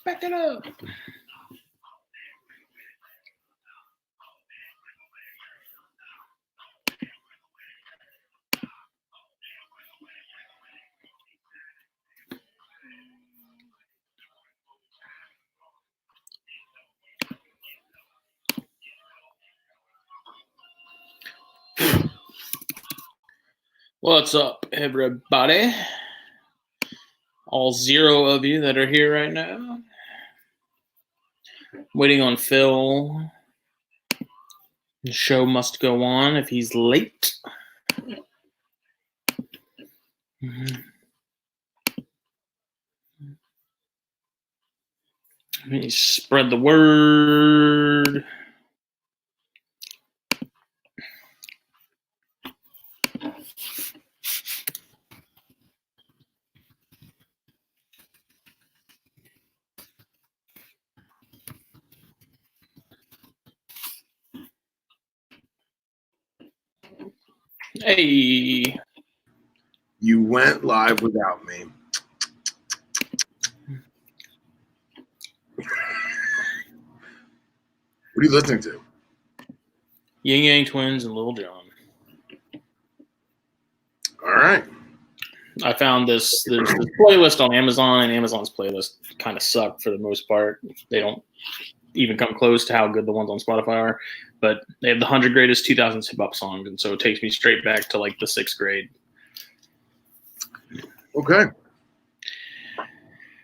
Back it up. What's up, everybody? All 0 of you that are here right now. Waiting on Phil. The show must go on if he's late. Let me spread the word. Hey. You went live without me. What are you listening to? Yin Yang Twins and Lil Jon. All right. I found there's this playlist on Amazon, and Amazon's playlist kind of suck for the most part. They don't even come close to how good the ones on Spotify are. But they have the 100 greatest 2000s hip hop songs, and so it takes me straight back to like the 6th grade. Okay.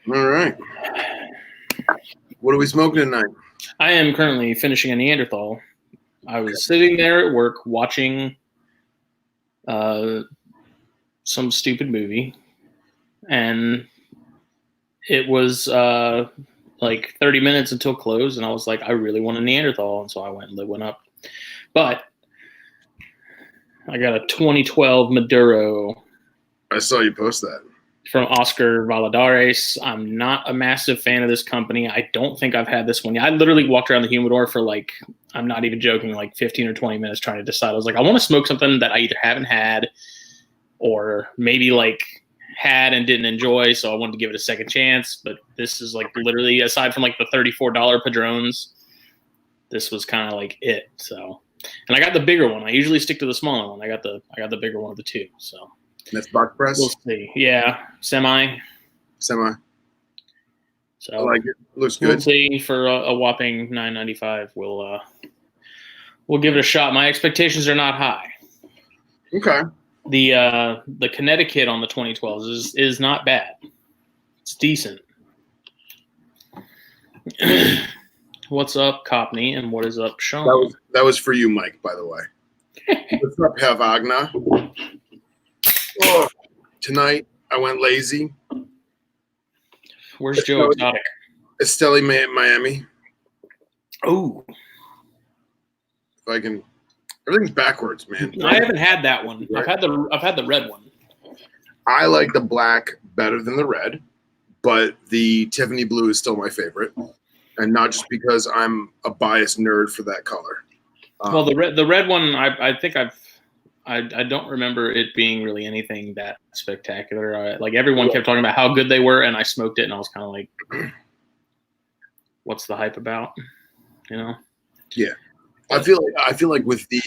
All right. What are we smoking tonight? I am currently finishing a Neanderthal. I was sitting there at work watching some stupid movie, and it was like 30 minutes until close, and I was like, I really want a Neanderthal, and so I went and lit one up. But I got a 2012 Maduro. I saw you post that. From Oscar Valladares. I'm not a massive fan of this company. I don't think I've had this one yet. I literally walked around the humidor for like, I'm not even joking, like 15 or 20 minutes trying to decide. I was like, I want to smoke something that I either haven't had or maybe like had and didn't enjoy, so I wanted to give it a second chance. But this is like literally, aside from like the $34 Padrones, this was kind of like it. So, and I got the bigger one. I usually stick to the smaller one. I got the bigger one of the two. So that's box press. We'll see. Yeah, semi. So I like it. Looks good. We'll see. For a whopping $9.95, we'll give it a shot. My expectations are not high. Okay. The Connecticut on the 2012s is not bad. It's decent. What's up, Copney, and what is up, Sean? That was for you, Mike, by the way. What's up, Havagna? Oh, tonight I went lazy. Where's Joe Exotic? Esteli, Miami. Oh. If I can, everything's backwards, man. I haven't had that one. Right. I've had the red one. I like the black better than the red, but the Tiffany blue is still my favorite, and not just because I'm a biased nerd for that color. Well, the red one, I think I don't remember it being really anything that spectacular. Like everyone kept talking about how good they were, and I smoked it, and I was kind of like, "What's the hype about?" You know? Yeah, I feel like with the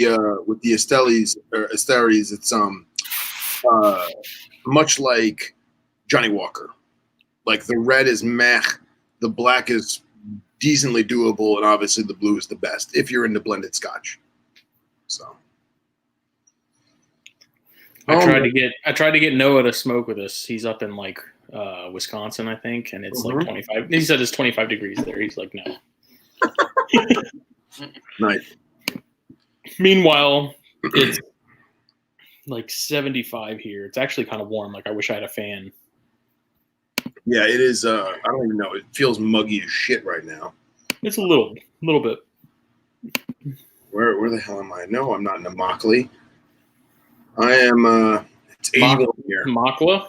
Estelis or Esteries, it's much like Johnny Walker. Like the red is meh, the black is decently doable, and obviously the blue is the best if you're into blended Scotch. So. I tried to get Noah to smoke with us. He's up in like Wisconsin, I think, and it's like 25. He said it's 25 degrees there. He's like, no. Nice. Meanwhile, it's like 75 here. It's actually kind of warm. Like I wish I had a fan. Yeah, it is. I don't even know. It feels muggy as shit right now. It's a little bit. Where the hell am I? No, I'm not in Immokalee. I am. It's 81 here. Makla?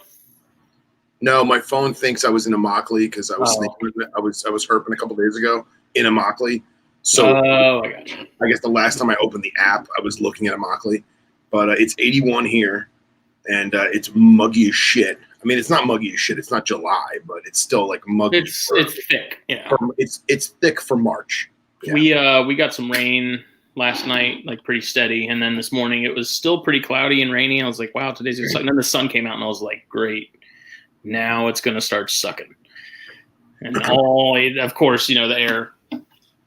No, my phone thinks I was in Immokalee because I was thinking I was herping a couple days ago in Immokalee. So I got you. I guess the last time I opened the app, I was looking at Immokalee. But it's 81 here, and it's muggy as shit. I mean, it's not muggy as shit. It's not July, but it's still like muggy. It's thick. Yeah. It's thick for March. Yeah. We got some rain last night, like pretty steady, and then this morning it was still pretty cloudy and rainy. I was like, wow, today's gonna suck. And then the sun came out, and I was like, great. Now it's gonna start sucking. And of course, the air.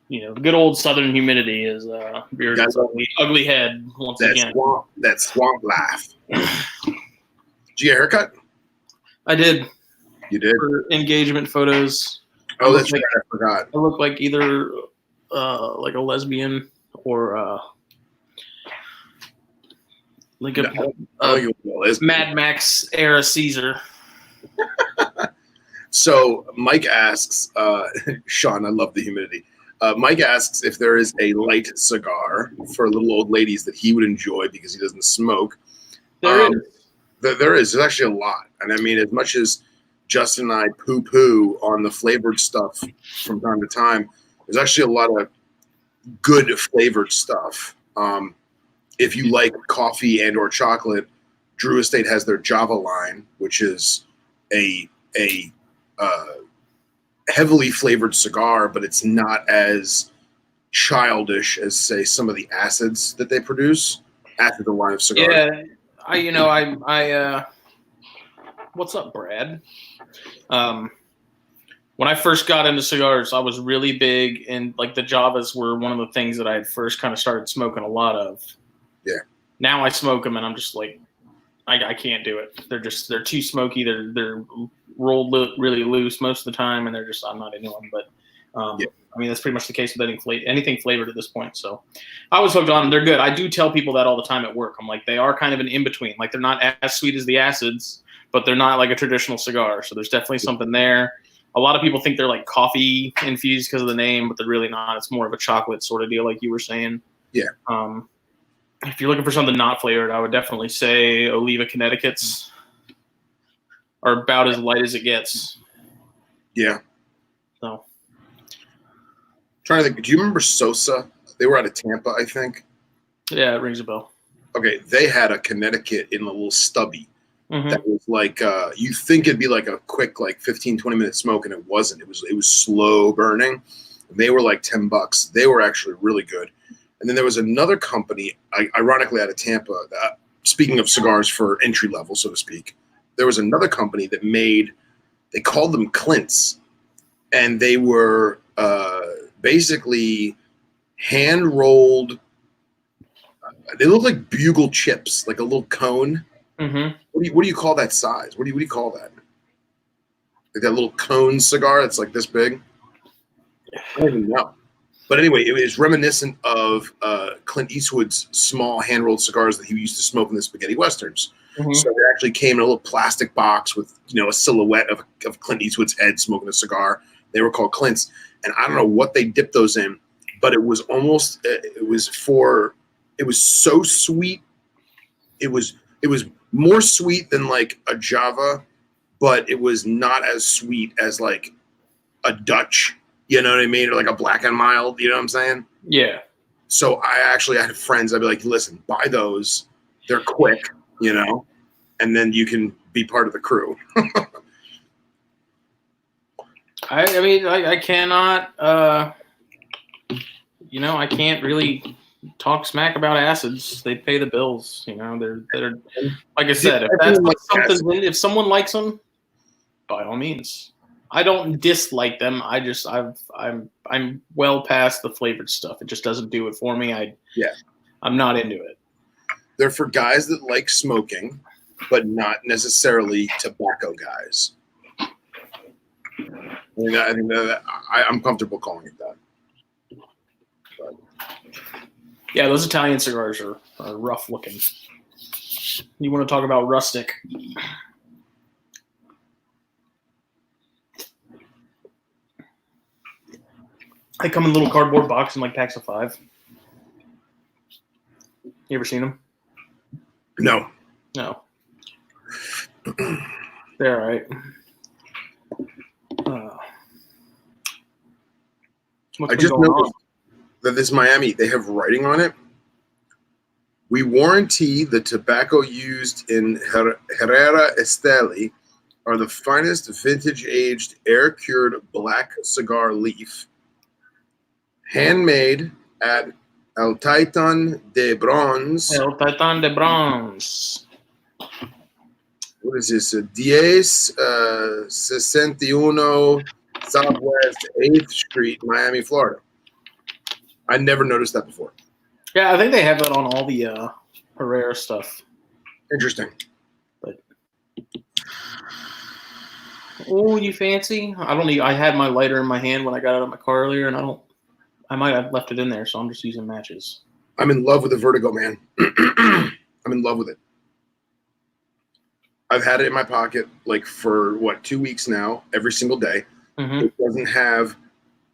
Good old southern humidity is reared its ugly head once again. That swamp laugh. Did you get a haircut? I did. You did? For engagement photos. Oh, that's right. I forgot. I look like either like a lesbian or like a Mad Max era Caesar. So Mike asks, Sean, I love the humidity. Mike asks if there is a light cigar for little old ladies that he would enjoy because he doesn't smoke. There is. There's actually a lot. And I mean, as much as Justin and I poo-poo on the flavored stuff from time to time, there's actually a lot of good flavored stuff. If you like coffee and or chocolate, Drew Estate has their Java line, which is a heavily flavored cigar, but it's not as childish as, say, some of the acids that they produce. Acid, the line of cigars. Yeah, I what's up, Brad? When I first got into cigars, I was really big, and like the Javas were one of the things that I had first kind of started smoking a lot of. Yeah. Now I smoke them, and I'm just like, I can't do it. They're too smoky. They're rolled really loose most of the time, and I'm not into them. But I mean, that's pretty much the case with anything flavored at this point. So I was hooked on them. They're good. I do tell people that all the time at work. I'm like, they are kind of an in-between. Like, they're not as sweet as the acids, but they're not like a traditional cigar. So there's definitely something there. A lot of people think they're like coffee infused because of the name, but they're really not. It's more of a chocolate sort of deal, like you were saying. Yeah. If you're looking for something not flavored, I would definitely say Oliva Connecticut's are about as light as it gets. Yeah. So. Trying to think, do you remember Sosa? They were out of Tampa, I think. Yeah, it rings a bell. Okay, they had a Connecticut in a little stubby. Mm-hmm. That was like you think it'd be like a quick 15, 20-minute smoke, and it wasn't. It was slow burning. They were like $10. They were actually really good. And then there was another company, ironically out of Tampa, speaking of cigars for entry level, so to speak, there was another company that they called them Clints, and they were basically hand-rolled. They look like bugle chips, like a little cone. Mm-hmm. What do you call that size? What do you call that? Like that little cone cigar that's like this big? I don't even know. But anyway, it was reminiscent of Clint Eastwood's small hand-rolled cigars that he used to smoke in the spaghetti westerns. Mm-hmm. So it actually came in a little plastic box with a silhouette of Clint Eastwood's head smoking a cigar. They were called Clints, and I don't know what they dipped those in, but it was almost it was so sweet. It was more sweet than like a Java, but it was not as sweet as like a Dutch. You know what I mean? Or like a Black and Mild, you know what I'm saying? Yeah. So I had friends, I'd be like, listen, buy those. They're quick, and then you can be part of the crew. I mean, I cannot, I can't really talk smack about acids. They pay the bills, they're like I said, if someone likes them, by all means. I don't dislike them. I'm well past the flavored stuff. It just doesn't do it for me. I'm not into it. They're for guys that like smoking, but not necessarily tobacco guys. I think that I'm comfortable calling it that. But. Yeah, those Italian cigars are rough looking. You want to talk about rustic? They come in little cardboard box in like packs of 5. You ever seen them? No. No. They're all right. I just noticed that this Miami, they have writing on it. We warranty the tobacco used in Herrera Esteli are the finest vintage-aged, air-cured black cigar leaf, handmade at El Titan de Bronze. El Titan de Bronze. What is this? 1061 Southwest 8th Street, Miami, Florida. I never noticed that before. Yeah, I think they have that on all the Herrera stuff. Interesting. But oh, you fancy? I had my lighter in my hand when I got out of my car earlier, and I might have left it in there, so I'm just using matches. I'm in love with the Vertigo, man. I'm in love with it. I've had it in my pocket like for 2 weeks now, every single day. Mm-hmm. It doesn't have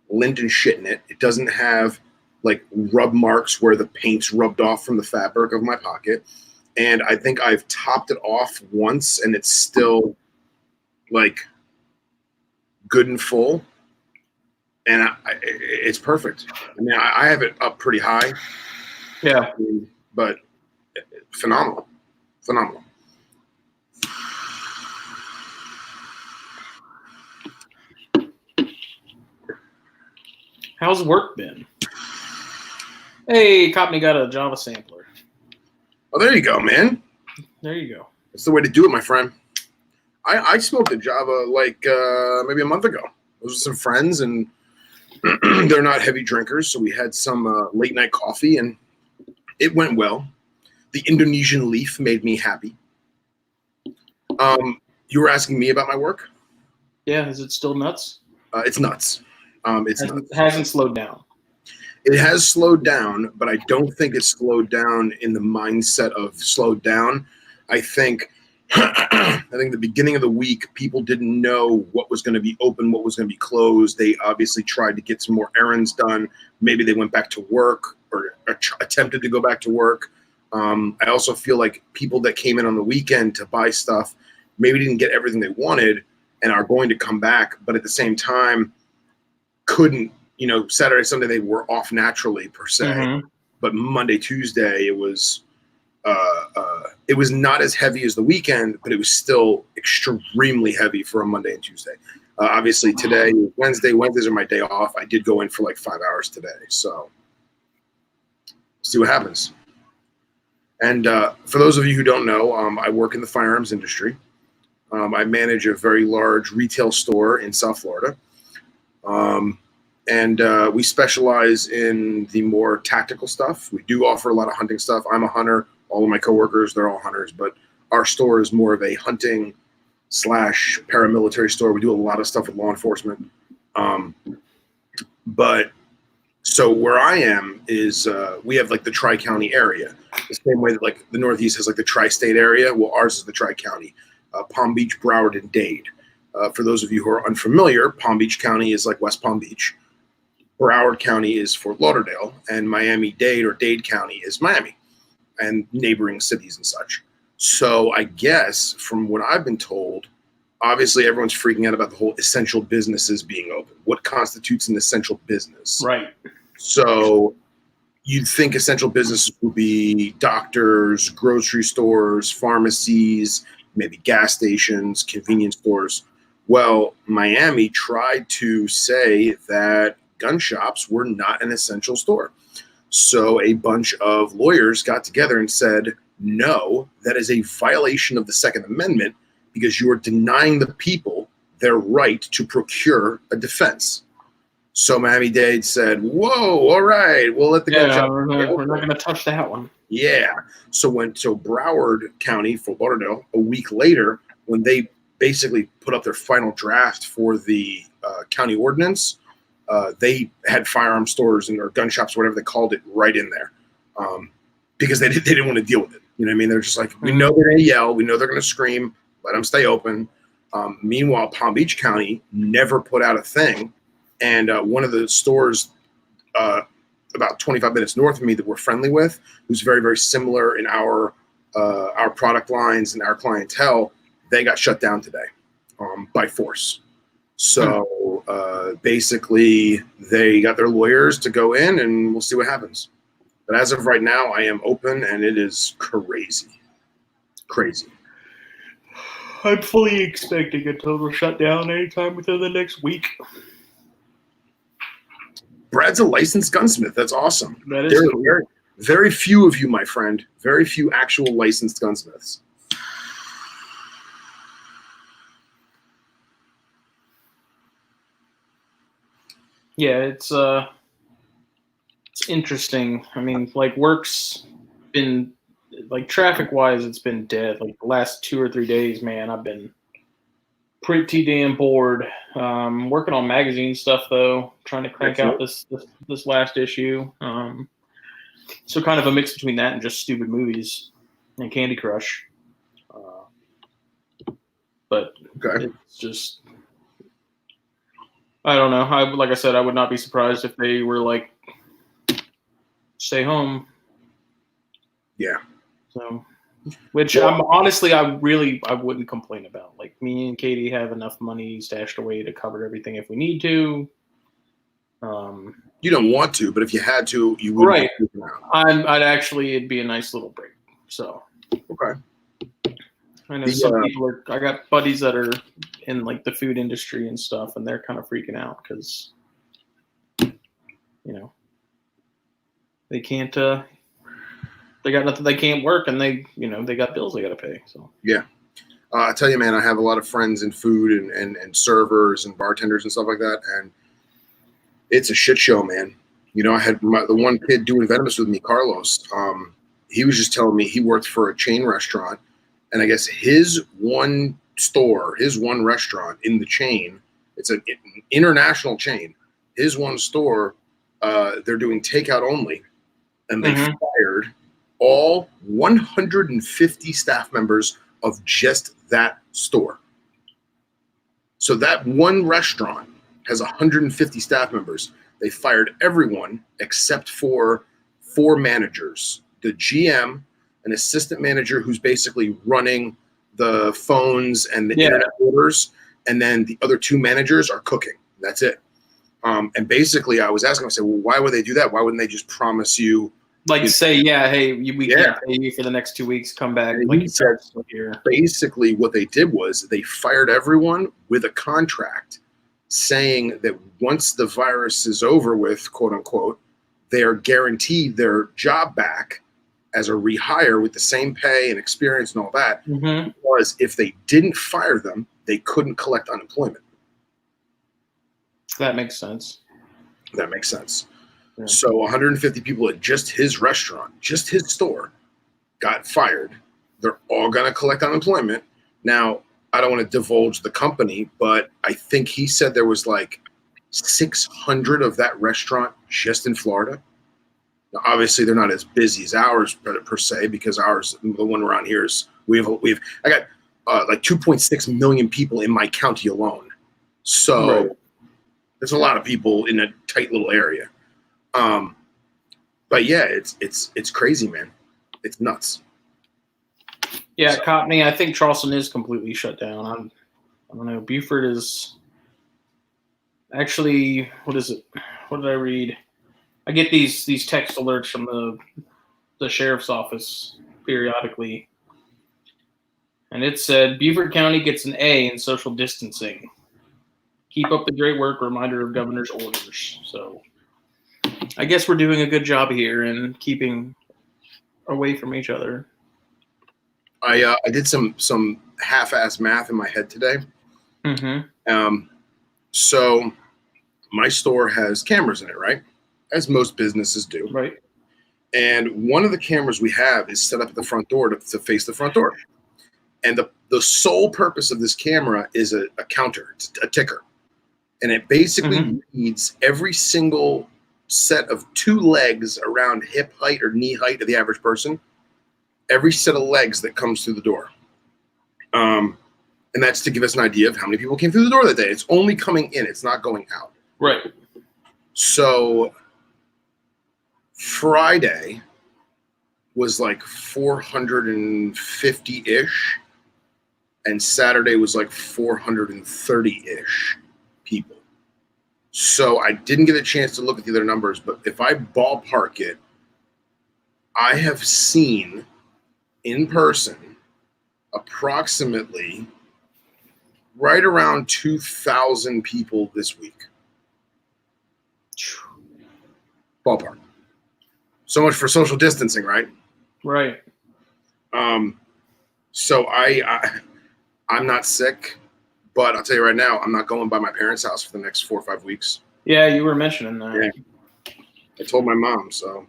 lint and shit in it. It doesn't have like rub marks where the paint's rubbed off from the fabric of my pocket. And I think I've topped it off once and it's still like good and full. And it's perfect. I mean, I have it up pretty high. Yeah. But phenomenal. Phenomenal. How's work been? Hey, Copney got a Java sampler. Oh, there you go, man. There you go. That's the way to do it, my friend. I smoked a Java like maybe a month ago. I was with some friends, and they're not heavy drinkers, so we had some late night coffee, and it went well. The Indonesian leaf made me happy. You were asking me about my work? Yeah, is it still nuts? It's nuts. It hasn't slowed down. It has slowed down, but I don't think it's slowed down in the mindset of slowed down. I think the beginning of the week, people didn't know what was going to be open, what was going to be closed. They obviously tried to get some more errands done. Maybe they went back to work or attempted to go back to work. I also feel like people that came in on the weekend to buy stuff maybe didn't get everything they wanted and are going to come back, but at the same time couldn't. Saturday, Sunday, they were off naturally per se, Mm-hmm. but Monday, Tuesday, it was not as heavy as the weekend, but it was still extremely heavy for a Monday and Tuesday. Obviously today, Wednesdays are my day off. I did go in for like 5 hours today. So see what happens. And for those of you who don't know, I work in the firearms industry. I manage a very large retail store in South Florida. And we specialize in the more tactical stuff. We do offer a lot of hunting stuff. I'm a hunter. All of my coworkers, they're all hunters. But our store is more of a hunting / paramilitary store. We do a lot of stuff with law enforcement. But so where I am is we have like the Tri-County area. The same way that like the Northeast has like the Tri-State area. Well, ours is the Tri-County. Palm Beach, Broward, and Dade. For those of you who are unfamiliar, Palm Beach County is like West Palm Beach. Broward County is Fort Lauderdale, and Miami-Dade or Dade County is Miami and neighboring cities and such. So I guess from what I've been told, obviously everyone's freaking out about the whole essential businesses being open. What constitutes an essential business? Right. So you'd think essential businesses would be doctors, grocery stores, pharmacies, maybe gas stations, convenience stores. Well, Miami tried to say that gun shops were not an essential store. So a bunch of lawyers got together and said, no, that is a violation of the Second Amendment because you are denying the people their right to procure a defense. So Miami-Dade said, whoa, all right, we'll let the gun shop. We're not going to touch that one. Yeah. So Broward County, Fort Lauderdale, a week later, when they basically put up their final draft for the county ordinance, they had firearm stores or gun shops, whatever they called it, right in there because they didn't want to deal with it. You know what I mean? They're just like, we know they're going to yell. We know they're going to scream. Let them stay open. Meanwhile, Palm Beach County never put out a thing. And one of the stores about 25 minutes north of me that we're friendly with, who's very, very similar in our product lines and our clientele, they got shut down today by force. So basically, they got their lawyers to go in, and we'll see what happens. But as of right now, I am open, and it is crazy. Crazy. I'm fully expecting a total shutdown anytime within the next week. Brad's a licensed gunsmith. That's awesome. That is there cool. are very, very few of you, my friend. Very few actual licensed gunsmiths. Yeah, it's interesting. I mean, like, work's been, like, traffic-wise, it's been dead. Like, the last 2 or 3 days, man, I've been pretty damn bored. Working on magazine stuff, though, trying to crank out this last issue. So kind of a mix between that and just stupid movies and Candy Crush. But it's just, I don't know. Like I said, I would not be surprised if they were like, stay home. Yeah. So, which I wouldn't complain about. Like, me and Katie have enough money stashed away to cover everything if we need to. You don't want to, but if you had to, you would. Right. It'd be a nice little break. So. Okay. I know I got buddies that are in like the food industry and stuff, and they're kind of freaking out because, they can't, they got nothing, they can't work, and they got bills they got to pay. So yeah, I tell you, man, I have a lot of friends in food and servers and bartenders and stuff like that, and it's a shit show, man. I had the one kid doing Venomous with me, Carlos. He was just telling me he worked for a chain restaurant. And I guess his one restaurant in the chain, it's an international chain. His one store, they're doing takeout only. And they fired all 150 staff members of just that store. So that one restaurant has 150 staff members. They fired everyone except for 4 managers, the GM, an assistant manager who's basically running the phones and the internet orders, and then the other 2 managers are cooking. That's it. And basically, I was asking, I said, well, why would they do that? Why wouldn't they just promise you? Like, say, hey, we can't pay you for the next 2 weeks. Come back. And like he said, basically, what they did was they fired everyone with a contract saying that once the virus is over with, quote unquote, they are guaranteed their job back as a rehire with the same pay and experience and all that, because if they didn't fire them, they couldn't collect unemployment. That makes sense. That makes sense. Yeah. So 150 people at just his restaurant, just his store, got fired. They're all going to collect unemployment. Now, I don't want to divulge the company, but I think he said there was like 600 of that restaurant just in Florida. Now, obviously, they're not as busy as ours per se, because ours, the one around here is I got like 2.6 million people in my county alone. So there's a lot of people in a tight little area. But yeah, it's crazy, man. It's nuts. Yeah, it caught me. I think Charleston is completely shut down. I don't know. Beaufort is actually, what is it? What did I read? I get these text alerts from the sheriff's office periodically, and it said Beaufort County gets an A in social distancing. Keep up the great work. Reminder of governor's orders. So I guess we're doing a good job here and keeping away from each other. I did some half-ass math in my head today. So my store has cameras in it, right? As most businesses do. Right. And one of the cameras we have is set up at the front door to face the front door. And the sole purpose of this camera is a counter, it's a ticker. And it basically reads every single set of 2 legs around hip height or knee height of the average person, every set of legs that comes through the door. And that's to give us an idea of how many people came through the door that day. It's only coming in. It's not going out. Right. So Friday was like 450-ish, and Saturday was like 430-ish people. So I didn't get a chance to look at the other numbers, but if I ballpark it, I have seen in person approximately right around 2,000 people this week. Ballpark. So much for social distancing, right? Right. So I'm not sick, but I'll tell you right now, I'm not going by my parents' house for the next 4 or 5 weeks. Yeah, you were mentioning that. Yeah. I told my mom, so.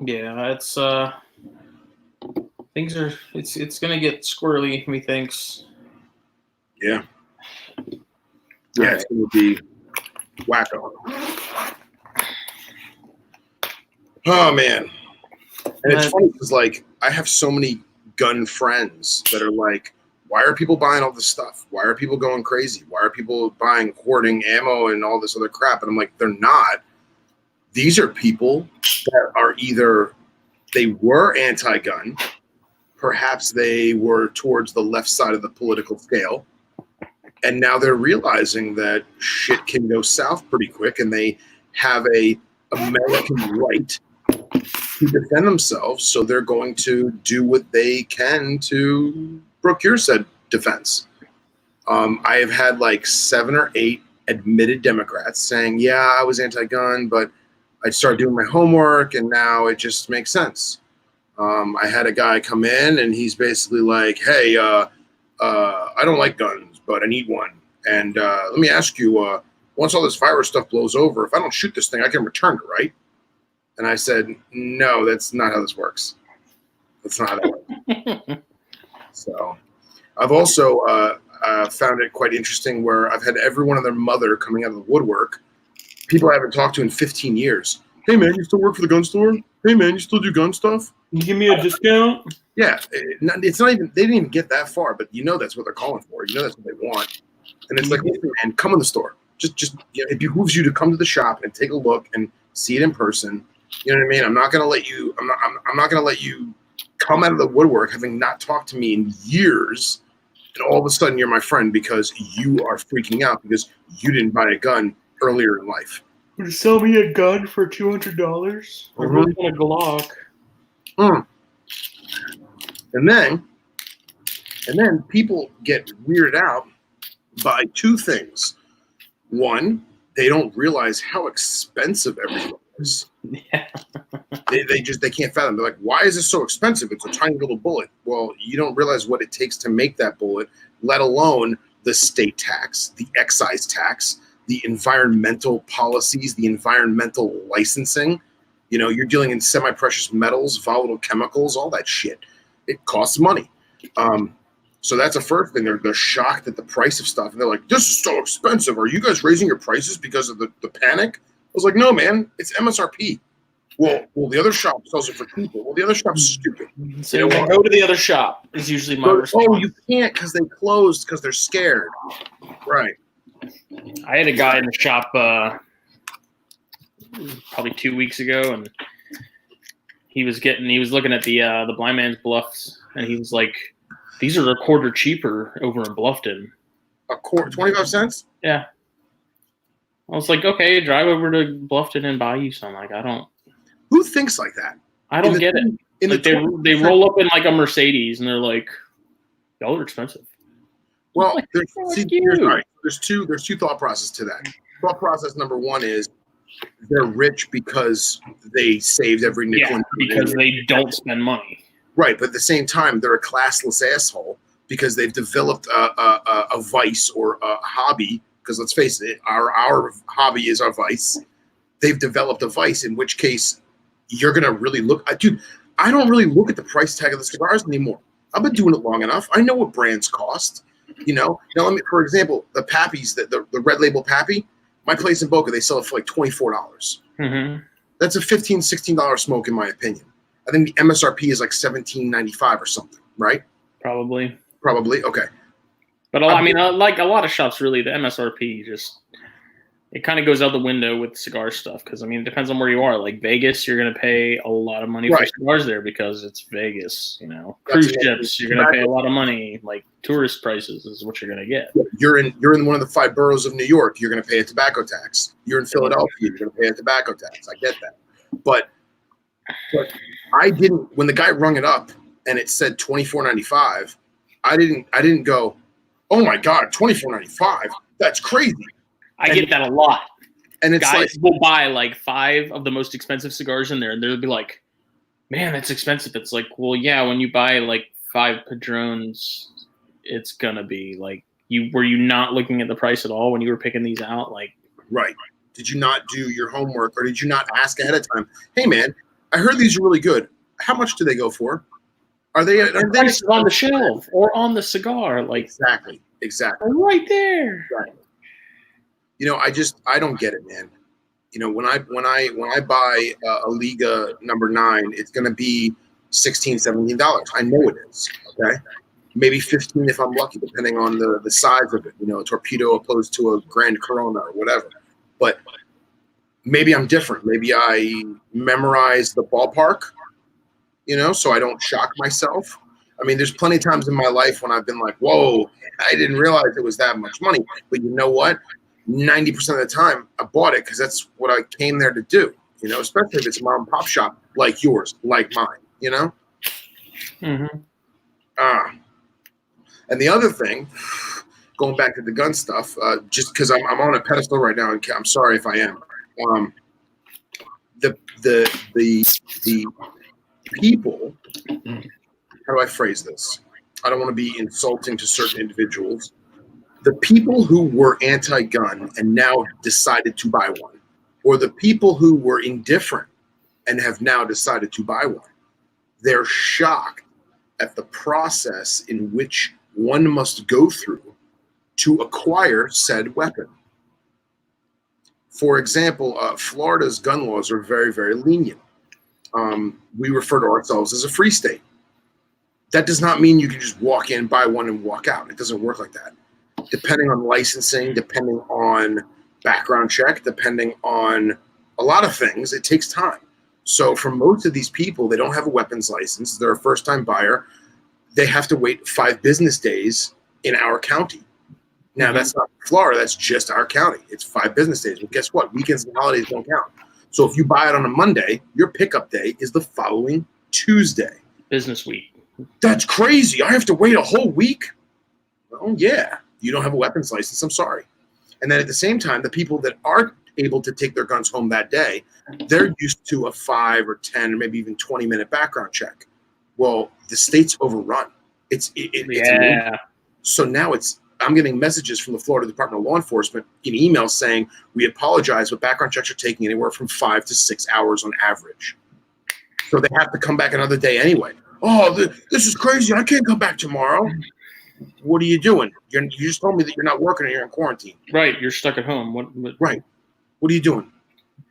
Yeah, it's things are it's gonna get squirrely, methinks. Yeah. Yeah, it's gonna be wacko. Oh man. And it's funny because like I have so many gun friends that are like, why are people buying all this stuff? Why are people going crazy? Why are people hoarding ammo and all this other crap? And I'm like, they're not. These are people that are either they were anti-gun, perhaps they were towards the left side of the political scale, and now they're realizing that shit can go south pretty quick, and they have a American right to defend themselves, so they're going to do what they can to procure said defense. I have had like 7 or 8 admitted Democrats saying, yeah, I was anti-gun, but I started doing my homework, and now it just makes sense. I had a guy come in, and he's basically like, hey, I don't like guns, but I need one. And let me ask you, once all this virus stuff blows over, if I don't shoot this thing, I can return it, right? And I said, no, that's not how this works. That's not how that works. So I've also found it quite interesting where I've had everyone and their mother coming out of the woodwork, people I haven't talked to in 15 years. Hey, man, you still work for the gun store? Hey, man, you still do gun stuff? Can you give me a discount? Yeah, it's not even, they didn't even get that far, but you know that's what they're calling for. You know that's what they want. And it's like, listen, man, come in the store. Just it behooves you to come to the shop and take a look and see it in person. You know what I mean? I'm not gonna let you. I'm not gonna let you come out of the woodwork having not talked to me in years, and all of a sudden you're my friend because you are freaking out because you didn't buy a gun earlier in life. Would you sell me a gun for $200? I really want a Glock. And then people get weirded out by 2 things. One, they don't realize how expensive everything is. Yeah. They can't fathom. They're like, why is this so expensive? It's a tiny little bullet. Well, you don't realize what it takes to make that bullet, let alone the state tax, the excise tax, the environmental policies, the environmental licensing. You know, you're dealing in semi-precious metals, volatile chemicals, all that shit. It costs money. So that's the first thing. They're shocked at the price of stuff. And they're like, this is so expensive. Are you guys raising your prices because of the panic? I was like, no, man, it's MSRP. Well, the other shop sells it for cheaper. Well, the other shop's stupid. So you know, go to the other shop is usually my response. Oh, you can't because they closed because they're scared. Right. I had a guy in the shop probably 2 weeks ago, and he was looking at the Blind Man's Bluffs, and he was like, these are a quarter cheaper over in Bluffton. A quarter, 25 cents? Yeah. I was like, okay, drive over to Bluffton and buy you some. Like, who thinks like that? I don't get it. Like they roll up in like a Mercedes, and they're like, y'all are expensive. Well, like, there's two thought processes to that. Thought process number 1 is they're rich because they saved every nickel. Yeah, because they don't spend money. Right, but at the same time, they're a classless asshole because they've developed a vice or a hobby. Because let's face it, our hobby is our vice. They've developed a vice, in which case you're gonna really look. Dude, I don't really look at the price tag of the cigars anymore. I've been doing it long enough. I know what brands cost. You know, now for example, the Pappies, the red label Pappy, my place in Boca, they sell it for like $24. Mm-hmm. That's a $15, $16 smoke in my opinion. I think the MSRP is like $17.95 or something, right? Probably. Okay. But I mean, like a lot of shops, really, the MSRP just it kind of goes out the window with cigar stuff because I mean, it depends on where you are. Like Vegas, you're gonna pay a lot of money for cigars there because it's Vegas. You know, cruise ships, you're gonna pay a lot of money. Like tourist prices is what you're gonna get. You're in one of the 5 boroughs of New York. You're gonna pay a tobacco tax. You're in Philadelphia. You're gonna pay a tobacco tax. I get that, but I didn't. When the guy rung it up and it said $24.95, I didn't go, oh my God, $24.95. That's crazy. I get that a lot. And it's guys will buy like 5 of the most expensive cigars in there, and they'll be like, "Man, that's expensive." It's like, well, yeah, when you buy like 5 Padrones, it's gonna be like were you not looking at the price at all when you were picking these out? Like, right? Did you not do your homework, or did you not ask ahead of time? Hey, man, I heard these are really good. How much do they go for? Are they on the shelf or on the cigar? Like exactly, right there. Right. You know, I don't get it, man. You know, when I buy a Liga number 9, it's going to be $16, $17. I know it is. Okay, maybe 15 if I'm lucky, depending on the size of it. You know, a torpedo opposed to a Grand Corona or whatever. But maybe I'm different. Maybe I memorize the ballpark. You know, so I don't shock myself. I mean, there's plenty of times in my life when I've been like, "Whoa, I didn't realize it was that much money." But you know what? 90% of the time I bought it because that's what I came there to do, you know, especially if it's a mom and pop shop like yours, like mine, you know? Mm-hmm. And the other thing, going back to the gun stuff, just because I'm on a pedestal right now, and I'm sorry if I am, the people, how do I phrase this? I don't want to be insulting to certain individuals. The people who were anti-gun and now decided to buy one, or the people who were indifferent and have now decided to buy one, they're shocked at the process in which one must go through to acquire said weapon. For example, Florida's gun laws are very, very lenient. We refer to ourselves as a free state. That does not mean you can just walk in, buy one, and walk out. It doesn't work like that. Depending on licensing, depending on background check, depending on a lot of things, it takes time. So for most of these people, they don't have a weapons license. They're a first-time buyer. They have to wait 5 business days in our county. Now, that's not Florida. That's just our county. It's 5 business days. Well, guess what? Weekends and holidays don't count. So if you buy it on a Monday, your pickup day is the following Tuesday. Business week. That's crazy. I have to wait a whole week? Well, yeah. You don't have a weapons license. I'm sorry. And then at the same time, the people that are able to take their guns home that day, they're used to a 5 or 10 or maybe even 20-minute background check. Well, the state's overrun. It's amazing. So now I'm getting messages from the Florida Department of Law Enforcement in emails saying, we apologize, but background checks are taking anywhere from 5 to 6 hours on average. So they have to come back another day anyway. Oh, this is crazy. I can't come back tomorrow. What are you doing? You just told me that you're not working and you're in quarantine. Right. You're stuck at home. What? Right. What are you doing?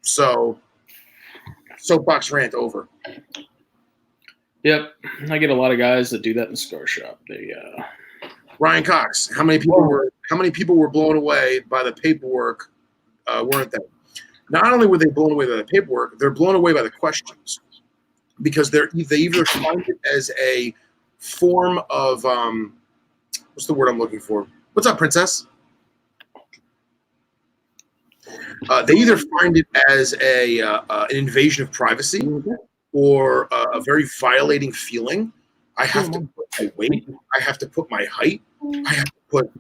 So, soapbox rant over. Yep. I get a lot of guys that do that in the cigar shop. They Ryan Cox, how many people were blown away by the paperwork? Weren't they? Not only were they blown away by the paperwork, they're blown away by the questions, because they either find it as a form of what's the word I'm looking for? What's up, princess? They either find it as an invasion of privacy or a very violating feeling. I have to put my weight. I have to put my height. I have to put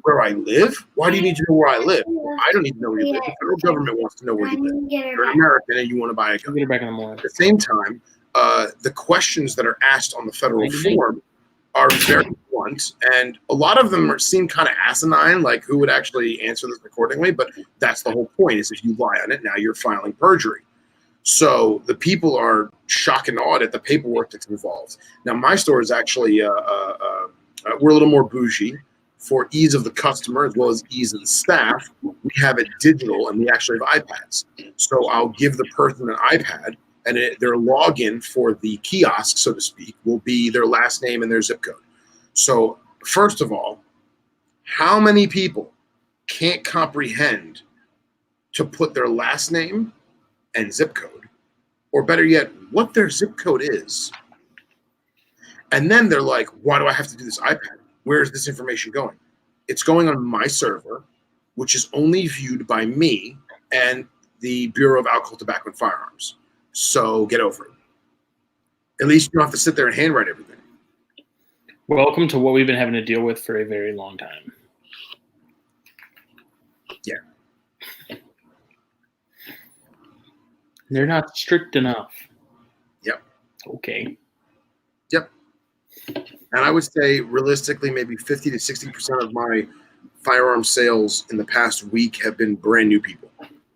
where I live. Why do you need to know where I live? I don't need to know where you live. The federal government wants to know where you live. You're an American and you want to buy a gun. At the same time, the questions that are asked on the federal form are very blunt, and a lot of them seem kind of asinine, like who would actually answer this accordingly, but that's the whole point, is if you lie on it, now you're filing perjury. So the people are shocked and awed at the paperwork that's involved. Now, my store is actually, we're a little more bougie. For ease of the customer as well as ease of the staff, we have it digital, and we actually have iPads. So I'll give the person an iPad, and their login for the kiosk, so to speak, will be their last name and their zip code. So first of all, How many people can't comprehend to put their last name and zip code, or better yet, what their zip code is? And then they're like, why do I have to do this iPad? Where is this information going? It's going on my server, which is only viewed by me and the Bureau of Alcohol, Tobacco, and Firearms. So get over it. At least you don't have to sit there and handwrite everything. Welcome to what we've been having to deal with for a very long time. Yeah. They're not strict enough. Yep. Okay. Yep. And I would say realistically, maybe 50 to 60% of my firearm sales in the past week have been brand new people.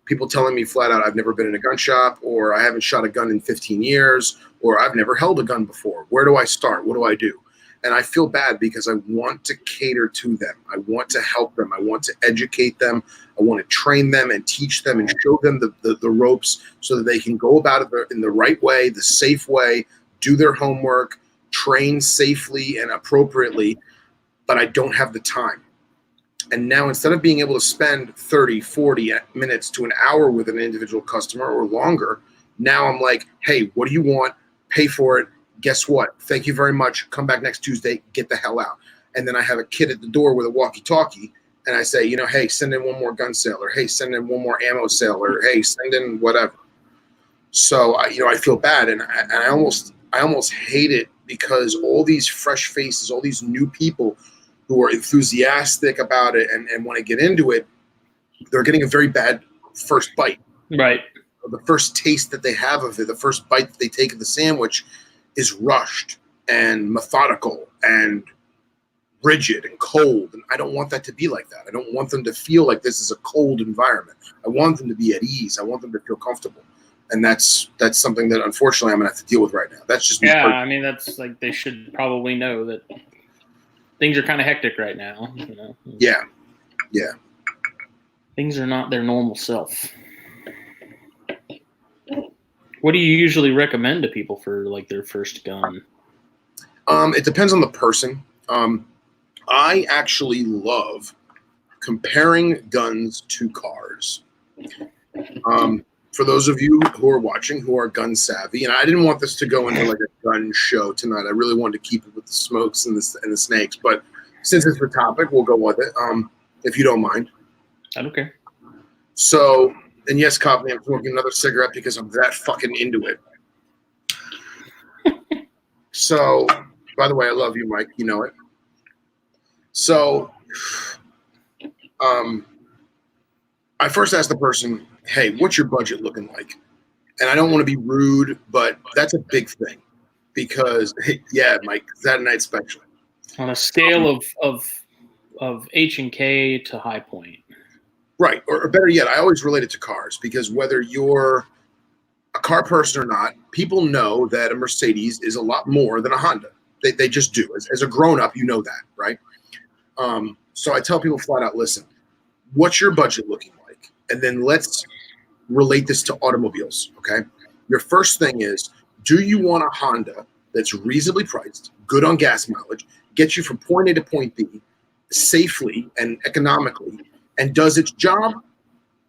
People telling me flat out, I've never been in a gun shop, or I haven't shot a gun in 15 years, or I've never held a gun before. Where do I start? What do I do? And I feel bad because I want to cater to them. I want to help them. I want to educate them. I want to train them and teach them and show them the ropes so that they can go about it in the right way, the safe way, do their homework, train safely and appropriately, but I don't have the time. And now instead of being able to spend 30, 40 minutes to an hour with an individual customer or longer, now I'm like, hey, what do you want? Pay for it. Guess what? Thank you very much. Come back next Tuesday. Get the hell out. And then I have a kid at the door with a walkie-talkie, and I say, hey, send in one more gun sale, or hey, send in one more ammo sale, or hey, send in whatever. So I feel bad, and I almost hate it because all these fresh faces, all these new people who are enthusiastic about it and want to get into it, they're getting a very bad first bite. Right. The first taste that they have of it, the first bite that they take of the sandwich is rushed and methodical and rigid and cold. And I don't want that to be like that. I don't want them to feel like this is a cold environment. I want them to be at ease. I want them to feel comfortable. And that's something that unfortunately I'm gonna have to deal with right now. That's just me. Yeah, I mean, that's like, they should probably know that things are kind of hectic right now. Yeah. Things are not their normal self. What do you usually recommend to people for like their first gun? It depends on the person. I actually love comparing guns to cars. For those of you who are watching who are gun savvy, and I didn't want this to go into like a gun show tonight. I really wanted to keep it with the smokes and the snakes, but since it's the topic, we'll go with it. If you don't mind. I don't care. So, and yes, Copley, I'm smoking another cigarette because I'm that fucking into it. So, by the way, I love you, Mike. You know it. So, I first asked the person, hey, what's your budget looking like? And I don't want to be rude, but that's a big thing because, yeah, Mike, is that a night special? On a scale of H&K to High Point. Right. Or better yet, I always relate it to cars because whether you're a car person or not, people know that a Mercedes is a lot more than a Honda. They just do. As a grown-up, you know that, right? So I tell people flat out, listen, what's your budget looking like? And then let's relate this to automobiles, okay? Your first thing is, do you want a Honda that's reasonably priced, good on gas mileage, gets you from point A to point B safely and economically, and does its job?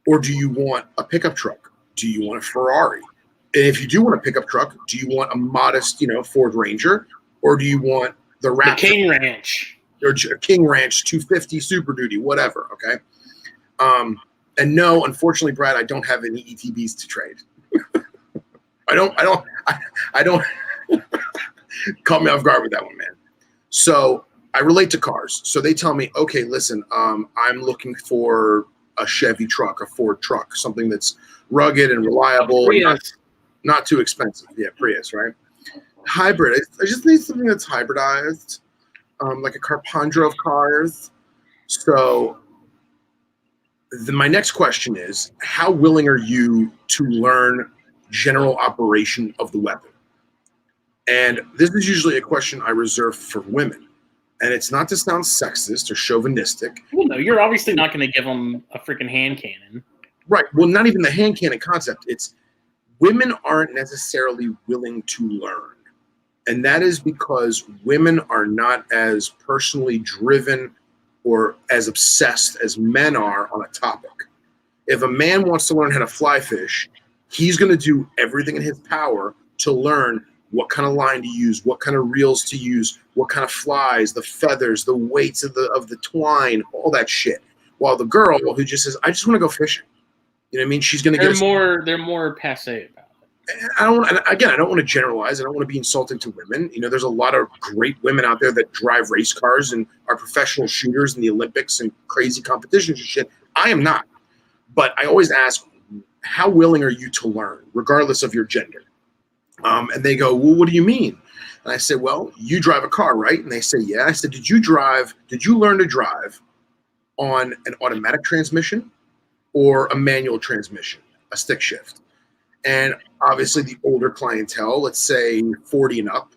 Or do you want a pickup truck? Do you want a Ferrari? And if you do want a pickup truck, do you want a modest, Ford Ranger? Or do you want the Raptor? The King Ranch. Or King Ranch 250 Super Duty, whatever, okay? And no, unfortunately, Brad, I don't have any ETBs to trade. I don't caught me off guard with that one, man. So I relate to cars. So they tell me, okay, listen, I'm looking for a Chevy truck, a Ford truck, something that's rugged and reliable, and not too expensive. Yeah, Prius, right? Hybrid. I just need something that's hybridized, like a Carpandro of cars. So my next question is, how willing are you to learn general operation of the weapon? And this is usually a question I reserve for women. And it's not to sound sexist or chauvinistic. Well, no, you're obviously not going to give them a freaking hand cannon. Right. Well, not even the hand cannon concept. It's women aren't necessarily willing to learn. And that is because women are not as personally driven or as obsessed as men are on a topic. If a man wants to learn how to fly fish, he's going to do everything in his power to learn what kind of line to use, what kind of reels to use, what kind of flies, the feathers, the weights of the twine, all that shit. While the girl who just says, I just want to go fishing. You know what I mean? She's going to get they're more passé about it. I don't want to generalize. I don't want to be insulting to women. You know, there's a lot of great women out there that drive race cars and are professional shooters in the Olympics and crazy competitions and shit. I am not. But I always ask, how willing are you to learn, regardless of your gender? And they go, well, what do you mean? And I said, well, you drive a car, right? And they say, yeah. I said, did you learn to drive on an automatic transmission or a manual transmission, a stick shift? And obviously the older clientele, let's say 40 and up,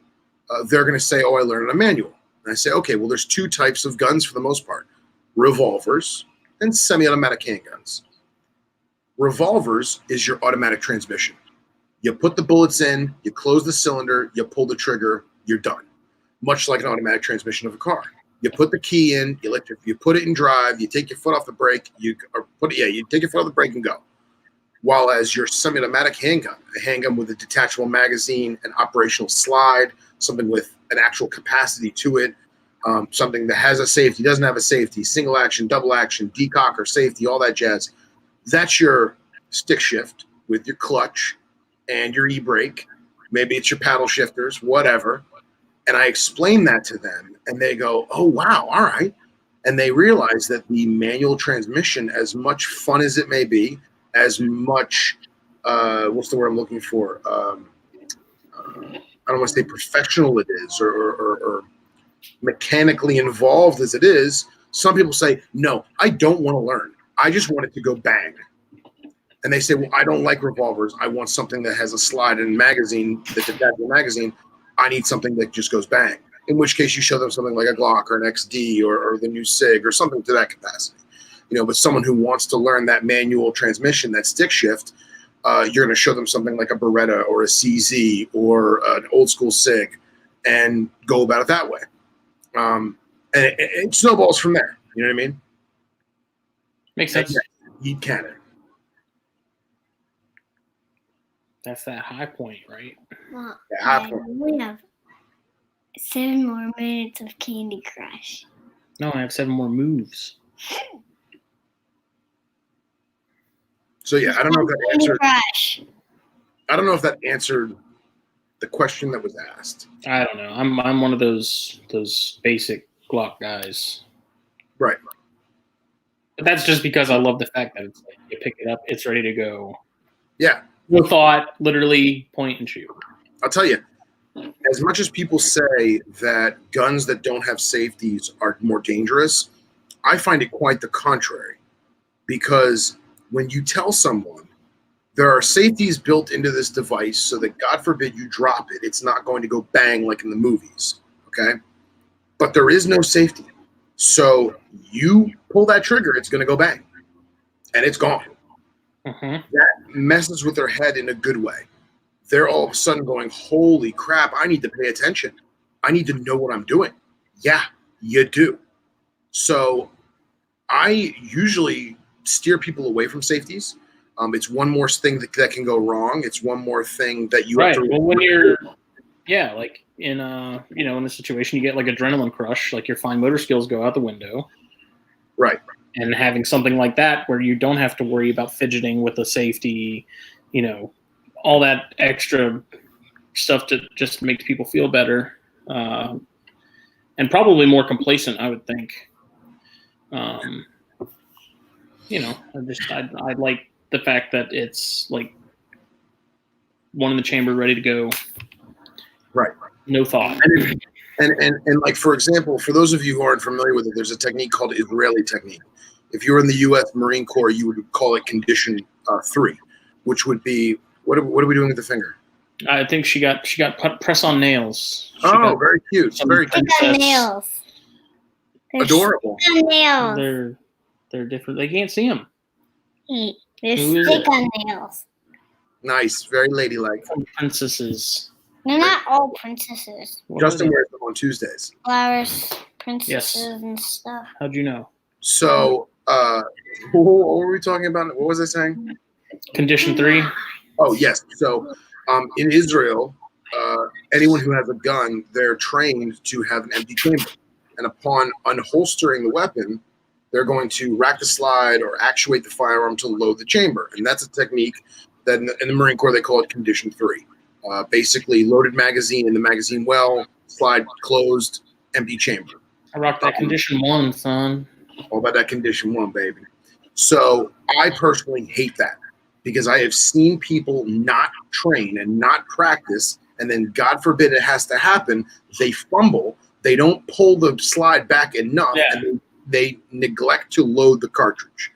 they're going to say, oh, I learned on a manual. And I say, okay, well, there's two types of guns for the most part, revolvers and semi-automatic handguns. Revolvers is your automatic transmission. You put the bullets in, you close the cylinder, you pull the trigger, you're done. Much like an automatic transmission of a car. You put the key in, you put it in drive, you take your foot off the brake, you take your foot off the brake and go. While as your semi-automatic handgun, a handgun with a detachable magazine, an operational slide, something with an actual capacity to it, something that has a safety, doesn't have a safety, single action, double action, decocker, safety, all that jazz. That's your stick shift with your clutch and your e-brake. Maybe it's your paddle shifters, whatever. And I explain that to them and they go, oh, wow, all right. And they realize that the manual transmission, as much fun as it may be, as much, what's the word I'm looking for? I don't want to say professional it is or mechanically involved as it is. Some people say, no, I don't want to learn. I just want it to go bang. And they say, well, I don't like revolvers. I want something that has a slide and magazine, that's attached to the magazine. I need something that just goes bang. In which case you show them something like a Glock or an XD or the new SIG or something to that capacity. You know, but someone who wants to learn that manual transmission, that stick shift, you're going to show them something like a Beretta or a CZ or an old school SIG and go about it that way. And it snowballs from there. You know what I mean? Makes sense. Heat cannon. That's that high point, right? Well, Yeah, high point. we have 7 more minutes of Candy Crush. No, I have 7 more moves. So yeah, I don't know if that Candy answered. Crush. I don't know if that answered the question that was asked. I don't know. I'm one of those basic Glock guys. Right. But that's just because I love the fact that it's like you pick it up, it's ready to go. Yeah. No thought, literally point and shoot. I'll tell you, as much as people say that guns that don't have safeties are more dangerous, I find it quite the contrary. Because when you tell someone there are safeties built into this device so that God forbid you drop it, it's not going to go bang like in the movies, okay? But there is no safety. So you pull that trigger, it's going to go bang. And it's gone. Mm-hmm. That messes with their head in a good way. They're all of a sudden going, holy crap, I need to pay attention. I need to know what I'm doing. Yeah, you do. So I usually steer people away from safeties. It's one more thing that can go wrong. It's one more thing that you right. have to. Well, when you're, yeah, like in in a situation, you get like adrenaline crush, like your fine motor skills go out the window. Right. And having something like that where you don't have to worry about fidgeting with the safety, all that extra stuff to just make people feel better, and probably more complacent, I would think. I like the fact that it's like one in the chamber, ready to go. Right. No thought. And like, for example, for those of you who aren't familiar with it, there's a technique called Israeli technique. If you're in the U.S. Marine Corps, you would call it condition 3, which would be, what are we doing with the finger? I think she got press on nails. Very cute. Very cute. Stick on nails. Adorable. Stick on nails. They're different. They can't see them. They're stick on nails. Nice. Very ladylike. Some princesses. They're not all princesses. Justin wears them on Tuesdays. Flowers, princesses and stuff. How'd you know? So, what were we talking about? What was I saying? Condition 3. Oh, yes. So, in Israel, anyone who has a gun, they're trained to have an empty chamber. And upon unholstering the weapon, they're going to rack the slide or actuate the firearm to load the chamber. And that's a technique that in the Marine Corps, they call it Condition 3. Basically, loaded magazine in the magazine well, slide closed, empty chamber. I rocked that Condition 1, son. All about that Condition 1, baby. So I personally hate that because I have seen people not train and not practice, and then God forbid it has to happen, they fumble, they don't pull the slide back enough, and they neglect to load the cartridge.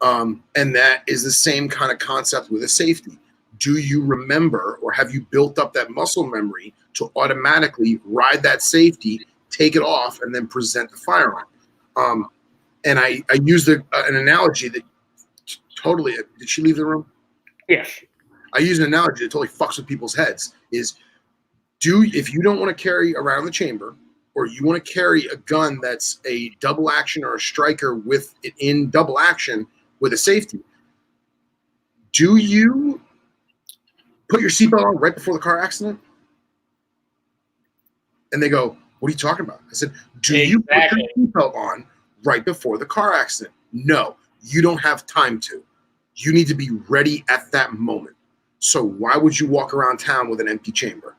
And that is the same kind of concept with a safety. Do you remember, or have you built up that muscle memory to automatically ride that safety, take it off, and then present the firearm? And I used an analogy that totally – did she leave the room? Yes. I use an analogy that totally fucks with people's heads is if you don't want to carry around the chamber or you want to carry a gun that's a double action or a striker with it in double action with a safety, do you put your seatbelt on right before the car accident? And they go, what are you talking about? I said, do you put your seatbelt on right before the car accident? No, you don't have time to. You need to be ready at that moment. So why would you walk around town with an empty chamber?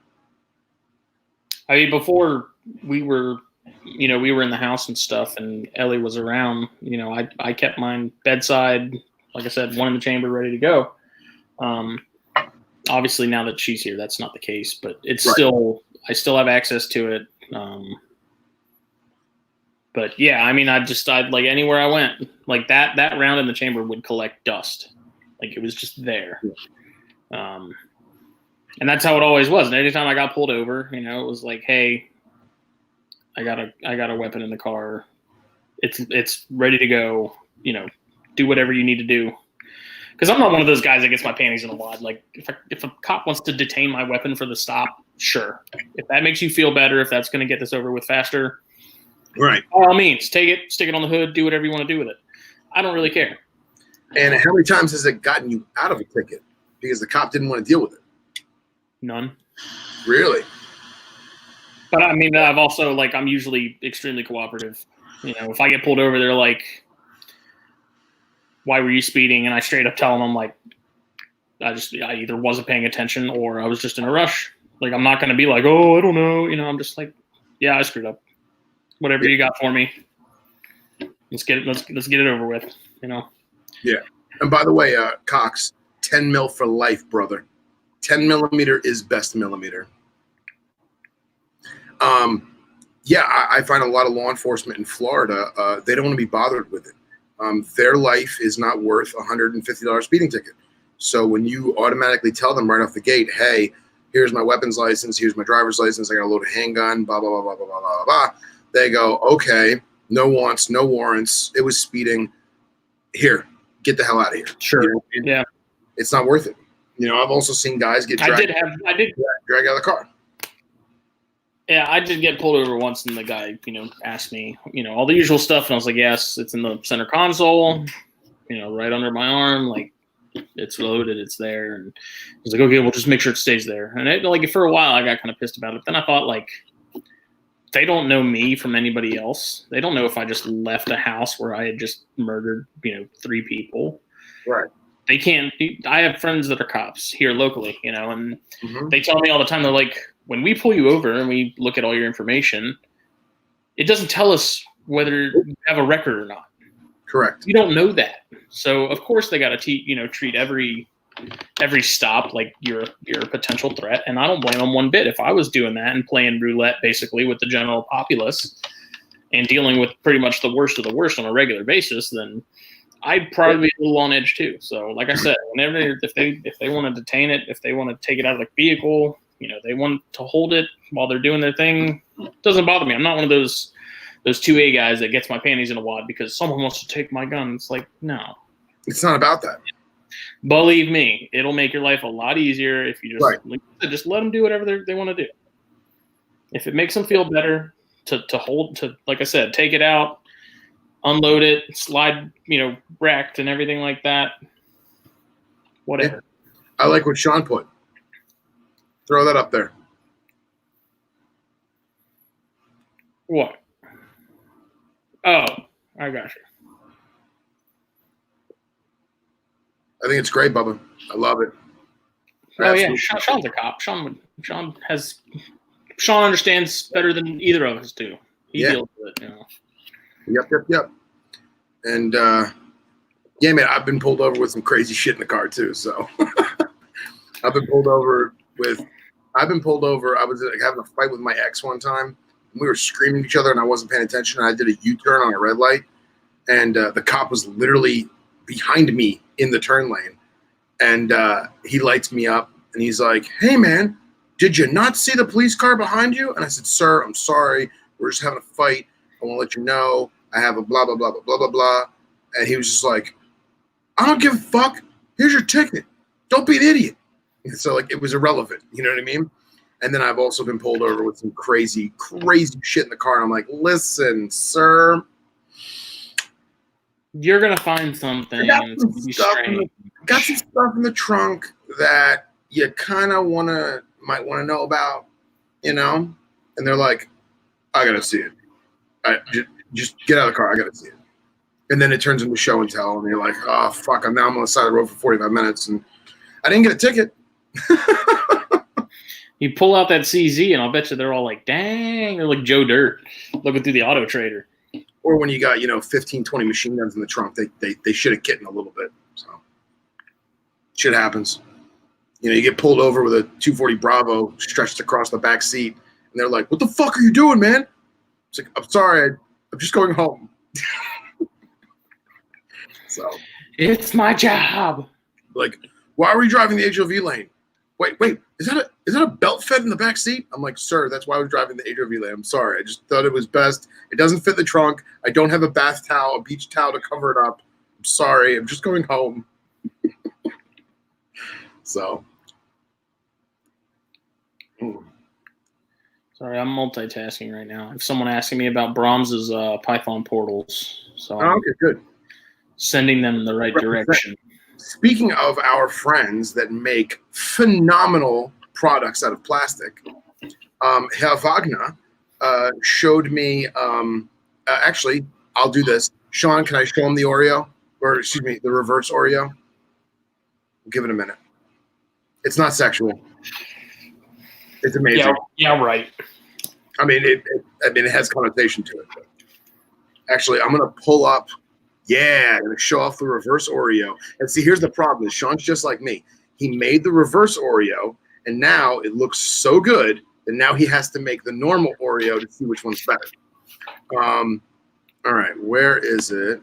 I mean, before we were in the house and stuff and Ellie was around, I kept mine bedside, like I said, one in the chamber ready to go. Obviously now that she's here, that's not the case, but it's still, I still have access to it. But yeah, I mean, I'd like anywhere I went, like that round in the chamber would collect dust. Like it was just there. And that's how it always was. And anytime I got pulled over, it was like, hey, I got a weapon in the car. It's ready to go, do whatever you need to do. Because I'm not one of those guys that gets my panties in a wad. Like if a cop wants to detain my weapon for the stop, sure. If that makes you feel better, if that's going to get this over with faster, right. By all means, take it, stick it on the hood, do whatever you want to do with it. I don't really care. And how many times has it gotten you out of a ticket because the cop didn't want to deal with it? None. Really? But I mean, I've also I'm usually extremely cooperative. If I get pulled over, they're like, why were you speeding? And I straight up tell them, I'm like, I either wasn't paying attention or I was just in a rush. Like, I'm not going to be like, oh, I don't know. I'm just like, yeah, I screwed up. Whatever you got for me. Let's get it over with, Yeah. And by the way, Cox, 10 mil for life, brother. 10 millimeter is best millimeter. Yeah, I find a lot of law enforcement in Florida, they don't want to be bothered with it. Their life is not worth a $150 speeding ticket. So when you automatically tell them right off the gate, hey, here's my weapons license, here's my driver's license, I got a loaded handgun, blah, blah, blah, blah, blah, blah, blah, blah. They go, okay, no wants, no warrants. It was speeding. Here, get the hell out of here. Sure. Yeah. It's not worth it. I've also seen guys get dragged out of the car. Yeah, I did get pulled over once, and the guy, asked me, all the usual stuff, and I was like, yes, it's in the center console, right under my arm, like, it's loaded, it's there, and I was like, okay, we'll just make sure it stays there. And for a while, I got kind of pissed about it. Then I thought, they don't know me from anybody else. They don't know if I just left a house where I had just murdered, 3 people. Right. They can't. I have friends that are cops here locally, and they tell me all the time, they're like, when we pull you over and we look at all your information, it doesn't tell us whether you have a record or not. Correct. You don't know that. So of course they got to treat every stop like you're a potential threat. And I don't blame them one bit. If I was doing that and playing roulette basically with the general populace and dealing with pretty much the worst of the worst on a regular basis, then I'd probably be a little on edge too. So like I said, if they want to detain it, if they want to take it out of the vehicle, they want to hold it while they're doing their thing, it doesn't bother me. I'm not one of those 2A guys that gets my panties in a wad because someone wants to take my gun. It's like, no. It's not about that. Believe me, it'll make your life a lot easier if you just let them do whatever they want to do. If it makes them feel better to hold, to, like I said, take it out, unload it, slide, racked and everything like that. Whatever. Yeah. I like what Sean put. Throw that up there. What? Oh, I got you. I think it's great, Bubba. I love it. Oh yeah, Sean's a cop. Sean understands better than either of us do. He deals with it, Yep. And yeah, man, I've been pulled over with some crazy shit in the car too. So I've been pulled over. I was having a fight with my ex one time. We were screaming at each other, and I wasn't paying attention. And I did a U-turn on a red light, and the cop was literally behind me in the turn lane. And he lights me up, and he's like, "Hey, man, did you not see the police car behind you?" And I said, "Sir, I'm sorry. We're just having a fight. I want to let you know I have a blah, blah, blah, blah, blah, blah, blah." And he was just like, "I don't give a fuck. Here's your ticket. Don't be an idiot." And so, like, it was irrelevant. You know what I mean? And then I've also been pulled over with some crazy, crazy shit in the car. And I'm like, "Listen, sir. You're going to find something. Got some stuff in the trunk that you kind of might want to know about, And they're like, "I got to see it. Just get out of the car. I got to see it." And then it turns into show and tell. And you're like, "Oh, fuck. I'm on the side of the road for 45 minutes. And I didn't get a ticket." You pull out that CZ, and I'll bet you they're all like, "Dang." They're like Joe Dirt looking through the Auto Trader. Or when you got, 15, 20 machine guns in the trunk, they should have kitten a little bit. So shit happens. You get pulled over with a 240 Bravo stretched across the back seat, and they're like, "What the fuck are you doing, man?" It's like, "I'm sorry, I'm just going home." So it's my job. Like, "Why are we driving the HOV lane?" Wait, is that a belt fed in the back seat? I'm like, "Sir, that's why I was driving the HOV lane. I'm sorry. I just thought it was best. It doesn't fit the trunk. I don't have a bath towel, a beach towel to cover it up. I'm sorry. I'm just going home." So. Sorry, I'm multitasking right now. If someone asking me about Brahms's Python portals, so Okay, good. Sending them in the right direction. Speaking of our friends that make phenomenal products out of plastic, Herr Wagner showed me. Actually, I'll do this. Sean, can I show him the Oreo? Or excuse me, the reverse Oreo? Give it a minute. It's not sexual. It's amazing. Yeah, right. I mean, it has connotation to it. But actually, I'm gonna pull up. Yeah, I'm gonna show off the reverse Oreo. And see, here's the problem: is Sean's just like me. He made the reverse Oreo, and now it looks so good that now he has to make the normal Oreo to see which one's better. All right, where is it?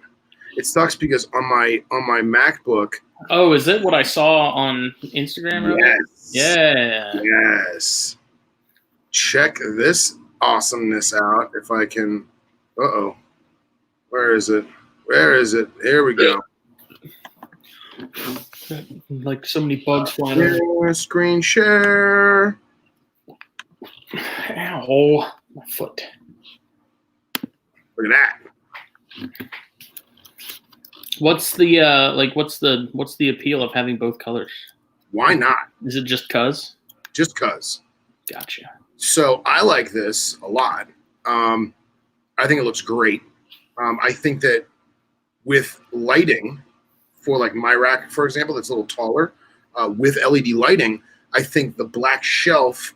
It sucks because on my MacBook. Oh, is it what I saw on Instagram? Yes. Yeah. Yes. Check this awesomeness out if I can. Uh-oh. Where is it? Here we go. Like so many bugs flying around. Screen share. Ow, my foot. Look at that. What's the appeal of having both colors? Why not? Is it just cuz? Just cuz. Gotcha. So I like this a lot. I think it looks great. I think that with lighting for like my rack, for example, that's a little taller, with LED lighting, I think the black shelf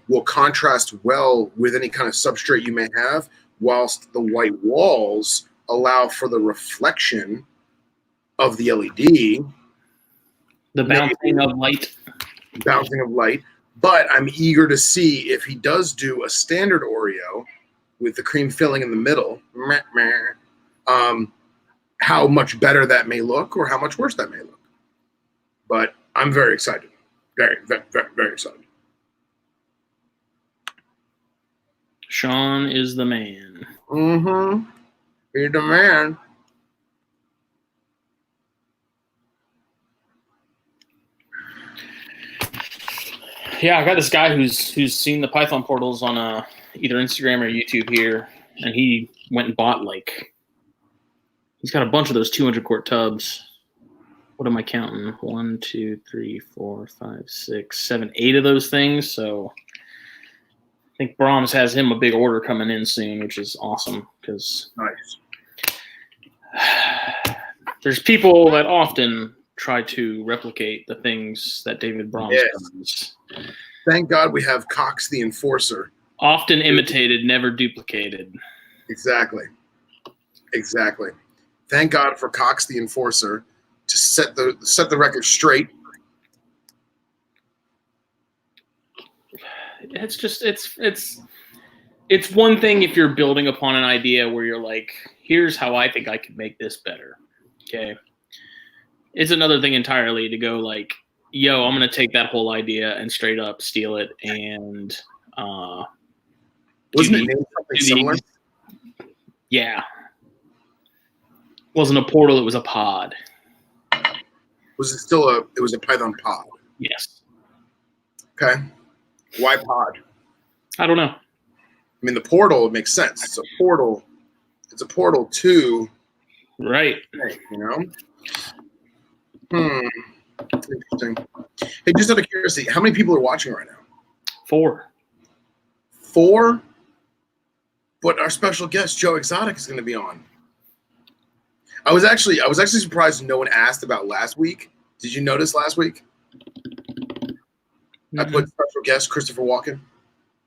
will contrast well with any kind of substrate you may have, whilst the white walls allow for the reflection of the LED. The bouncing of light. Bouncing of light. But I'm eager to see if he does do a standard Oreo with the cream filling in the middle, how much better that may look or how much worse that may look. But I'm very excited. Very, very, very, very excited. Sean is the man. Mm-hmm. He's the man. Yeah, I got this guy who's seen the Python portals on either Instagram or YouTube here, and he went and bought he's got a bunch of those 200 quart tubs. What am I counting? 1, 2, 3, 4, 5, 6, 7, 8 of those things. So I think Brahms has him a big order coming in soon, which is awesome because Nice. There's people that often try to replicate the things that David Brahms does. Thank God we have Cox the Enforcer. Often imitated, never duplicated. Exactly. Thank God for Cox the Enforcer to set the record straight. It's just it's one thing if you're building upon an idea where you're like, here's how I think I could make this better. Okay. It's another thing entirely to go like, yo, I'm gonna take that whole idea and straight up steal it and wasn't it named something similar? Yeah. Wasn't a portal, it was a pod. Was it still it was a Python pod? Yes. Okay. Why pod? I don't know. I mean, the portal makes sense. It's a portal to right. You know? Interesting. Hey, just out of curiosity, how many people are watching right now? 4. 4? But our special guest, Joe Exotic, is going to be on. I was actually surprised no one asked about last week. Did you notice last week? I put special guest Christopher Walken.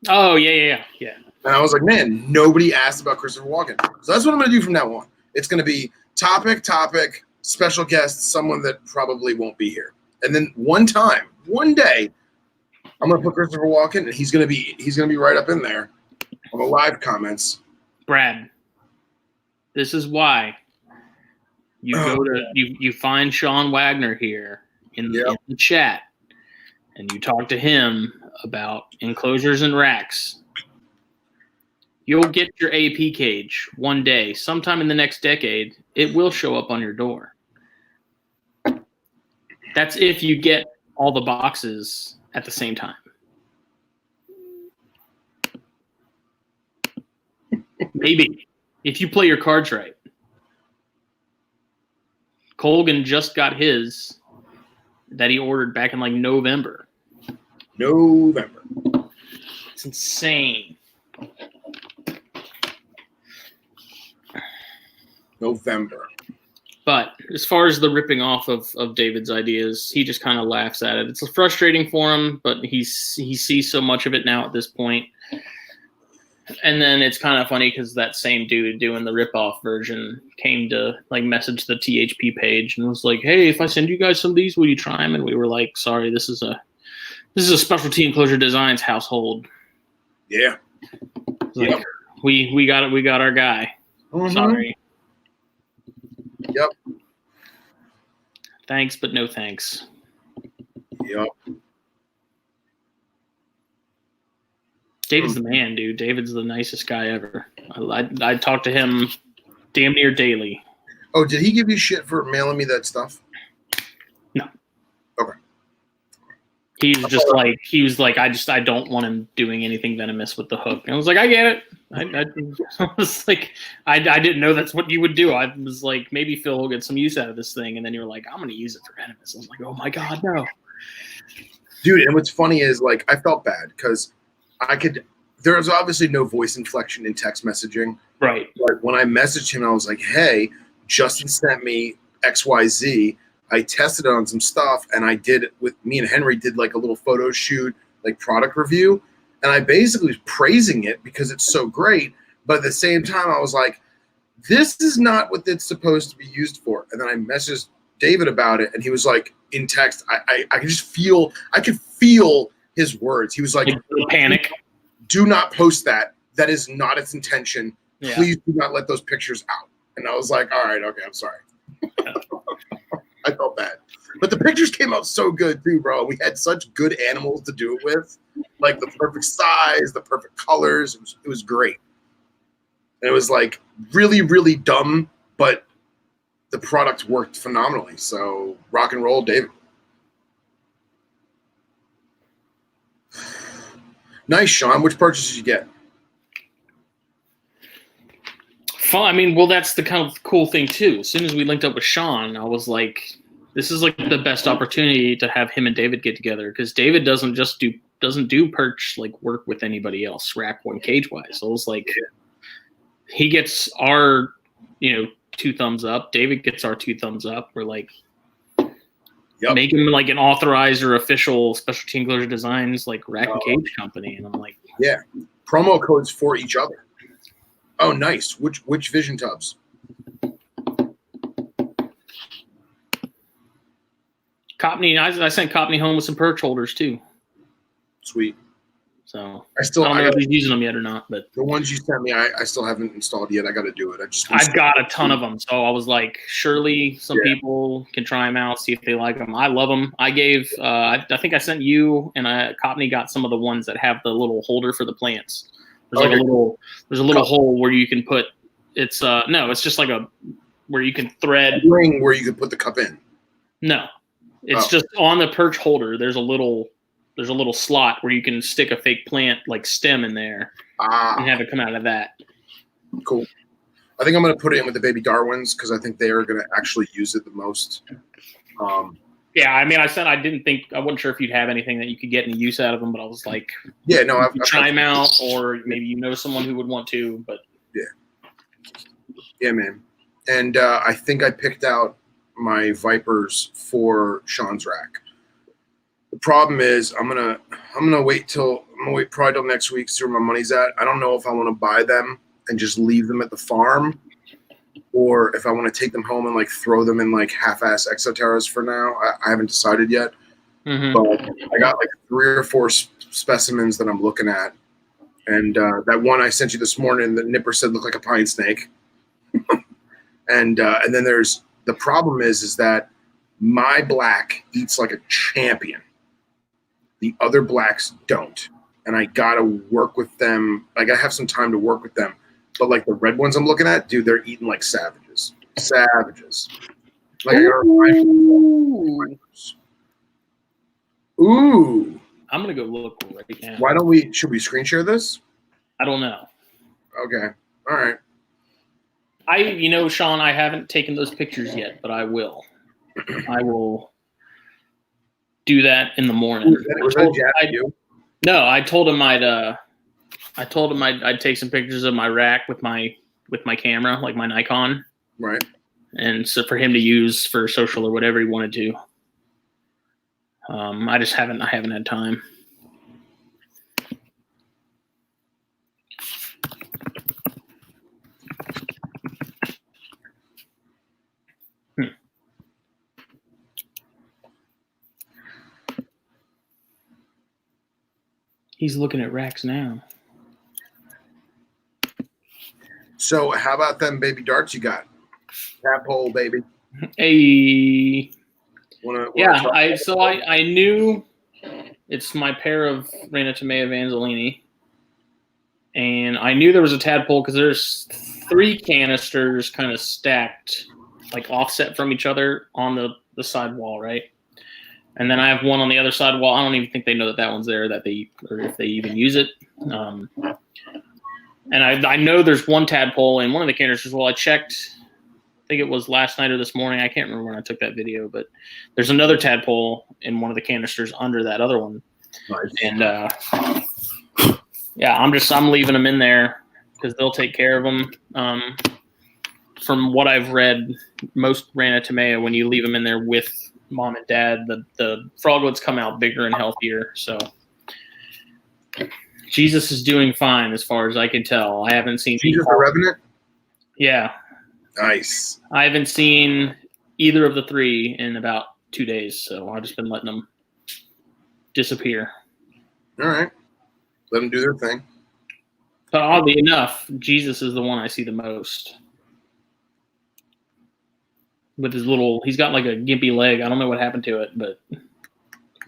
Oh, yeah. And I was like, man, nobody asked about Christopher Walken. So that's what I'm going to do from now on. It's going to be topic, special guest, someone that probably won't be here. And then one day, I'm going to put Christopher Walken, and he's going to be right up in there on the live comments. Brad, this is why you find Sean Wagner here in the chat, and you talk to him about enclosures and racks. You'll get your AP cage one day, sometime in the next decade. It will show up on your door. That's if you get all the boxes at the same time. Maybe. If you play your cards right. Colgan just got his that he ordered back in like November. It's insane. November. But as far as the ripping off of David's ideas, he just kind of laughs at it. It's frustrating for him, but he sees so much of it now at this point. And then it's kind of funny because that same dude doing the rip-off version came to like message the THP page and was like, "Hey, if I send you guys some of these, will you try them?" And we were like, "Sorry, this is a Specialty Enclosure Designs household." Yeah. Like, we got it. We got our guy. Mm-hmm. Sorry. Yep. Thanks, but no thanks. Yep. David's the man, dude. David's the nicest guy ever. I talk to him damn near daily. Oh, did he give you shit for mailing me that stuff? No. Okay. He was like, I don't want him doing anything venomous with the hook. And I was like, I get it. I was like, I didn't know that's what you would do. I was like, maybe Phil will get some use out of this thing. And then you were like, I'm going to use it for venomous. I was like, oh my God, no. Dude, and what's funny is like, I felt bad because there was obviously no voice inflection in text messaging. Right. But when I messaged him, I was like, hey, Justin sent me XYZ. I tested it on some stuff, and me and Henry did like a little photo shoot, like product review. And I basically was praising it because it's so great. But at the same time, I was like, this is not what it's supposed to be used for. And then I messaged David about it, and he was like, in text, I could feel his words. He was like, panic. Do not post that. That is not its intention. Yeah. Please do not let those pictures out. And I was like, all right, okay, I'm sorry. I felt bad. But the pictures came out so good too, bro. We had such good animals to do it with. Like the perfect size, the perfect colors. It was great. And it was like really, really dumb, but the product worked phenomenally. So rock and roll, David. Nice, Sean. Which purchase did you get? fun. I mean, well, that's the kind of cool thing too. As soon as we linked up with Sean, I was like, this is like the best opportunity to have him and David get together, because David doesn't do perch like work with anybody else, rack one cage wise. So it was like he gets our 2 thumbs up. David gets our 2 thumbs up. We're like, make him like an authorized or official Specialty Enclosure Designs like rack and cage company. And I'm like, promo codes for each other. Oh, nice. Which Vision tubs? Copney. I sent Copney home with some perch holders too. Sweet. So I don't know if he's using them yet or not, but the ones you sent me, I still haven't installed yet. I got to do it. I've got a ton of them, so I was like, surely some people can try them out, see if they like them. I love them. I gave, I think I sent you and Copney got some of the ones that have the little holder for the plants. There's there's a little hole where you can put. It's just like where you can thread. A ring where you can put the cup in. No, it's just on the perch holder. There's a little slot where you can stick a fake plant like stem in there and have it come out of that. Cool. I think I'm going to put it in with the baby Darwins because I think they are going to actually use it the most. I mean, I wasn't sure if you'd have anything that you could get any use out of them, but I was like, I've try them out, or maybe someone who would want to, but yeah, man. And I think I picked out my Vipers for Sean's rack. The problem is I'm gonna wait probably till next week to see where my money's at. I don't know if I want to buy them and just leave them at the farm, or if I want to take them home and like throw them in like half-ass Exoterras for now. I haven't decided yet. Mm-hmm. But I got like 3 or 4 specimens that I'm looking at, and that one I sent you this morning, the nipper said looked like a pine snake. and then there's the problem is that my black eats like a champion. The other blacks don't. And I got to work with them. I got to have some time to work with them. But like the red ones I'm looking at, dude, they're eating like savages. Savages. Like Ooh. I'm going to go look right now. Should we screen share this? I don't know. Okay. All right. Sean, I haven't taken those pictures yet, but I will. I will do that in the morning. No, I told him I'd take some pictures of my rack with my camera, like my Nikon. Right. And so for him to use for social or whatever he wanted to. I haven't had time. He's looking at racks now. So how about them baby darts you got? Tadpole, baby. Hey. I knew it's my pair of Reina Tomea Vanzolini. And I knew there was a tadpole because there's 3 canisters kind of stacked, like offset from each other on the side wall, right? And then I have one on the other side wall. I don't even think they know that one's there, or if they even use it. And I know there's one tadpole in one of the canisters. Well, I checked, I think it was last night or this morning. I can't remember when I took that video, but there's another tadpole in one of the canisters under that other one. Nice. And I'm leaving them in there because they'll take care of them. From what I've read, most Reina Tomea, when you leave them in there with mom and dad, the froglets come out bigger and healthier. So Jesus is doing fine as far as I can tell. I haven't seen Jesus the Revenant? Yeah. Nice. I haven't seen either of the 3 in about 2 days, so I've just been letting them disappear. All right. Let them do their thing. But oddly enough, Jesus is the one I see the most. With his he's got like a gimpy leg. I don't know what happened to it, but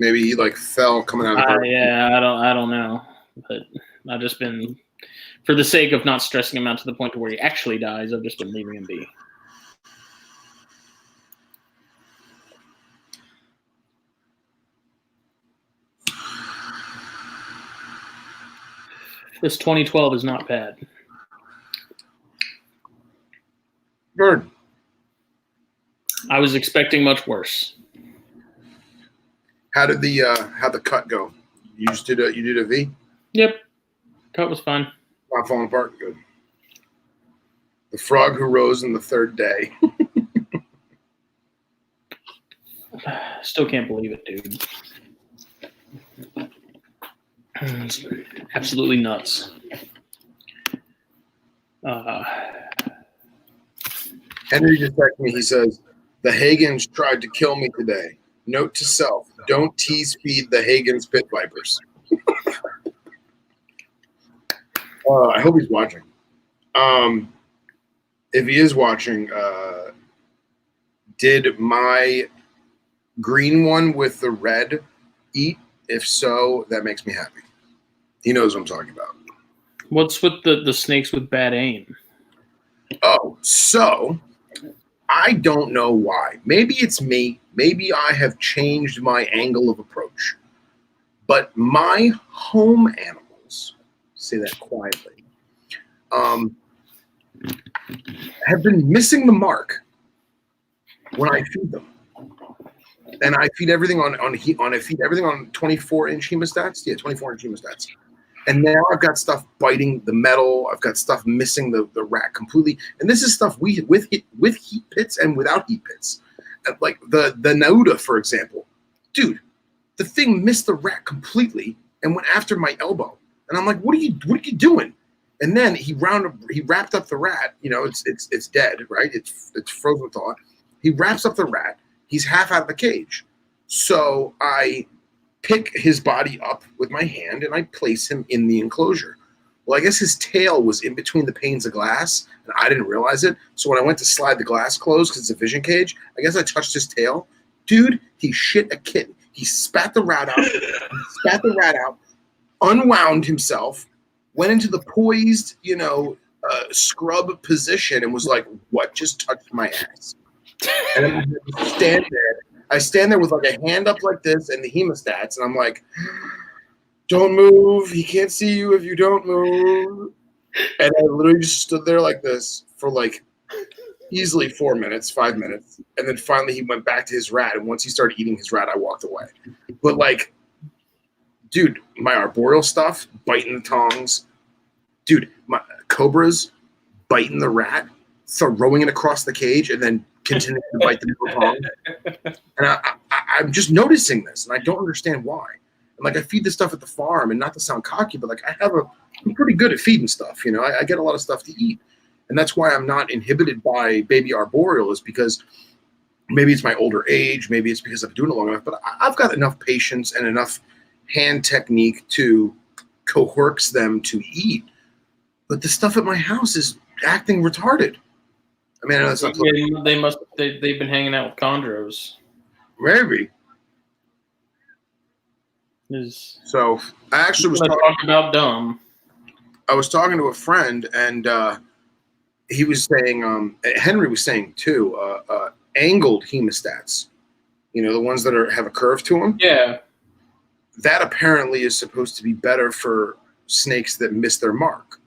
maybe he like fell coming out of the bird. Yeah, I don't know. But I've just been, for the sake of not stressing him out to the point to where he actually dies, I've just been leaving him be. This 2012 is not bad. Bird. I was expecting much worse. How'd the cut go? You did a V? Yep. Cut was fun. Not falling apart. Good. The frog who rose on the third day. Still can't believe it, dude. It's absolutely nuts. Henry just texted me. He says, the Hagans tried to kill me today. Note to self, don't tease feed the Hagans pit vipers. I hope he's watching. If he is watching, did my green one with the red eat? If so, that makes me happy. He knows what I'm talking about. What's with the snakes with bad aim? Oh, so I don't know why. Maybe it's me. Maybe I have changed my angle of approach. But my home animals, say that quietly, have been missing the mark when I feed them. And I feed everything on 24-inch hemostats. Yeah, 24-inch hemostats. And now I've got stuff biting the metal. I've got stuff missing the rat completely. And this is stuff with heat pits and without heat pits. Like the Nauta, for example. Dude, the thing missed the rat completely and went after my elbow. And I'm like, what are you doing? And then he wrapped up the rat. You know, it's dead, right? It's frozen thaw. He wraps up the rat. He's half out of the cage. So I pick his body up with my hand and I place him in the enclosure. Well, I guess his tail was in between the panes of glass and I didn't realize it. So when I went to slide the glass closed because it's a vision cage, I guess I touched his tail. Dude, he shit a kitten. He spat the rat out, unwound himself, went into the poised, scrub position and was like, what just touched my ass? And I stand there with like a hand up like this and the hemostats, and I'm like, don't move. He can't see you if you don't move. And I literally just stood there like this for like easily 4 minutes, 5 minutes. And then finally he went back to his rat. And once he started eating his rat, I walked away. But like, dude, my arboreal stuff, biting the tongs. Dude, my cobras biting the rat, throwing it across the cage, and then continuing to bite the middle tongue. And I'm just noticing this, and I don't understand why. And like, I feed this stuff at the farm, and not to sound cocky, but like, I'm pretty good at feeding stuff. I get a lot of stuff to eat, and that's why I'm not inhibited by baby arboreal. Is because maybe it's my older age, maybe it's because I've been doing it long enough, but I've got enough patience and enough hand technique to coerce them to eat. But the stuff at my house is acting retarded. I mean, that's not they've been hanging out with chondros. Maybe. So I actually was talking about dumb. I was talking to a friend, and he was saying, Henry was saying too, angled hemostats. The ones that have a curve to them. Yeah. That apparently is supposed to be better for snakes that miss their mark.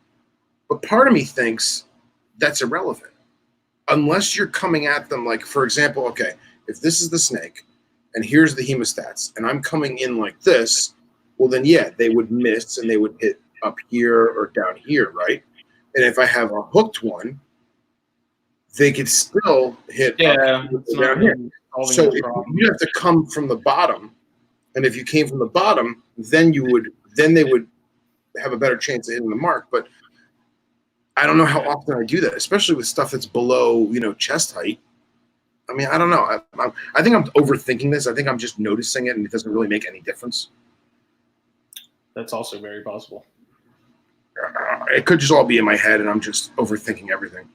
But part of me thinks that's irrelevant. Unless you're coming at them like, for example, okay, if this is the snake and here's the hemostats and I'm coming in like this, well then, yeah, they would miss and they would hit up here or down here, right? And if I have a hooked one, they could still hit up down here. So you have to come from the bottom. And if you came from the bottom, then they would have a better chance of hitting the mark. But I don't know how often I do that, especially with stuff that's below, chest height. I mean, I don't know. I think I'm overthinking this. I think I'm just noticing it, and it doesn't really make any difference. That's also very possible. It could just all be in my head, and I'm just overthinking everything.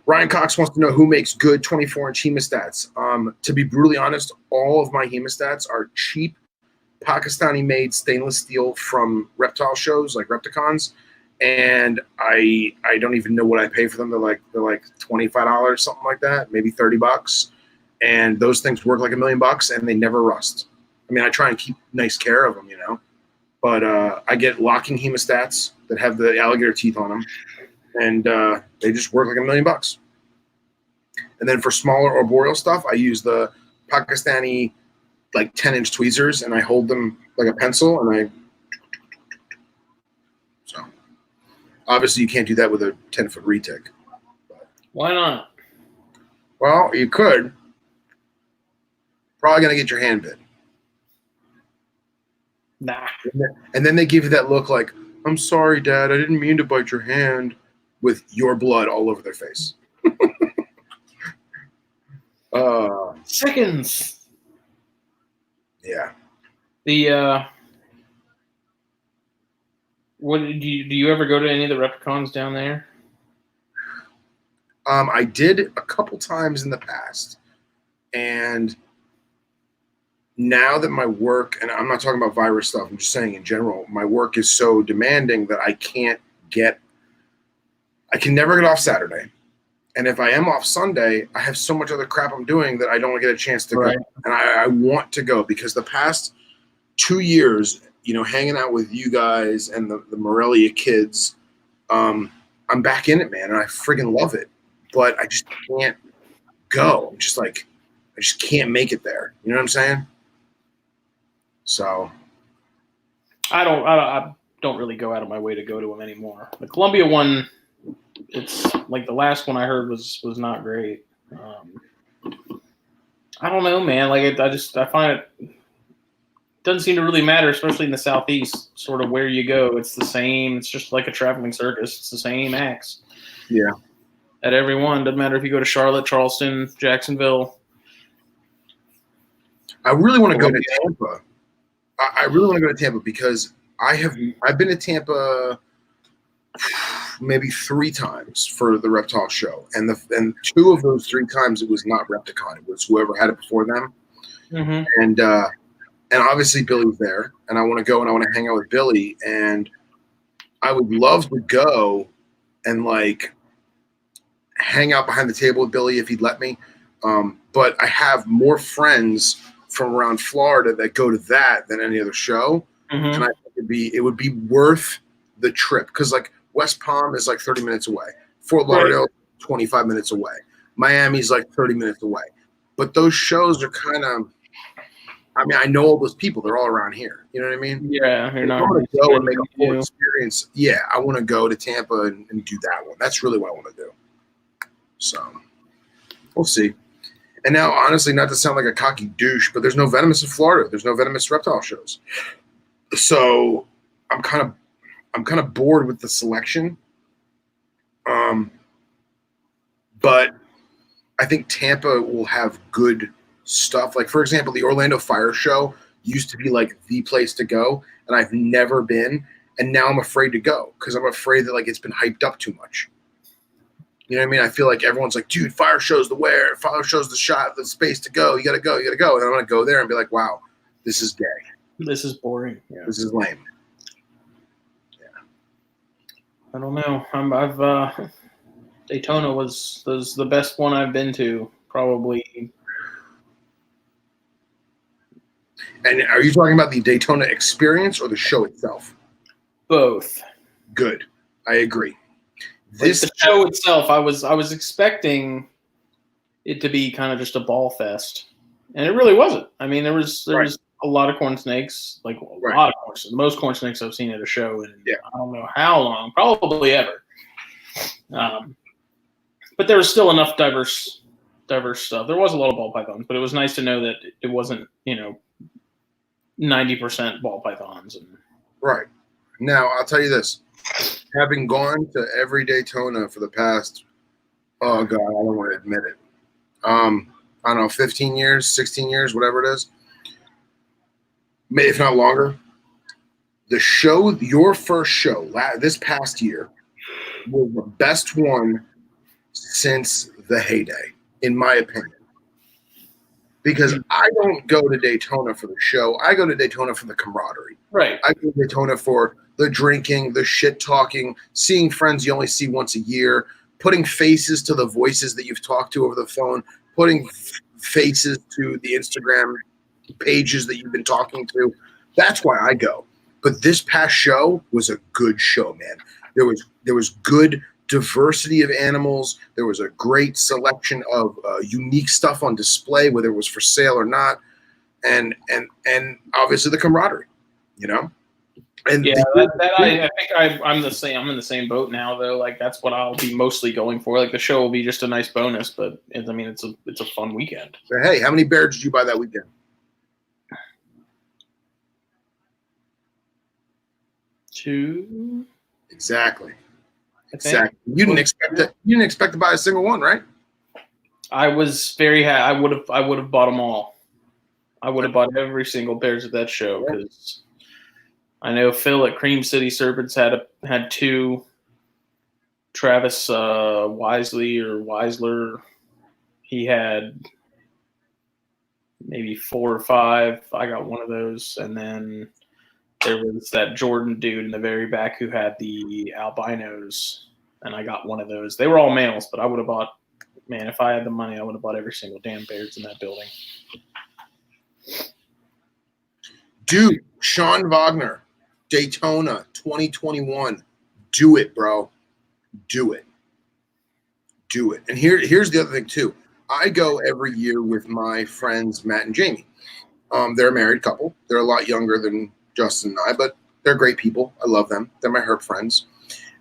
Ryan Cox wants to know who makes good 24-inch hemostats. To be brutally honest, all of my hemostats are cheap, Pakistani-made stainless steel from Reptile shows, like Repticons. And I don't even know what I pay for them. They're like $25, something like that, maybe $30. And those things work like $1 million, and they never rust. I mean, I try and keep nice care of them, But I get locking hemostats that have the alligator teeth on them, and they just work like $1 million. And then for smaller arboreal stuff, I use the Pakistani like 10-inch tweezers, and I hold them like a pencil, and so obviously you can't do that with a 10-foot retic. Why not? Well, you could. Probably gonna get your hand bit. Nah. And then they give you that look like, I'm sorry, Dad, I didn't mean to bite your hand, with your blood all over their face. Seconds. Yeah. What do you ever go to any of the Repticons down there? I did a couple times in the past, and now that my work, and I'm not talking about virus stuff, I'm just saying in general, my work is so demanding that I can never get off Saturday. And if I am off Sunday, I have so much other crap I'm doing that I don't get a chance to go. And I want to go because the past 2 years, hanging out with you guys and the Morelia kids, I'm back in it, man. And I friggin' love it. But I just can't go. I'm just like, I just can't make it there. You know what I'm saying? So I don't really go out of my way to go to them anymore. The Columbia one, it's like the last one I heard was not great. I don't know, man. Like I find it doesn't seem to really matter, especially in the Southeast, sort of where you go. It's the same. It's just like a traveling circus. It's the same acts. Yeah. At every one. Doesn't matter if you go to Charlotte, Charleston, Jacksonville. I really want to go to Tampa. I really want to go to Tampa because I've been to Tampa maybe 3 times for the Reptile show, and 2 of those 3 times it was not Repticon; it was whoever had it before them. Mm-hmm. And obviously Billy's there, and I want to go and I want to hang out with Billy, and I would love to go and like hang out behind the table with Billy if he'd let me. But I have more friends from around Florida that go to that than any other show, and I think it would be worth the trip because like West Palm is like 30 minutes away, Fort Lauderdale 25 minutes away, Miami's like 30 minutes away, but those shows are kind of. I mean, I know all those people; they're all around here. You know what I mean? Yeah, you're not. I want to go and make a full experience. Yeah, I want to go to Tampa and do that one. That's really what I want to do. So we'll see. And now, honestly, not to sound like a cocky douche, but there's no Venomous in Florida. There's no Venomous reptile shows. So I'm kind of bored with the selection. But I think Tampa will have good stuff. Like, for example, the Orlando Fire Show used to be like the place to go, and I've never been. And now I'm afraid to go because I'm afraid that like it's been hyped up too much. You know what I mean? I feel like everyone's like, dude, Fire Show's the where, Fire Show's the shot, the space to go. You gotta go. And I'm gonna go there and be like, wow, this is gay. This is boring. Yeah. This is lame. Yeah. I don't know. Daytona was the best one I've been to, probably. And are you talking about the Daytona experience or the show itself? Both. Good. I agree. The show itself, I was expecting it to be kind of just a ball fest, and it really wasn't. I mean, there was a lot of corn snakes, like a lot of corn snakes. The most corn snakes I've seen at a show in I don't know how long, probably ever. But there was still enough diverse stuff. There was a lot of ball pythons, but it was nice to know that it wasn't 90% ball pythons. Right. Now, I'll tell you this. Having gone to every Daytona for the past, oh, God, I don't want to admit it. I don't know, 15 years, 16 years, whatever it is. If not longer. The show, your first show, this past year, was the best one since the heyday, in my opinion. Because I don't go to Daytona for the show. I go to Daytona for the camaraderie. Right. I go to Daytona for the drinking, the shit talking, seeing friends you only see once a year, putting faces to the voices that you've talked to over the phone, putting faces to the Instagram pages that you've been talking to. That's why I go. But this past show was a good show, man. There was good diversity of animals. There was a great selection of unique stuff on display, whether it was for sale or not, and obviously the camaraderie, you know. And yeah, I think I'm the same. I'm in the same boat now, though. Like that's what I'll be mostly going for. Like the show will be just a nice bonus, but I mean, it's a fun weekend. Hey, how many bears did you buy that weekend? 2. Exactly. You didn't expect to buy a single one, right? I was very happy. I would have bought them all. I would have bought every single bears at that show because I know Phil at Cream City Serpents had 2. Travis Wisely or Weisler, he had maybe 4 or 5. I got one of those, and then there was that Jordan dude in the very back who had the albinos, and I got one of those. They were all males, but I would have bought. Man, if I had the money, I would have bought every single damn bears in that building. Dude, Sean Wagner, Daytona 2021. Do it, bro. Do it. And here's the other thing too. I go every year with my friends Matt and Jamie. They're a married couple. They're a lot younger than Justin and I, but they're great people. I love them. They're my herp friends.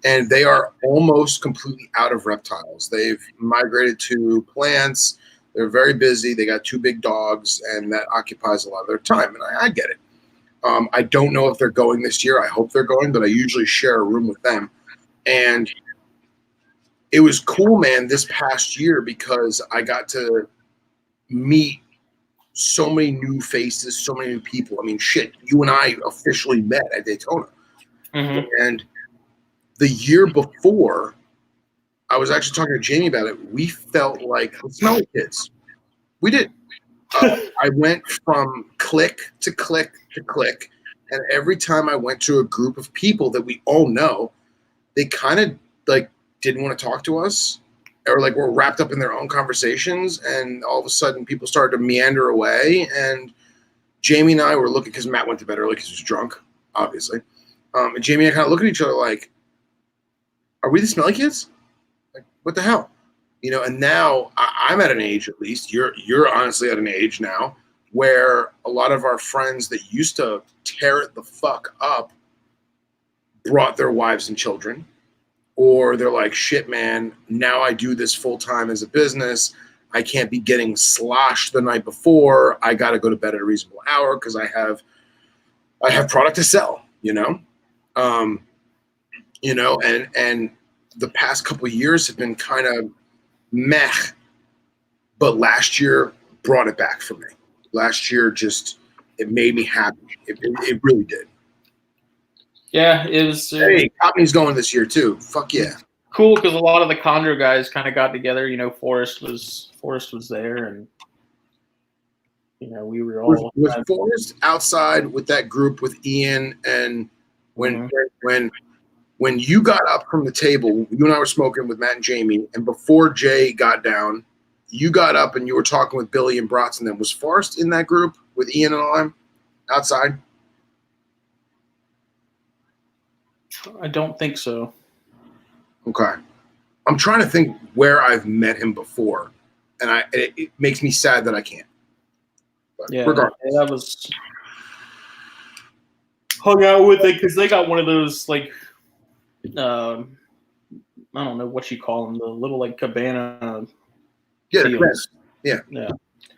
And they are almost completely out of reptiles. They've migrated to plants. They're very busy. They got 2 big dogs, and that occupies a lot of their time. And I get it. I don't know if they're going this year. I hope they're going, but I usually share a room with them. And it was cool, man, this past year because I got to meet so many new faces, so many new people. I mean, shit, you and I officially met at Daytona. Mm-hmm. And the year before, I was actually talking to Jamie about it. We felt like smelly kids. We did. I went from click to click to click. And every time I went to a group of people that we all know, they kind of like didn't want to talk to us or like were wrapped up in their own conversations. And all of a sudden people started to meander away. And Jamie and I were looking, because Matt went to bed early because he was drunk, obviously. And Jamie and I kind of look at each other like, are we the smelly kids? Like, what the hell? You know, and now I'm at an age, at least, you're honestly at an age now where a lot of our friends that used to tear it the fuck up brought their wives and children. Or they're like, shit, man, now I do this full time as a business. I can't be getting sloshed the night before. I got to go to bed at a reasonable hour because I have product to sell, you know? You know, and the past couple of years have been kind of meh, but last year brought it back for me. Last year it made me happy. It really did. Yeah, it was. Hey, Company's going this year too. Fuck yeah. Cool, because a lot of the Chondro guys kind of got together. You know, Forrest was there, and you know we were all. Was Forrest outside with that group with Ian and when you got up from the table, you and I were smoking with Matt and Jamie, and before Jay got down, you got up and you were talking with Billy and Bratz and them. Was Forrest in that group with Ian and all them outside? I don't think so. Okay. I'm trying to think where I've met him before, and it makes me sad that I can't. But yeah, that was hung out with it because they got one of those like I don't know what you call them, the little like cabana. Yeah, yeah.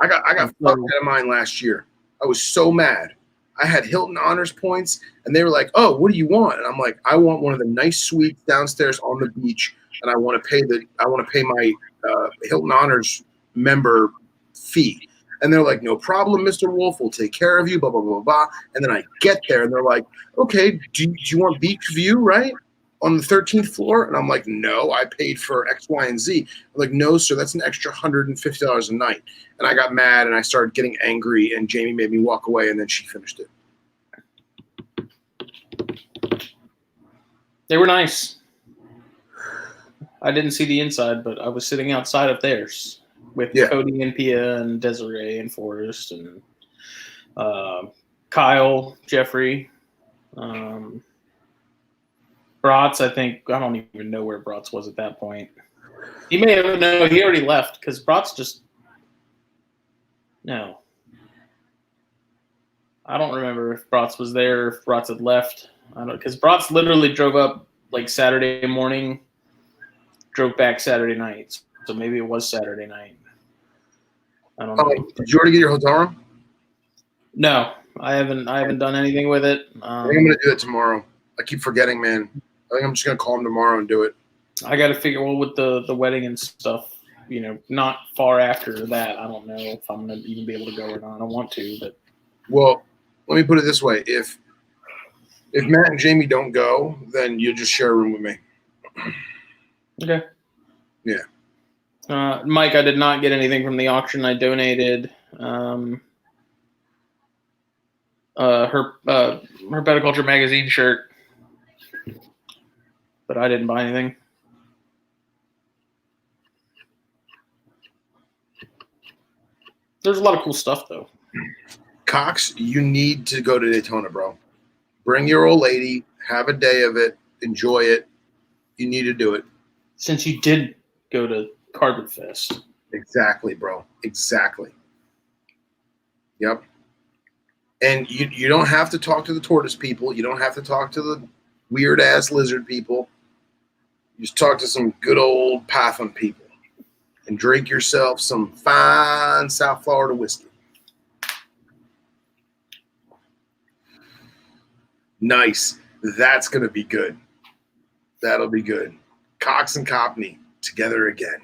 I got fucked out of mine last year. I was so mad. I had Hilton Honors points, and they were like, "Oh, what do you want?" And I'm like, "I want one of the nice suites downstairs on the beach, and I want to pay my Hilton Honors member fee." And they're like, "No problem, Mr. Wolf. We'll take care of you." Blah blah blah blah. And then I get there, and they're like, "Okay, do you want beach view, right? On the 13th floor?" And I'm like, "No, I paid for X, Y, and Z." I'm like, "No, sir, that's an extra $150 a night." And I got mad and I started getting angry, and Jamie made me walk away, and then she finished it. They were nice. I didn't see the inside, but I was sitting outside of theirs with Cody and Pia and Desiree and Forrest and Kyle, Jeffrey. Bratz, I don't even know where Bratz was at that point. He may have he already left because Bratz just no. I don't remember if Bratz was there or if Bratz had left. I don't because Bratz literally drove up like Saturday morning, drove back Saturday night. So maybe it was Saturday night. I don't know. Did you already get your hotel room? No, I haven't done anything with it. I think I'm gonna do it tomorrow. I keep forgetting, man. I think I'm just gonna call him tomorrow and do it. I got to figure with the wedding and stuff. Not far after that. I don't know if I'm gonna even be able to go or not. I want to, but well, let me put it this way: if Matt and Jamie don't go, then you'll just share a room with me. Okay. Yeah. Mike, I did not get anything from the auction. I donated her Herpetoculture magazine shirt, but I didn't buy anything. There's a lot of cool stuff, though. Cox, you need to go to Daytona, bro. Bring your old lady. Have a day of it. Enjoy it. You need to do it. Since you did go to Carpet Fest. Exactly, bro. Exactly. Yep. And you don't have to talk to the tortoise people. You don't have to talk to the weird-ass lizard people. You just talk to some good old Python people. And drink yourself some fine South Florida whiskey. Nice. That's going to be good. That'll be good. Cox and Copney together again.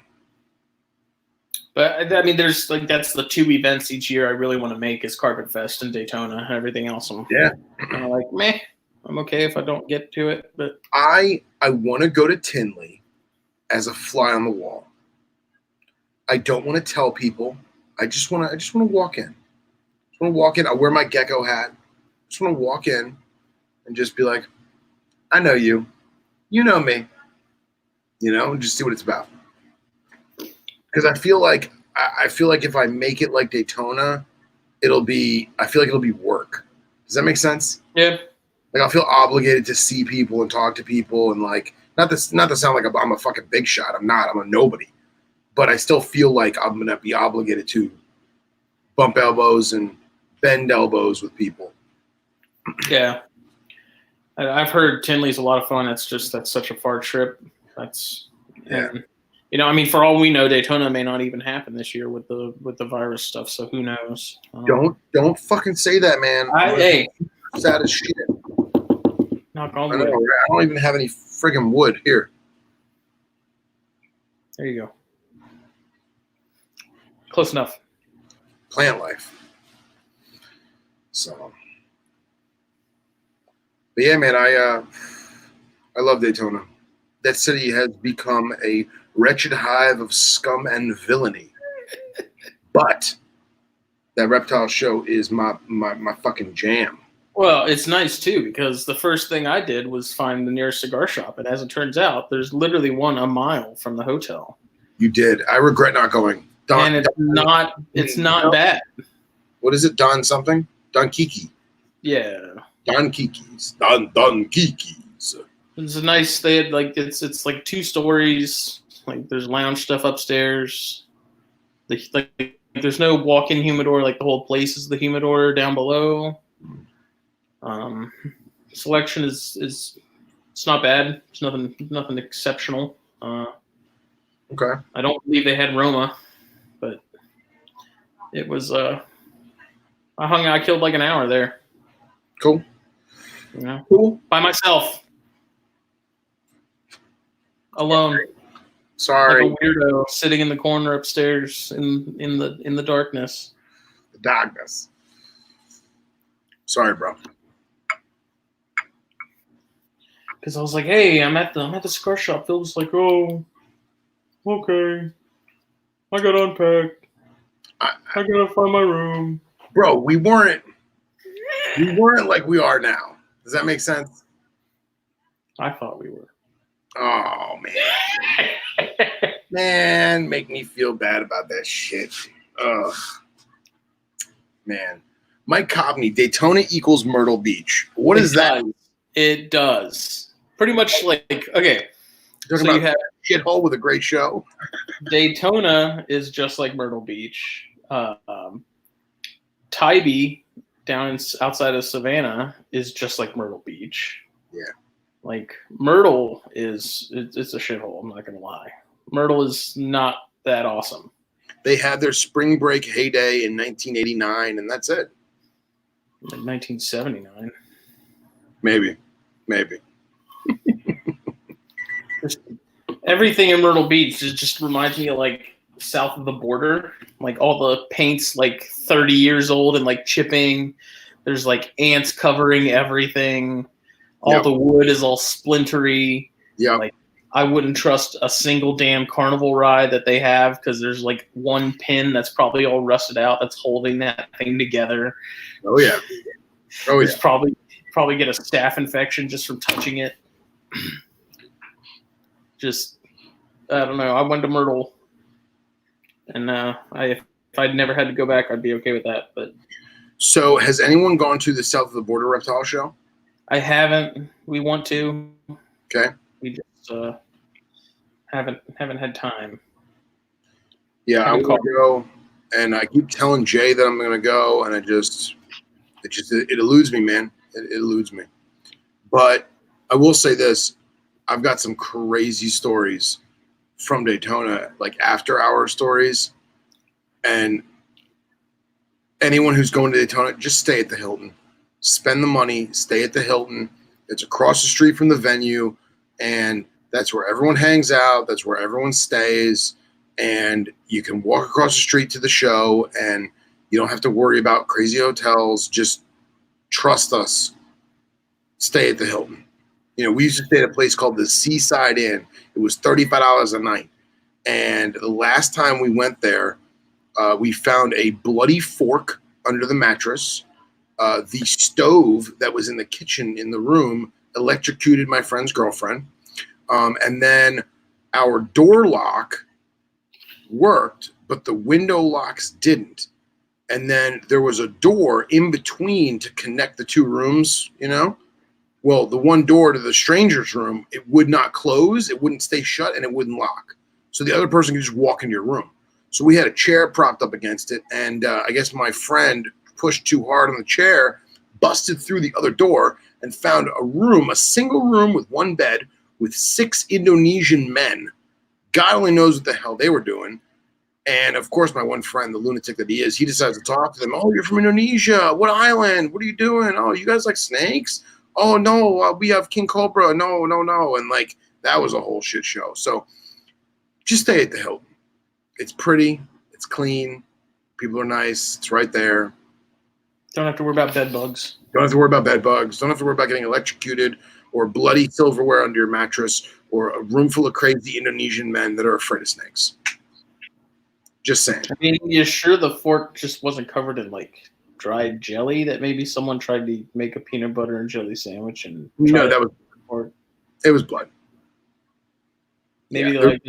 But I mean, there's that's the two events each year I really want to make is Carpet Fest and Daytona and everything else. I'm kind of like, meh. I'm okay if I don't get to it. But I want to go to Tinley as a fly on the wall. I don't want to tell people. I just want to walk in. I want to walk in. I wear my gecko hat. I just want to walk in and just be like, I know you. You know me. And just see what it's about. Because I feel like if I make it like Daytona, I feel like it'll be work. Does that make sense? Yeah. Like I'll feel obligated to see people and talk to people and not to sound like I'm a fucking big shot. I'm not. I'm a nobody. But I still feel like I'm going to be obligated to bump elbows and bend elbows with people. Yeah. I've heard Tinley's a lot of fun. That's such a far trip. I mean, for all we know, Daytona may not even happen this year with the virus stuff. So who knows? Don't fucking say that, man. Hey, sad as shit. Knock on I wood. don't even have any friggin' wood here. There you go. Close enough. Plant life. So, but yeah, man, I love Daytona. That city has become a wretched hive of scum and villainy. But that Reptile show is my fucking jam. Well, it's nice too because the first thing I did was find the nearest cigar shop, and as it turns out, there's literally one a mile from the hotel. You did. I regret not going. It's not bad. What is it? Don something? Don Kiki. Yeah. Don Kiki's. Don Kiki's. It's a nice. They had it's like 2 stories. Like there's lounge stuff upstairs. There's no walk-in humidor. Like the whole place is the humidor down below. Selection is it's not bad. It's nothing exceptional. Okay. I don't believe they had Roma, but it was I killed like an hour there. Cool. Cool. By myself. Alone. Sorry. Like a weirdo sitting in the corner upstairs in the darkness. The darkness. Sorry, bro. Because I was like, hey, I'm at the cigar shop. Phil was like, oh, okay. I got unpacked. I gotta find my room. Bro, we weren't like we are now. Does that make sense? I thought we were. Oh man. Man, make me feel bad about that shit. Ugh. Man. Mike Cobney, Daytona equals Myrtle Beach. What is that? It does. pretty much like, okay, Talking so about you have shithole with a great show. Daytona is just like Myrtle Beach. Tybee down outside of Savannah is just like Myrtle Beach. Yeah. Like Myrtle it's a shithole. I'm not gonna lie. Myrtle is not that awesome. They had their spring break heyday in 1989, and that's it. Like 1979. Maybe. Everything in Myrtle Beach just reminds me of like south of the border. Like all the paint's like 30 years old and like chipping. There's like ants covering everything. All the wood is all splintery. Yeah. Like I wouldn't trust a single damn carnival ride that they have because there's like one pin that's probably all rusted out that's holding that thing together. Oh yeah. It's probably get a staph infection just from touching it. Just I don't know. I went to Myrtle, and if I'd never had to go back, I'd be okay with that. But so, has anyone gone to the South of the Border Reptile show? I haven't. We want to. Okay. We just haven't had time. Yeah, I'm gonna go, and I keep telling Jay that I'm gonna go, and it eludes me, man. It eludes me. But I will say this: I've got some crazy stories from Daytona, like after hour stories, and anyone who's going to Daytona, just stay at the Hilton. Spend the money, stay at the Hilton. It's across the street from the venue, and that's where everyone hangs out. That's where everyone stays, and you can walk across the street to the show, and you don't have to worry about crazy hotels. Just trust us. Stay at the Hilton. You know, we used to stay at a place called the Seaside Inn. It was $35 a night. And the last time we went there, we found a bloody fork under the mattress. The stove that was in the kitchen in the room electrocuted my friend's girlfriend. And then our door lock worked, but the window locks didn't. And then there was a door in between to connect the two rooms, you know? Well, the one door to the stranger's room, it would not close, it wouldn't stay shut, and it wouldn't lock. So the other person could just walk into your room. So we had a chair propped up against it, and I guess my friend pushed too hard on the chair, busted through the other door, and found a single room with one bed with 6 Indonesian men. God only knows what the hell they were doing. And, of course, my one friend, the lunatic that he is, he decides to talk to them. Oh, you're from Indonesia. What island? What are you doing? Oh, you guys like snakes? Oh, no, we have King Cobra. No. And, like, that was a whole shit show. So just stay at the Hilton. It's pretty. It's clean. People are nice. It's right there. Don't have to worry about bed bugs. Don't have to worry about bed bugs. Don't have to worry about getting electrocuted or bloody silverware under your mattress or a room full of crazy Indonesian men that are afraid of snakes. Just saying. I mean, you sure the fork just wasn't covered in, like, dried jelly that maybe someone tried to make a peanut butter and jelly sandwich and no, that was or it was blood. Maybe yeah, like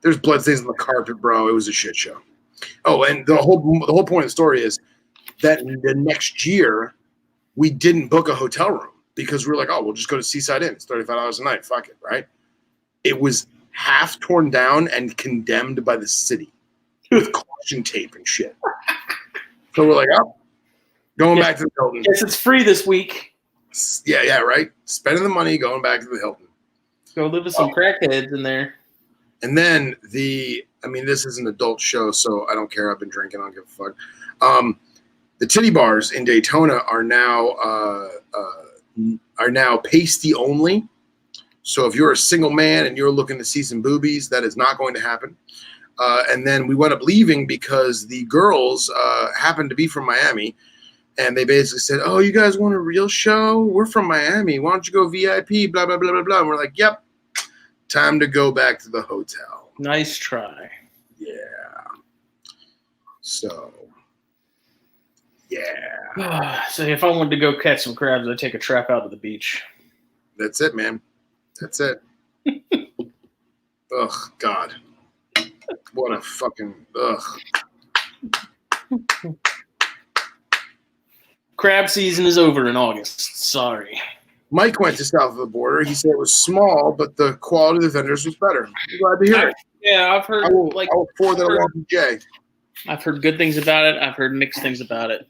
there's blood stains on the carpet, bro. It was a shit show. Oh, and the whole point of the story is that the next year we didn't book a hotel room because we were like, oh, we'll just go to Seaside Inn. It's $35 a night. Fuck it, right? It was half torn down and condemned by the city with caution tape and shit. So we're like, oh, going back to the Hilton. Guess it's free this week. Yeah, right. Spending the money, going back to the Hilton. Go live with some crackheads in there. And then this is an adult show, so I don't care. I've been drinking. I don't give a fuck. The titty bars in Daytona are now pasty only. So if you're a single man and you're looking to see some boobies, that is not going to happen. And then we wound up leaving because the girls happened to be from Miami. And they basically said, oh, you guys want a real show? We're from Miami. Why don't you go VIP? Blah, blah, blah, blah, blah. And we're like, yep. Time to go back to the hotel. Nice try. Yeah. So, yeah. So if I wanted to go catch some crabs, I'd take a trap out to the beach. That's it, man. That's it. Ugh, God. What a fucking ugh. Crab season is over in August. Sorry. Mike went to south of the border. He said it was small, but the quality of the vendors was better. I'm glad to hear it. Yeah, I've heard I will forward that along to Jay. I've heard good things about it. I've heard mixed things about it.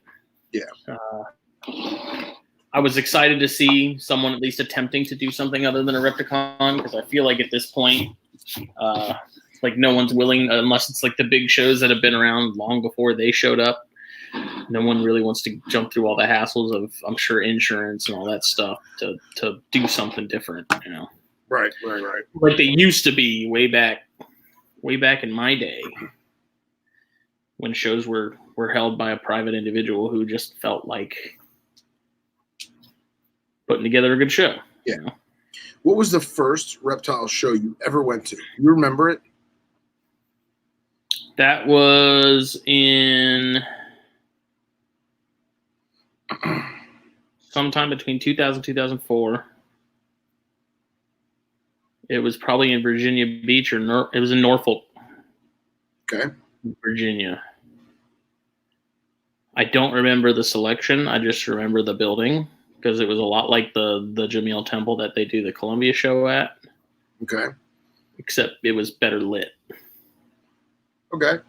Yeah. I was excited to see someone at least attempting to do something other than a Repticon, because I feel like at this point, like no one's willing, unless it's like the big shows that have been around long before they showed up. No one really wants to jump through all the hassles of, I'm sure, insurance and all that stuff to do something different, you know. Right. Like they used to be way back in my day, when shows were held by a private individual who just felt like putting together a good show. Yeah. You know? What was the first Reptile show you ever went to? You remember it? That was in sometime between 2000 and 2004. It was probably in Virginia Beach, or it was in Norfolk. Okay. Virginia. I don't remember the selection. I just remember the building, because it was a lot like the Jameel Temple that they do the Columbia show at. Okay. Except it was better lit. Okay.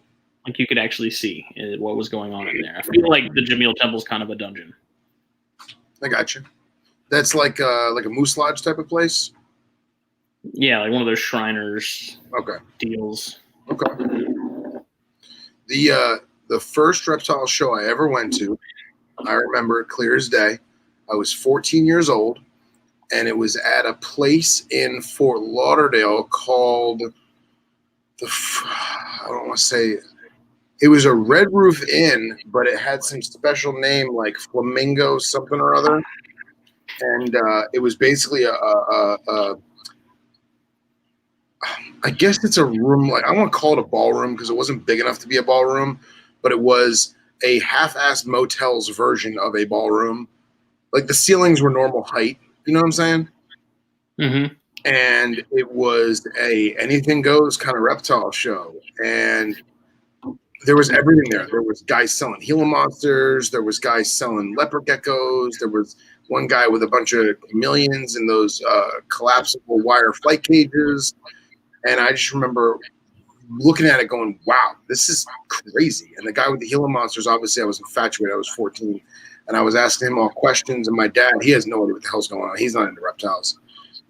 Like you could actually see what was going on in there. I feel like the Jameel Temple's kind of a dungeon. I got you. That's like a Moose Lodge type of place? Yeah, like one of those Shriners deals. Okay. The first Reptile show I ever went to, I remember it clear as day. I was 14 years old, and it was at a place in Fort Lauderdale called I don't want to say it was a Red Roof Inn, but it had some special name like Flamingo something or other, and it was basically I guess it's a room, like I want to call it a ballroom because it wasn't big enough to be a ballroom, but it was a half-assed motel's version of a ballroom. Like the ceilings were normal height, you know what I'm saying? Mm-hmm. And it was a anything goes kind of reptile show, and there was everything there. There was guys selling Gila monsters. There was guys selling leopard geckos. There was one guy with a bunch of chameleons in those collapsible wire flight cages. And I just remember looking at it going, wow, this is crazy. And the guy with the Gila monsters, obviously I was infatuated. I was 14. And I was asking him all questions. And my dad, he has no idea what the hell's going on. He's not into reptiles.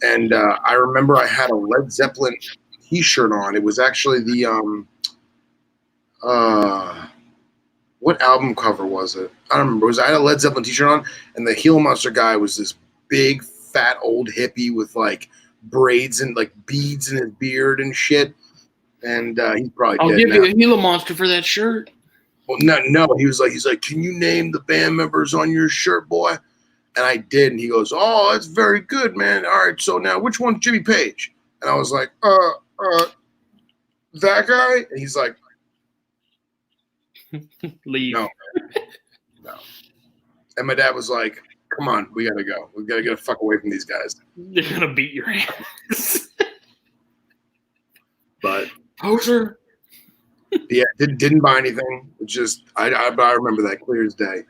And I remember I had a Led Zeppelin t-shirt on. It was actually the what album cover was it? I don't remember. I had a Led Zeppelin t-shirt on, and the Gila monster guy was this big, fat, old hippie with like braids and like beads in his beard and shit. And he's probably I'll dead give now. you a Gila monster for that shirt. Well, no. He's like, can you name the band members on your shirt, boy? And I did, and he goes, oh, that's very good, man. All right, so now which one's Jimmy Page? And I was like, that guy? And he's like, Leave. No. And my dad was like, come on, we gotta go. We gotta get the fuck away from these guys. They're gonna beat your ass. But poser. Yeah, didn't buy anything. It just I remember that clear as day.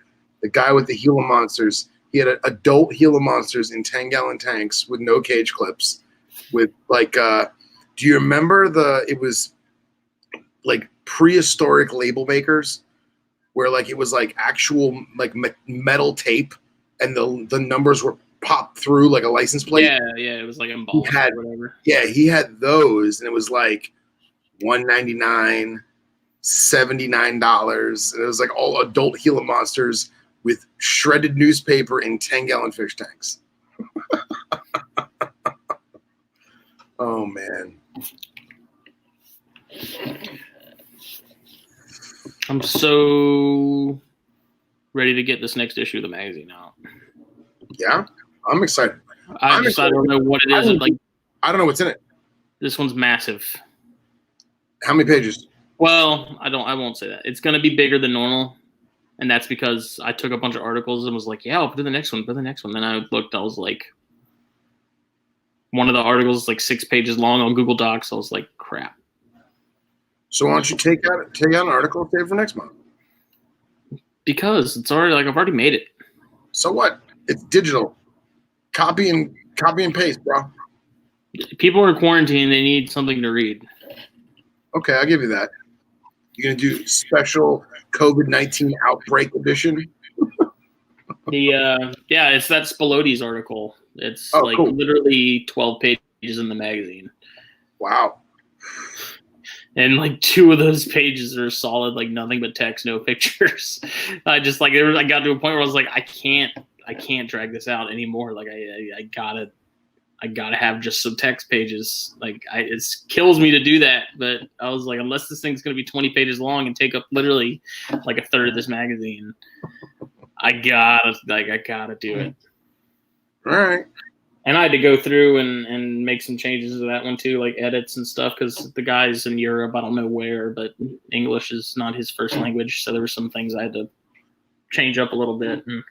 The guy with the Gila monsters, he had adult Gila monsters in 10-gallon tanks with no cage clips. With like, do you remember it was like prehistoric label makers, where like it was like actual like metal tape, and the numbers were popped through like a license plate. Yeah, it was like embossed or whatever. Yeah, he had those, and it was like $199, $79, and it was like all adult Gila monsters with shredded newspaper in 10-gallon fish tanks. Oh man. I'm so ready to get this next issue of the magazine out. Yeah, I'm excited. I don't know what it is. I don't know what's in it. This one's massive. How many pages? Well, I won't say that. It's going to be bigger than normal, and that's because I took a bunch of articles and was like, yeah, I'll put in the next one, Then I looked, I was like, one of the articles is like 6 pages long on Google Docs. I was like, crap. So why don't you take out an article and save for next month? Because it's already I've already made it. So what? It's digital. Copy and paste, bro. People are quarantined. They need something to read. Okay, I'll give you that. You're gonna do special COVID-19 outbreak edition. It's that Spilotti's article. It's cool. literally 12 pages in the magazine. Wow. And like 2 of those pages are solid, like nothing but text, no pictures. I got to a point where I was like, I can't drag this out anymore. Like I gotta have just some text pages. Like it kills me to do that, but I was like, unless this thing's gonna be 20 pages long and take up literally like a third of this magazine, I gotta do it. All right. And I had to go through and make some changes to that one too, like edits and stuff, because the guy's in Europe, I don't know where, but English is not his first language, so there were some things I had to change up a little bit, and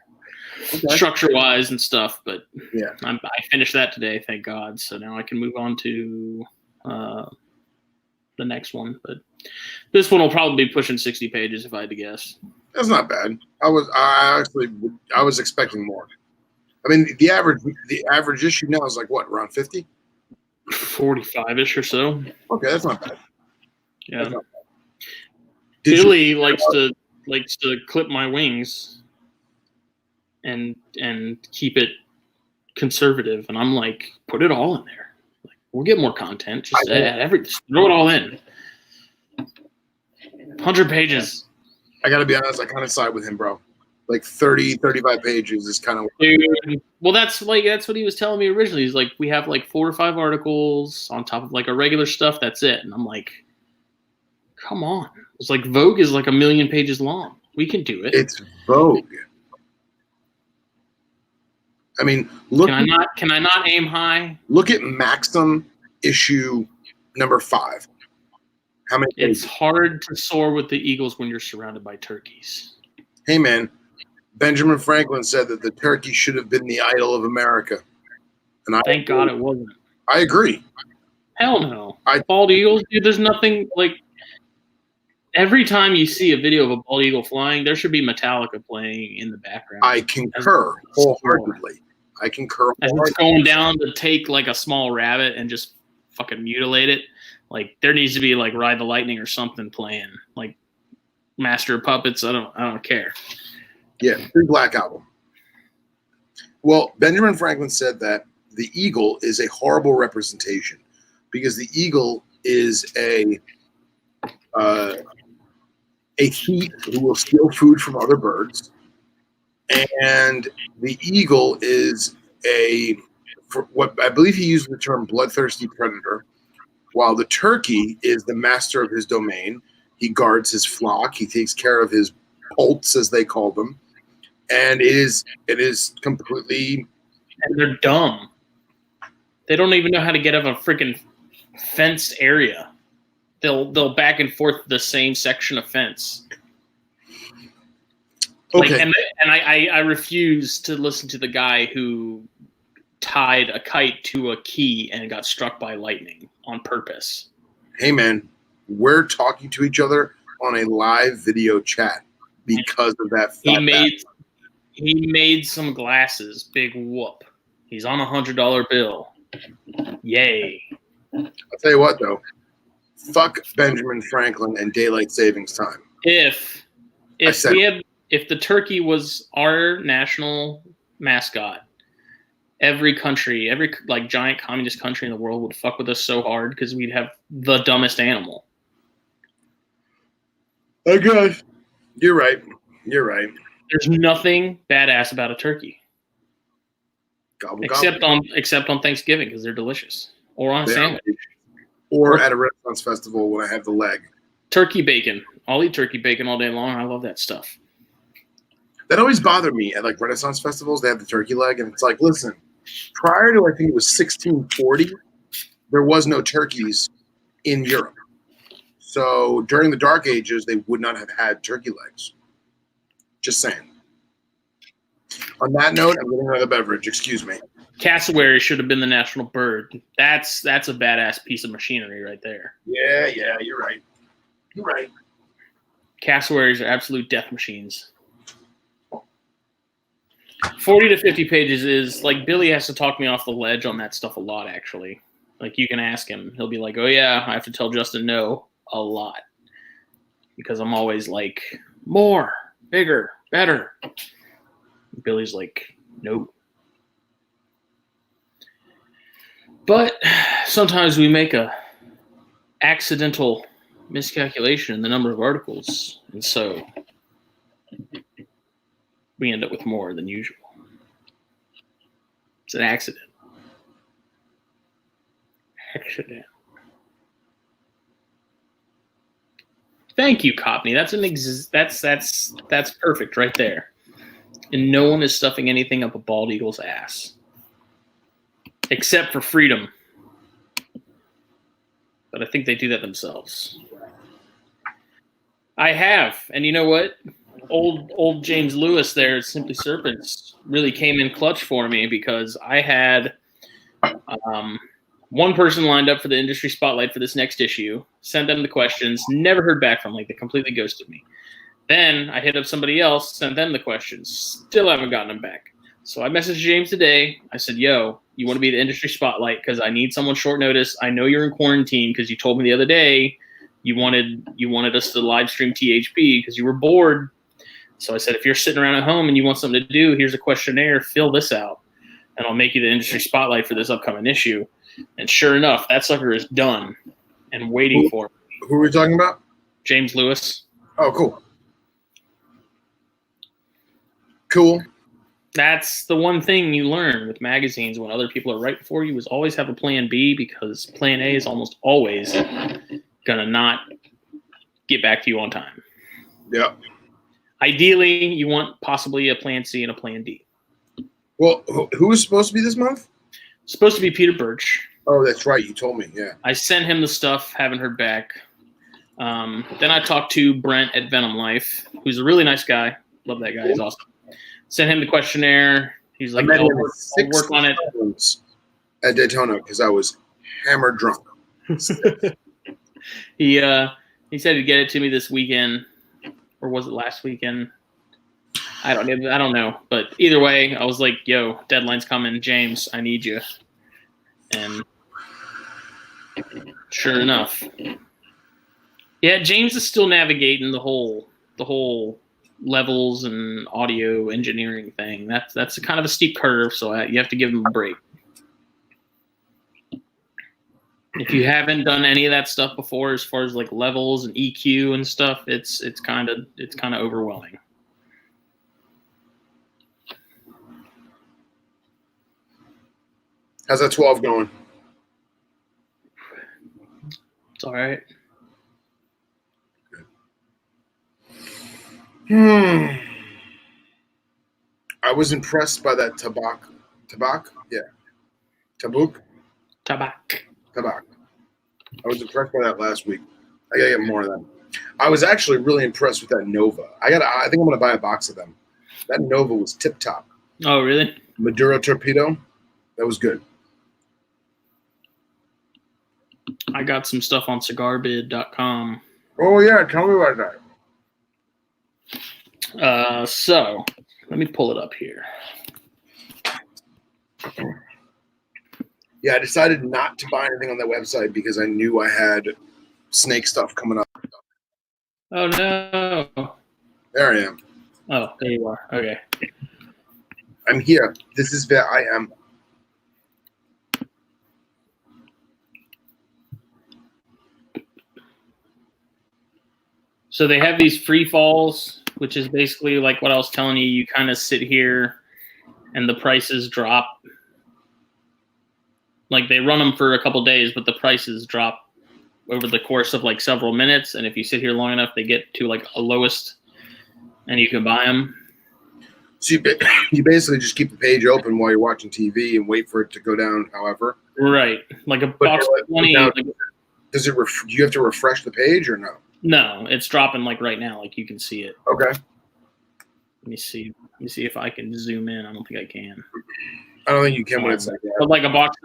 structure-wise and stuff. But yeah, I finished that today, thank God. So now I can move on to the next one. But this one will probably be pushing 60 pages if I had to guess. That's not bad. I was expecting more. I mean, the average issue now is like what, around 50? 45-ish or so. Okay, that's not bad. Yeah. Not bad. Billy likes to clip my wings and keep it conservative, and I'm like, put it all in there. Like, we'll get more content. Just throw it all in. 100 pages. I gotta be honest, I kind of side with him, bro. Like 30, 35 pages is kind of. Well, that's what he was telling me originally. He's like, we have like 4 or 5 articles on top of like our regular stuff. That's it. And I'm like, come on. It's like Vogue is like 1 million pages long. We can do it. It's Vogue. I mean, look. Can I not aim high? Look at Maxim issue number 5. How many? It's hard to soar with the eagles when you're surrounded by turkeys. Hey, man. Benjamin Franklin said that the turkey should have been the idol of America. And thank God it wasn't. I agree. Hell no. Bald eagles, dude, there's nothing like every time you see a video of a bald eagle flying, there should be Metallica playing in the background. I concur wholeheartedly. As it's going down to take like a small rabbit and just fucking mutilate it. Like there needs to be like Ride the Lightning or something playing. Like Master of Puppets. I don't care. Yeah, Free Black Album. Well, Benjamin Franklin said that the eagle is a horrible representation because the eagle is a thief who will steal food from other birds, and the eagle is for what I believe he used the term bloodthirsty predator, while the turkey is the master of his domain. He guards his flock. He takes care of his poults, as they call them. And it is completely. And they're dumb. They don't even know how to get out of a freaking fenced area. They'll back and forth the same section of fence. Okay. Like, and I refuse to listen to the guy who tied a kite to a key and it got struck by lightning on purpose. Hey man, we're talking to each other on a live video chat because of that. He made some glasses. Big whoop. He's on $100 bill. Yay. I'll tell you what though. Fuck Benjamin Franklin and daylight savings time. If the turkey was our national mascot, every country, every like giant communist country in the world would fuck with us so hard because we'd have the dumbest animal. Okay. You're right. There's nothing badass about a turkey. Gobble, except on Thanksgiving because they're delicious. Or on a sandwich. Or at a Renaissance festival when I have the leg. Turkey bacon. I'll eat turkey bacon all day long. I love that stuff. That always bothered me at like Renaissance festivals. They have the turkey leg, and it's like, listen, prior to I think it was 1640, there was no turkeys in Europe. So during the Dark Ages, they would not have had turkey legs. Just saying. On that note, I'm getting another beverage. Excuse me. Cassowary should have been the national bird. That's a badass piece of machinery right there. Yeah, you're right. You're right. Cassowaries are absolute death machines. 40 to 50 pages is like Billy has to talk me off the ledge on that stuff a lot, actually. Like you can ask him. He'll be like, oh, yeah, I have to tell Justin no a lot. Because I'm always like, more, bigger, better. Billy's like, nope. But sometimes we make a accidental miscalculation in the number of articles. And so we end up with more than usual. It's an accident. Accident. Thank you, Copney. That's perfect right there. And no one is stuffing anything up a bald eagle's ass. Except for freedom. But I think they do that themselves. I have. And you know what? Old James Lewis there at Simply Serpents really came in clutch for me because I had one person lined up for the industry spotlight for this next issue, sent them the questions, never heard back from them. Like, they completely ghosted me. Then I hit up somebody else, sent them the questions, still haven't gotten them back. So I messaged James today. I said, yo, you want to be the industry spotlight because I need someone short notice. I know you're in quarantine because you told me the other day you wanted us to live stream THP because you were bored. So I said, if you're sitting around at home and you want something to do, here's a questionnaire, fill this out, and I'll make you the industry spotlight for this upcoming issue. And sure enough, that sucker is done and waiting for me. Who are we talking about? James Lewis. Oh, cool. Cool. That's the one thing you learn with magazines when other people are right before you is always have a plan B because plan A is almost always going to not get back to you on time. Yeah. Ideally, you want possibly a plan C and a plan D. Well, who is supposed to be this month? It's supposed to be Peter Birch. Oh, that's right. You told me. Yeah. I sent him the stuff, haven't heard back. Then I talked to Brent at Venom Life, who's a really nice guy. Love that guy. He's awesome. Sent him the questionnaire. He's like, I'll work on it. At Daytona because I was hammered drunk. He said he'd get it to me this weekend. Or was it last weekend? I don't know. But either way, I was like, yo, deadline's coming. James, I need you. And sure enough. Yeah, James is still navigating the whole levels and audio engineering thing. That's kind of a steep curve, so you have to give him a break. If you haven't done any of that stuff before, as far as like levels and EQ and stuff, it's kind of overwhelming. How's that 12 going? It's all right. I was impressed by that Tabak. Yeah. Tabuk. I was impressed by that last week. I gotta get more of them. I was actually really impressed with that Nova. I think I'm gonna buy a box of them. That Nova was tip top. Oh, really? Maduro Torpedo. That was good. I got some stuff on cigarbid.com. Oh yeah, tell me about that. So let me pull it up here. Yeah, I decided not to buy anything on that website because I knew I had snake stuff coming up. Oh no! There I am. Oh, there you are. Okay. I'm here. This is where I am. So they have these free falls, which is basically like what I was telling you. You kind of sit here and the prices drop. Like they run them for a couple days, but the prices drop over the course of like several minutes. And if you sit here long enough, they get to like a lowest and you can buy them. So you basically just keep the page open while you're watching TV and wait for it to go down, however. Right. Like a box of 20. Do you have to refresh the page or no? No, it's dropping like right now. Like you can see it. Okay. Let me see if I can zoom in. I don't think I can. I don't think you can when it's like that. But like a box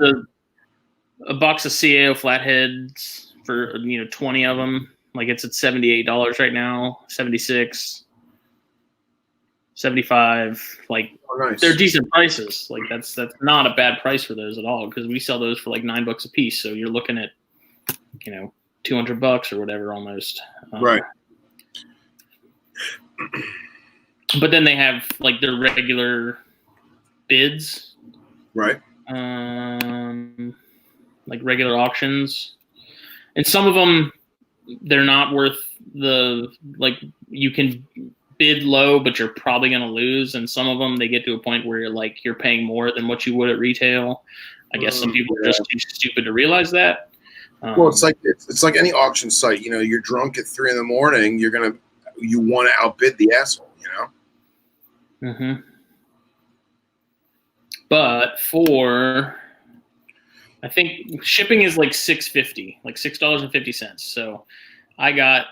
of CAO flatheads for 20 of them. Like it's at $78 right now, $76. $75. Like, nice. they're decent prices. Like, that's not a bad price for those at all, because we sell those for like $9 a piece. So you're looking at, $200 or whatever almost. Right. But then they have like their regular bids. Right. Like regular auctions. And some of them, they're not worth you can bid low, but you're probably going to lose. And some of them, they get to a point where you're paying more than what you would at retail. I guess some people are just too stupid to realize that. Well, it's like any auction site. You're drunk at 3 a.m. You want to outbid the asshole. Mm-hmm. But I think shipping is like $6.50, like $6.50. So I got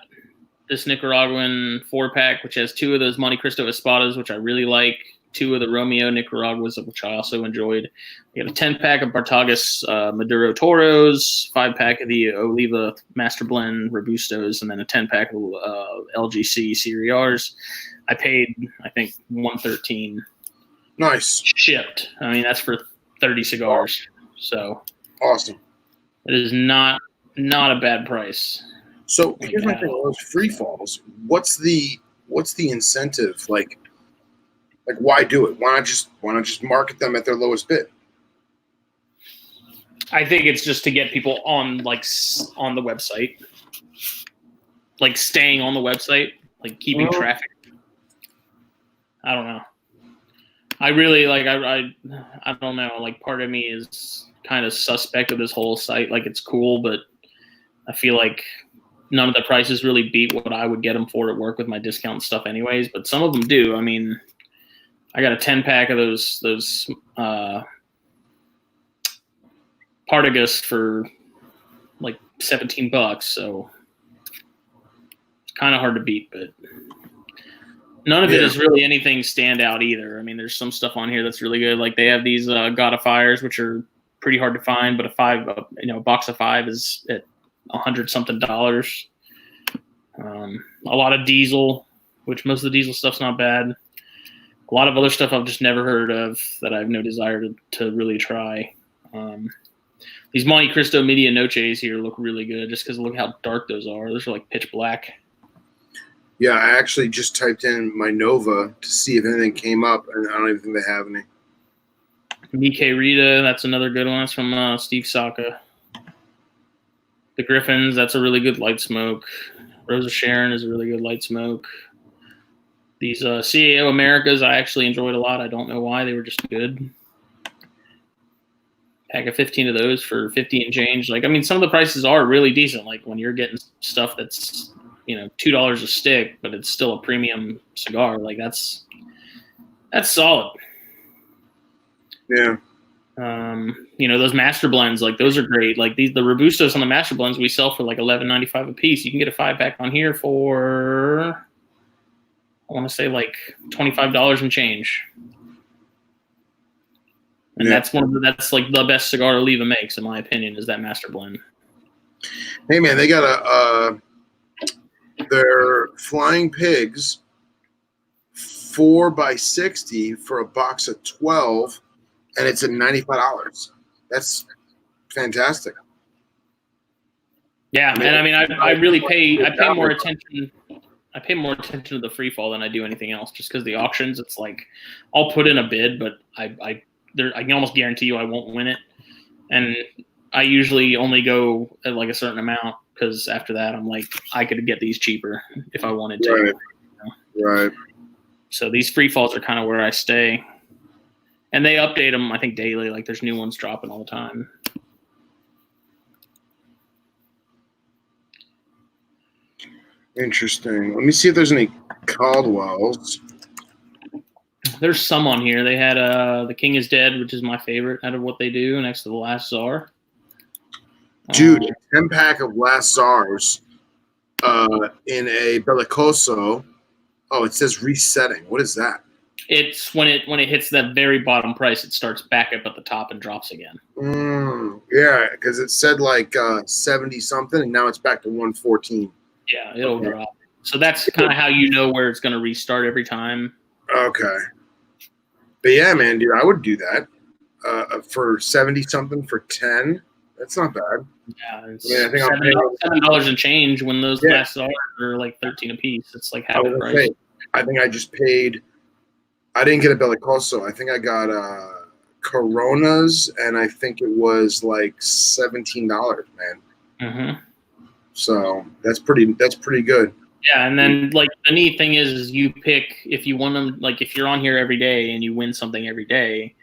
this Nicaraguan 4-pack, which has 2 of those Monte Cristo Espadas, which I really like, 2 of the Romeo Nicaraguas, which I also enjoyed. We got a 10-pack of Bartagas Maduro Toros, 5-pack of the Oliva Master Blend Robustos, and then a 10-pack of LGC Serie Rs. I paid, I think, $113. Nice. Shipped. I mean, that's for 30 cigars. So awesome. It is not a bad price. So here's my thing: those free falls. What's the incentive? Like why do it? Why not just market them at their lowest bid? I think it's just to get people on the website, like staying on the website, like keeping traffic. I don't know. I really I don't know. Like, part of me is kind of suspect of this whole site. Like, it's cool, but I feel like none of the prices really beat what I would get them for at work with my discount stuff anyways. But some of them do. I mean, I got a 10-pack of those Partagas for like $17. So it's kind of hard to beat, but none of it is really anything stand out either. I mean, there's some stuff on here that's really good. Like, they have these Godifiers, which are pretty hard to find, but a box of 5 is at $100-something. A lot of diesel, which most of the diesel stuff's not bad. A lot of other stuff I've just never heard of that I have no desire to really try. These Monte Cristo Medianoches here look really good just because look how dark those are. Those are like pitch black. Yeah, I actually just typed in my Nova to see if anything came up, and I don't even think they have any. Mike Rita, that's another good one. That's from Steve Saka. The Griffins, that's a really good light smoke. Rosa Sharon is a really good light smoke. These CAO Americas I actually enjoyed a lot. I don't know why. They were just good. Pack of 15 of those for 50 and change. Like, I mean, some of the prices are really decent. Like, when you're getting stuff that's, $2 a stick, but it's still a premium cigar. Like, that's solid. Yeah. Those master blends, like, those are great. Like, the Robustos on the master blends we sell for like $11.95 a piece. You can get a 5-pack on here for, I want to say, like $25 and change. And that's like the best cigar Oliva makes, in my opinion, is that master blend. Hey man, they got their Flying Pigs 4x60 for a box of 12, and it's at $95. That's fantastic. Yeah, and I mean, I pay more attention. I pay more attention to the free fall than I do anything else, just because the auctions, it's like I'll put in a bid, but I can almost guarantee you I won't win it, and I usually only go at like a certain amount, because after that I'm like, I could get these cheaper if I wanted to. Right. So these free falls are kind of where I stay, and they update them, I think, daily. Like, there's new ones dropping all the time. Interesting. Let me see if there's any Caldwells. There's some on here. They had The King is Dead, which is my favorite out of what they do, next to The Last Czar. Dude, a 10-pack of Last Czars in a Bellicoso. Oh, it says resetting. What is that? It's when it hits that very bottom price, it starts back up at the top and drops again. Yeah, because it said like 70 something, and now it's back to 114. Yeah, it'll drop. So that's kind of how you know where it's going to restart every time. Okay. But yeah, man, dude, I would do that for 70 something for 10. That's not bad. Yeah, it's I think I'm paying $7 and change when those Yeah. last are like 13 a piece. It's like I half was the gonna price. say, I think I just paid. I didn't get a Bellicoso. I think I got Coronas, and I think it was like $17, man. Mm-hmm. So that's pretty good. Yeah, and then like the neat thing is you pick if you want them. Like if you're on here every day and you win something every day,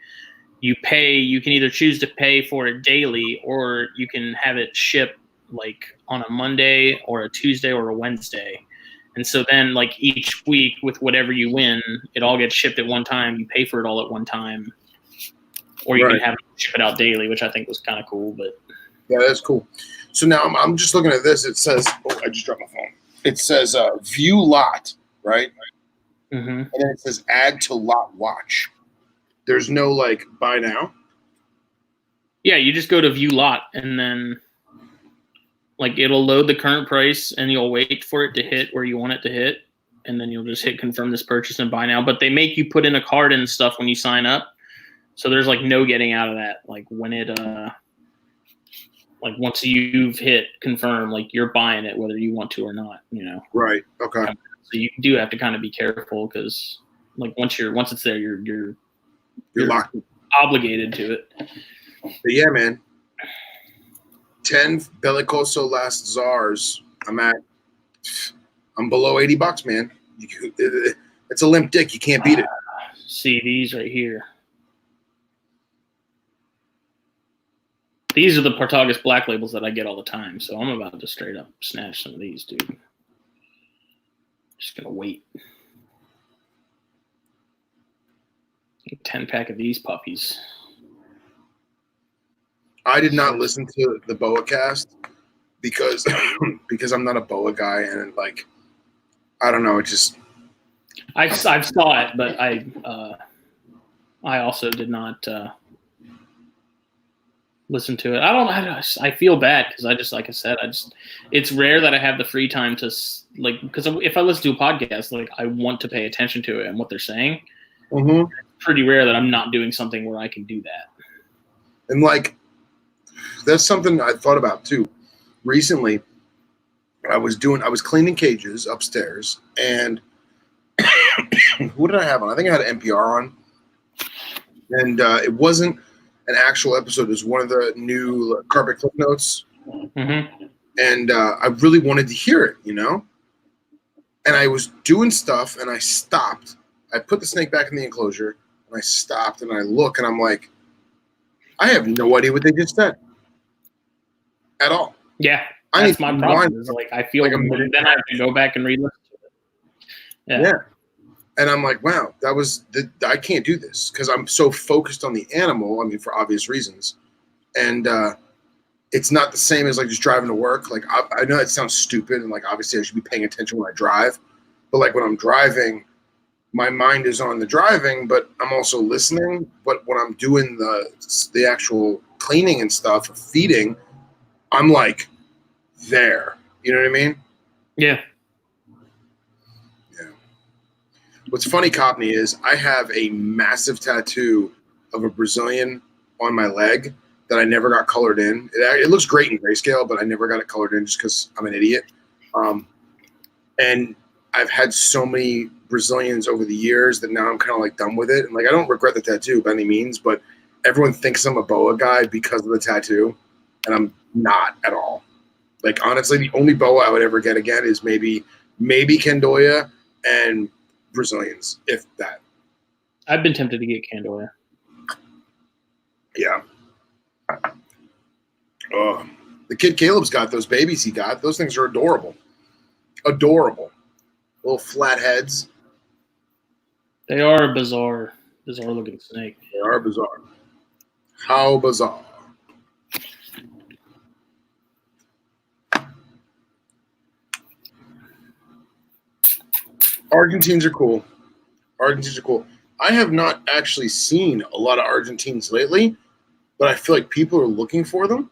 you pay. You can either choose to pay for it daily, or you can have it shipped like on a Monday or a Tuesday or a Wednesday. And so then, like each week, with whatever you win, it all gets shipped at one time. You pay for it all at one time, or you can have it ship it out daily, which I think was kind of cool. But yeah, that's cool. So now I'm just looking at this. It says, "Oh, I just dropped my phone." It says "view lot," right? Mm-hmm. And then it says "add to lot watch." There's no like buy now. Yeah, you just go to view lot, and then like it'll load the current price, and you'll wait for it to hit where you want it to hit, and then you'll just hit confirm this purchase and buy now. But they make you put in a card and stuff when you sign up, so there's like no getting out of that. Like when it like once you've hit confirm, like you're buying it whether you want to or not, you know. Right. Okay. So you do have to kind of be careful because like once it's there, you're locked. Obligated to it. But yeah, man. 10 Bellicoso last Czars. I'm below $80, man. It's a limp dick. You can't beat it. See these right here. These are the Partagas black labels that I get all the time, so I'm about to straight up snatch some of these, dude. Just gonna wait. 10-pack of these puppies. I did not listen to the Boa cast because I'm not a Boa guy, and like I don't know, it just I saw it, but I also did not listen to it. I feel bad because I just, like I said, it's rare that I have the free time to like, because if I listen to a podcast, like I want to pay attention to it and what they're saying. Mm-hmm. It's pretty rare that I'm not doing something where I can do that. And like, that's something I thought about too. Recently, I was cleaning cages upstairs, and who did I have on? I think I had NPR on, and it wasn't an actual episode. It was one of the new Carpet Clip Notes, mm-hmm. and I really wanted to hear it, you know. And I was doing stuff, and I stopped. I put the snake back in the enclosure, and I stopped, and I look, and I'm like, I have no idea what they just said at all. Yeah, that's my problem. Is like I feel like then I have to go back and re-listen to it. Yeah. And I'm like, wow, I can't do this because I'm so focused on the animal. I mean, for obvious reasons, and it's not the same as like just driving to work. Like I know that sounds stupid, and like obviously I should be paying attention when I drive, but like when I'm driving, my mind is on the driving, but I'm also listening. But when I'm doing the actual cleaning and stuff, or feeding, I'm like there. You know what I mean? Yeah. Yeah. What's funny, Copney, is I have a massive tattoo of a Brazilian on my leg that I never got colored in. It looks great in grayscale, but I never got it colored in just because I'm an idiot. And I've had so many Brazilians over the years that now I'm kind of like done with it. And like I don't regret the tattoo by any means, but everyone thinks I'm a boa guy because of the tattoo, and I'm not at all. Like honestly, the only boa I would ever get again is maybe Candoya and Brazilians, if that. I've been tempted to get Candoya. Yeah. Oh, the kid Caleb's got those babies he got. Those things are adorable. Adorable. Little flat heads. They are a bizarre looking snake. They are bizarre. How bizarre. Argentines are cool. I have not actually seen a lot of Argentines lately, but I feel like people are looking for them.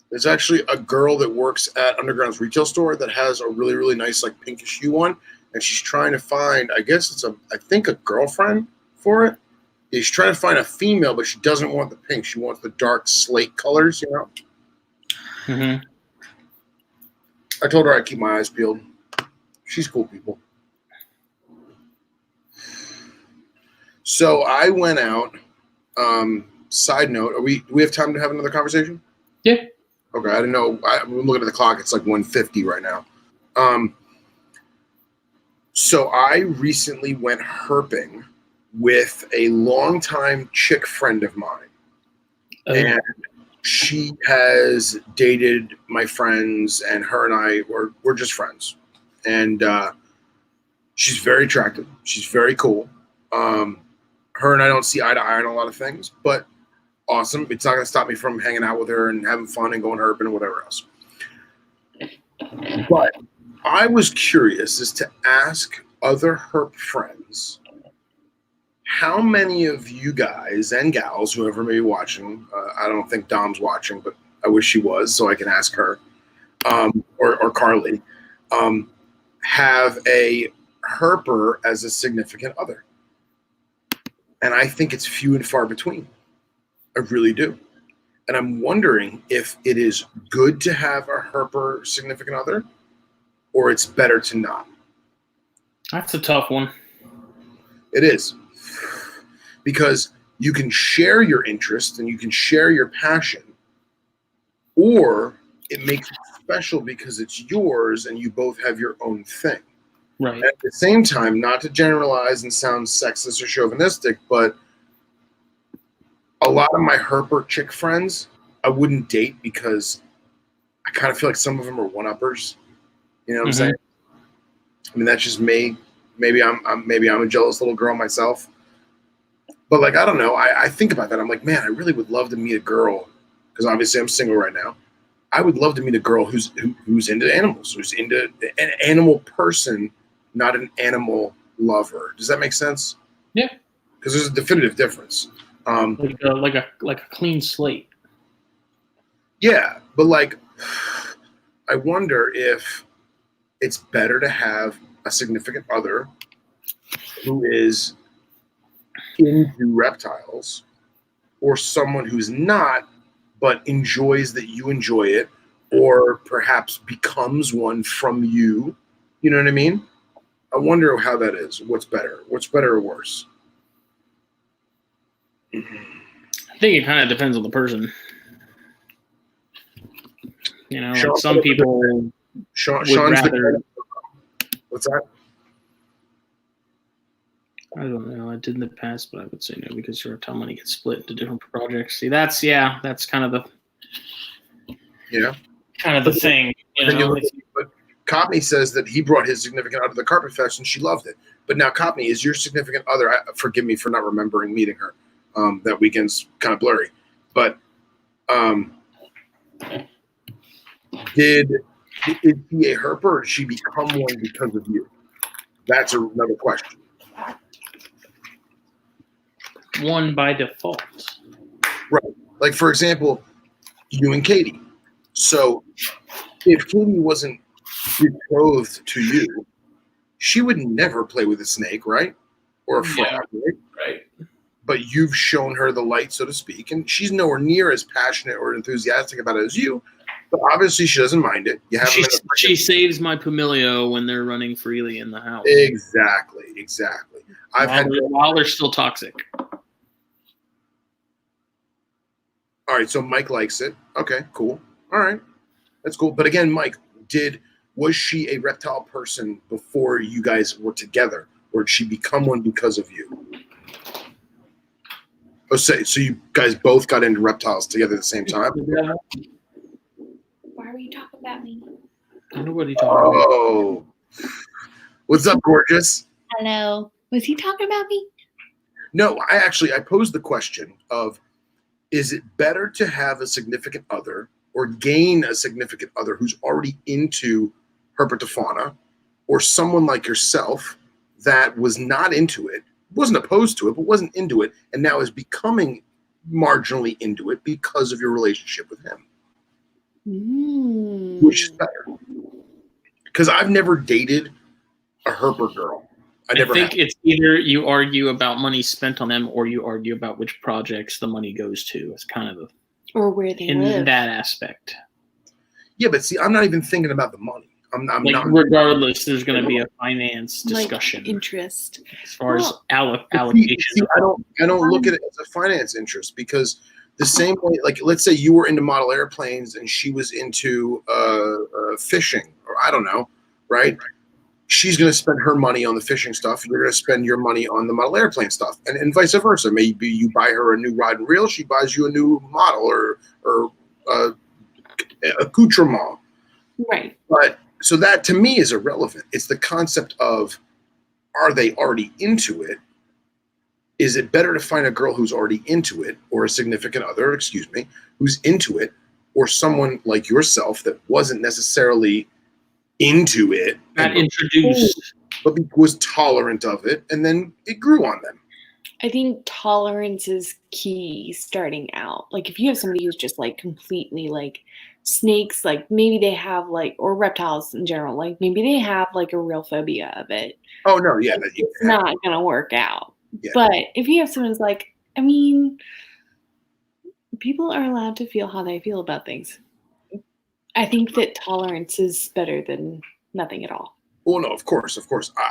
There's actually a girl that works at Underground's retail store that has a really, really nice like pinkish hue one and she's trying to find, I think a girlfriend for it. She's trying to find a female, but she doesn't want the pink. She wants the dark slate colors, you know? Mm-hmm. I told her I'd keep my eyes peeled. She's cool people. So I went out. Side note, do we have time to have another conversation? Yeah. Okay, I didn't know. I'm looking at the clock. It's like 1:50 right now. So I recently went herping with a longtime chick friend of mine. Oh. And she has dated my friends, and her and I we're just friends. And she's very attractive. She's very cool. Her and I don't see eye to eye on a lot of things, but awesome. It's not going to stop me from hanging out with her and having fun and going herping and whatever else. But I was curious as to ask other herp friends, how many of you guys and gals, whoever may be watching, I don't think Dom's watching, but I wish she was so I can ask her, or Carly, have a herper as a significant other. And I think it's few and far between. I really do. And I'm wondering if it is good to have a herper significant other, or it's better to not. That's a tough one. It is. Because you can share your interest and you can share your passion, or it makes it special because it's yours and you both have your own thing. Right. At the same time, not to generalize and sound sexist or chauvinistic, but a lot of my herper chick friends I wouldn't date because I kind of feel like some of them are one-uppers. You know what I'm saying? I mean, that's just me. Maybe I'm a jealous little girl myself. But like, I don't know. I think about that. I'm like, man, I really would love to meet a girl, because obviously I'm single right now. I would love to meet a girl who's into animals, who's into an animal person, not an animal lover. Does that make sense? Yeah. Because there's a definitive difference. Like a clean slate. Yeah, but like, I wonder if it's better to have a significant other who is into reptiles, or someone who's not but enjoys that you enjoy it, or perhaps becomes one from you. You know what I mean? I wonder how that is. What's better? What's better or worse? I think it kind of depends on the person. You know, like some people would rather. What's that? I don't know. I did in the past, but I would say no, because your reptile money gets split into different projects. See, that's kind of the thing. You know? But Copney says that he brought his significant other to the Carpet Fest and she loved it. But now, Copney, is your significant other? Forgive me for not remembering meeting her. That weekend's kind of blurry. But is she a herper, or did she become one because of you? That's another question. One by default. Right. Like, for example, you and Katie. So if Katie wasn't betrothed to you, she would never play with a snake, right? Or a frog, right? But you've shown her the light, so to speak, and she's nowhere near as passionate or enthusiastic about it as you. But obviously, she doesn't mind it. She saves my Pumilio when they're running freely in the house. Exactly. While they're still toxic. All right, so Mike likes it. Okay, cool. All right, that's cool. But again, Mike, was she a reptile person before you guys were together, or did she become one because of you? Oh, so you guys both got into reptiles together at the same time? Why were you talking about me? I don't know what he's talking about. Oh, what's up, gorgeous? Hello. Was he talking about me? No, I posed the question of, is it better to have a significant other or gain a significant other who's already into herpetofauna, or someone like yourself that was not into it, wasn't opposed to it, but wasn't into it, and now is becoming marginally into it because of your relationship with him? Which is better? Because I've never dated a herper girl. I think it's either you argue about money spent on them or you argue about which projects the money goes to. It's kind of or where they live. In that aspect. Yeah, but see, I'm not even thinking about the money. I'm like not. Regardless, there's going to be a finance discussion. Like interest. As far as allocation. See, I don't look at it as a finance interest because the same way, like, let's say you were into model airplanes and she was into fishing, or I don't know, right? She's going to spend her money on the fishing stuff. You're going to spend your money on the model airplane stuff, and vice versa. Maybe you buy her a new rod and reel, she buys you a new model or accoutrement. Right. But so that to me is irrelevant. It's the concept of, are they already into it? Is it better to find a girl who's already into it, or a significant other, who's into it, or someone like yourself that wasn't necessarily into it, not introduced, but was tolerant of it, and then it grew on them? I think tolerance is key starting out. Like if you have somebody who's just like completely like snakes, like maybe they have like, or reptiles in general, like maybe they have like a real phobia of it. Oh no, yeah, it's not gonna work out. Yeah. But if you have someone who's like, I mean, people are allowed to feel how they feel about things. I think that tolerance is better than nothing at all. Well, no, of course.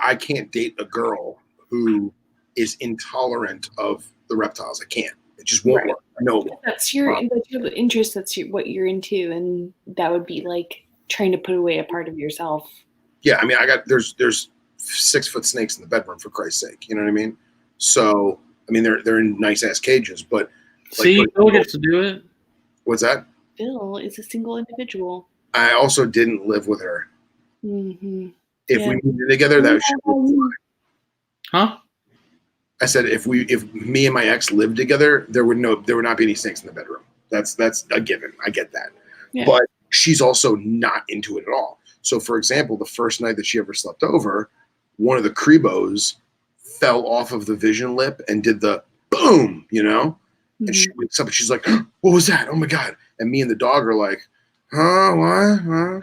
I can't date a girl who is intolerant of the reptiles. I can't. It just won't work. No. That's your interest. That's what you're into, and that would be like trying to put away a part of yourself. Yeah, I mean, there's 6-foot snakes in the bedroom, for Christ's sake. You know what I mean? So, I mean, they're in nice ass cages, but see, Bill gets to do it. What's that? Bill is a single individual. I also didn't live with her. Mm-hmm. If we moved together, that would. Huh? I said if me and my ex lived together, there would not be any snakes in the bedroom. That's a given. I get that. Yeah. But she's also not into it at all. So, for example, the first night that she ever slept over, one of the Crebos fell off of the vision lip and did the boom, you know? Mm-hmm. And she wakes up and she's like, what was that? Oh my God. And me and the dog are like, huh, what? Huh?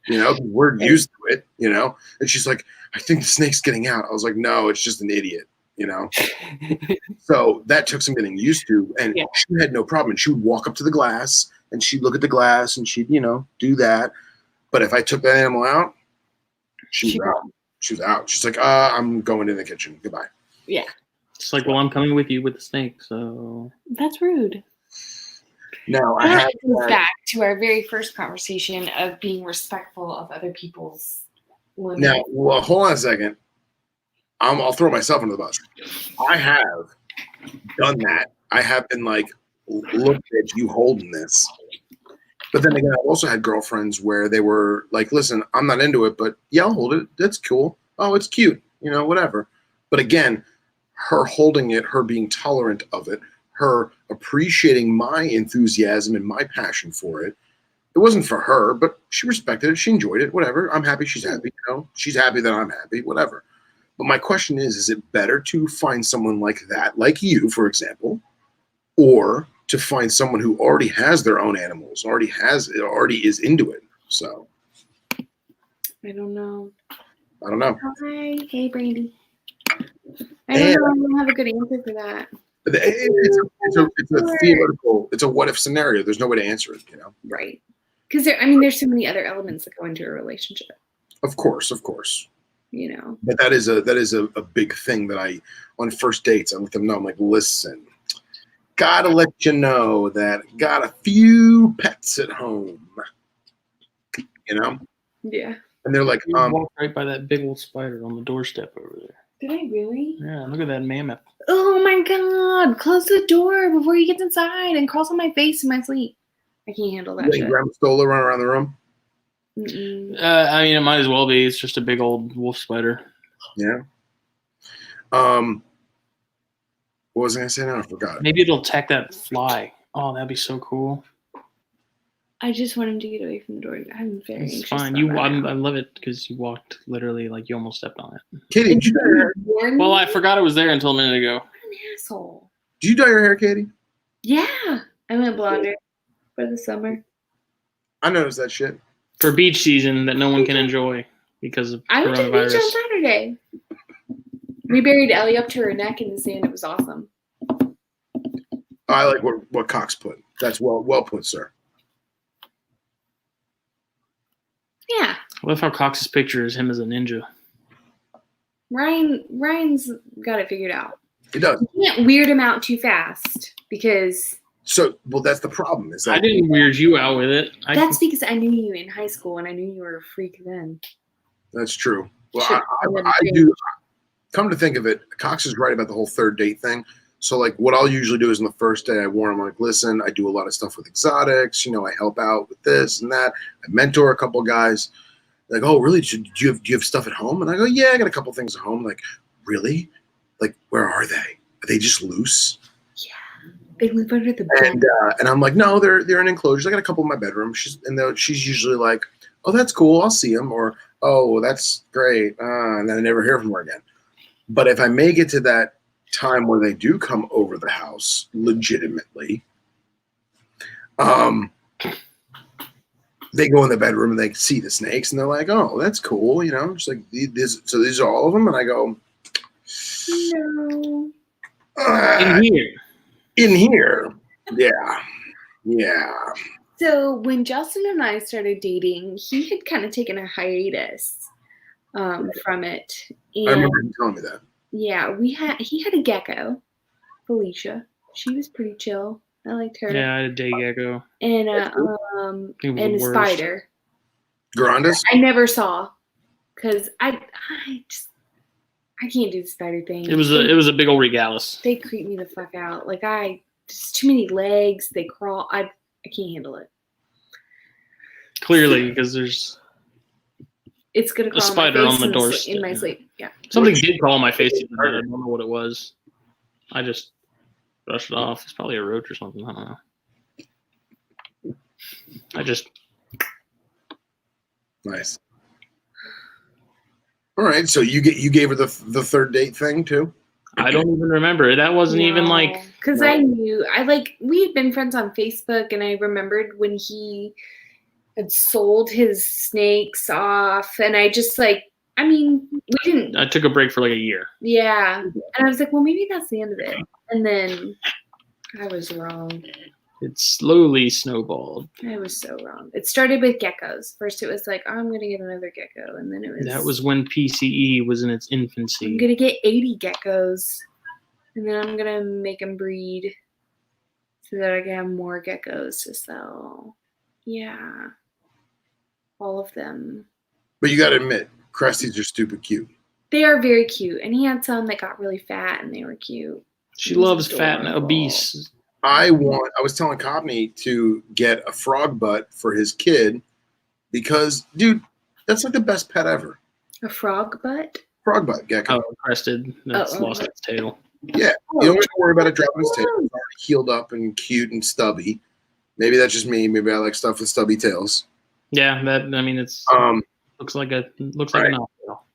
You know, we're used to it, you know? And she's like, I think the snake's getting out. I was like, no, it's just an idiot, you know? So that took some getting used to. And she had no problem. And she would walk up to the glass and she'd look at the glass and she'd, you know, do that. But if I took that animal out, she was out. She was out. She's like, I'm going in the kitchen. Goodbye. Yeah. It's like, well, I'm coming with you with the snake, so. That's rude. No, that goes back to our very first conversation of being respectful of other people's limits. Now, well, hold on a second. I'll throw myself under the bus. I have done that. I have been like, look at you holding this. But then again, I've also had girlfriends where they were like, listen, I'm not into it, but yeah, I'll hold it. That's cool. Oh, it's cute. You know, whatever. But again, her holding it, her being tolerant of it, her appreciating my enthusiasm and my passion for it. It wasn't for her, but she respected it. She enjoyed it. Whatever. I'm happy she's happy. You know, she's happy that I'm happy. Whatever. But my question is it better to find someone like that, like you, for example, or to find someone who already has their own animals, already is into it? So I don't know. Hi, hey Brandy. I don't have a good answer for that. It's a theoretical. It's a what if scenario. There's no way to answer it, you know. Right. Because there's so many other elements that go into a relationship. Of course. You know. But that is a big thing that on first dates I let them know. I'm like, listen, gotta let you know that got a few pets at home. You know. Yeah. And they're like, walk right by that big old spider on the doorstep over there. Did I really? Yeah, look at that mammoth. Oh my God! Close the door before he gets inside and crawls on my face in my sleep. I can't handle that shit. Grandma Stola run around the room? I mean, it might as well be. It's just a big old wolf spider. Yeah. What was I going to say now? I forgot. Maybe it'll attack that fly. Oh, that'd be so cool. I just want him to get away from the door. I'm very anxious. It's fine. I love it because you walked literally like you almost stepped on it. Katie, well, I forgot it was there until a minute ago. What an asshole. Did you dye your hair, Katie? Yeah. I went blonde for the summer. I noticed that shit. For beach season that no one can enjoy. because of I went to the beach coronavirus. on Saturday. We buried Ellie up to her neck in the sand. It was awesome. I like what Cox put. That's well put, sir. Yeah. I love how Cox's picture is him as a ninja. Ryan's got it figured out. He does. You can't weird him out too fast because That's the problem. Is that I didn't weird you out with it. that's because I knew you in high school and I knew you were a freak then. That's true. Well, Sure. I do. Come to think of it, Cox is right about the whole third date thing. So, like, what I'll usually do is on the first day, I warn him, like, listen, I do a lot of stuff with exotics. I help out with this and that. I mentor a couple guys. Like, oh, really? Do you have stuff at home? And I go, yeah, I got a couple things at home. Like, really? Like, where are they? Are they just loose? Yeah, they live under the bed. And I'm like, no, they're in enclosures. I got a couple in my bedroom. She's usually like, oh, that's cool. I'll see them. Or, oh, that's great. And then I never hear from her again. But if I make it to that time where they do come over the house legitimately, they go in the bedroom and they see the snakes and they're like, oh, that's cool. Just like these are all of them. And I go, No. In here. Yeah. So when Justin and I started dating, he had kind of taken a hiatus from it. And I remember you telling me that. yeah, he had a gecko, Felicia. She was pretty chill. I liked her. Yeah, I had a day gecko. And a spider. Grandas? I never saw because I can't do the spider thing. It was a big old regalis. They creep me the fuck out. Like just too many legs. They crawl. I can't handle it. Clearly, because there's it's gonna crawl a spider on my on face the doorstep. in my sleep. Yeah. Something did crawl on my face. I don't know what it was. I just brushed it off. It's probably a roach or something. I don't know. Nice. All right, so you gave her the third date thing too? I don't even remember. That wasn't even like because I knew we had been friends on Facebook, and I remembered when he had sold his snakes off, and I just we didn't. I took a break for like a year. Yeah, and I was like, well, maybe that's the end of it, and then I was wrong. It slowly snowballed. I was so wrong. It started with geckos. First, it was like, oh, I'm gonna get another gecko, and then it was that was when PCE was in its infancy. I'm gonna get 80 geckos, and then I'm gonna make them breed so that I can have more geckos to sell. Yeah, all of them. But you gotta admit, Cresties are stupid cute. They are very cute, and he had some that got really fat, and they were cute. She loves fat and obese. I was telling Cobney to get a frog butt for his kid because, dude, that's like the best pet ever. A frog butt? Frog butt gecko. Oh, crested. That's lost its tail. Yeah, you don't have to worry about it dropping its tail. It's already healed up and cute and stubby. Maybe that's just me. Maybe I like stuff with stubby tails. Yeah, it's looks like a nostril.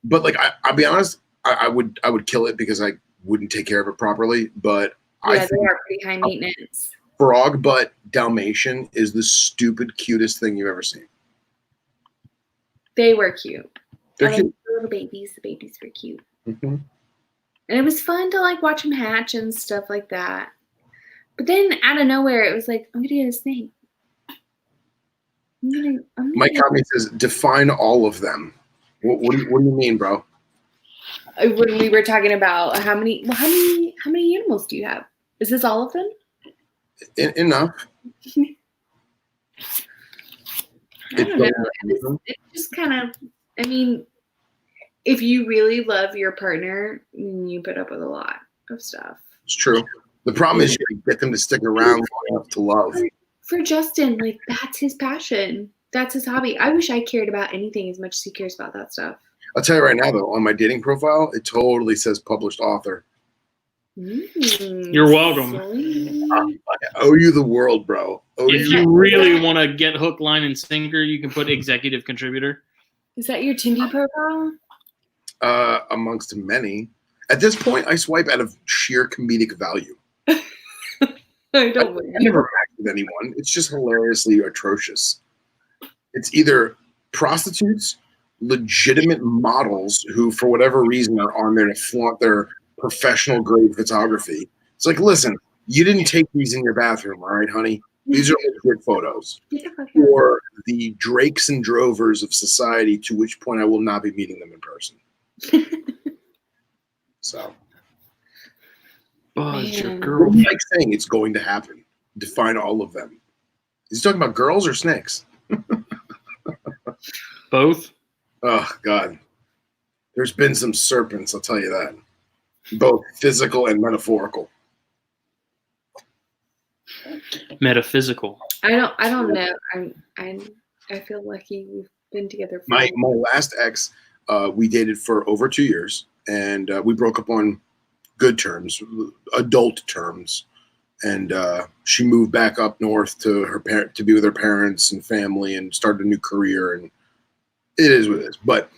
But like, I'll be honest, I would kill it because I wouldn't take care of it properly. But yeah, they are pretty high maintenance. Frog butt Dalmatian is the stupid cutest thing you've ever seen. They were cute. They're cute. The little babies. The babies were cute. Mm-hmm. And it was fun to watch them hatch and stuff like that. But then out of nowhere, it was like, I'm gonna get a snake. Mike Cobney says, define all of them. What do you mean, bro? When we were talking about how many animals do you have? Is this all of them? Enough. I don't know. It's just kind of, if you really love your partner, you put up with a lot of stuff. It's true. The problem is you get them to stick around long enough to love. For Justin, that's his passion. That's his hobby. I wish I cared about anything as much as he cares about that stuff. I'll tell you right now, though, on my dating profile, it totally says published author. You're welcome. I owe you the world, bro. If you really want to get hook, line, and sinker, you can put executive contributor. Is that your Tinder profile? Amongst many. At this point, I swipe out of sheer comedic value. I don't I never match with anyone. It's just hilariously atrocious. It's either prostitutes legitimate models who, for whatever reason, are on there to flaunt their professional grade photography. It's like, listen, you didn't take these in your bathroom, all right, honey? These are legit photos. For the Drakes and Drovers of society, to which point I will not be meeting them in person. So. Oh, it's your Man. girl. What's Mike saying it's going to happen? Define all of them. Is he talking about girls or snakes? Both. Oh, God. There's been some serpents, I'll tell you that. Both physical and metaphorical. Metaphysical. I don't know. I feel lucky we've been together for My last ex, we dated for over 2 years, and we broke up on good terms, adult terms. And she moved back up north to to be with her parents and family and started a new career. And it is what it is. But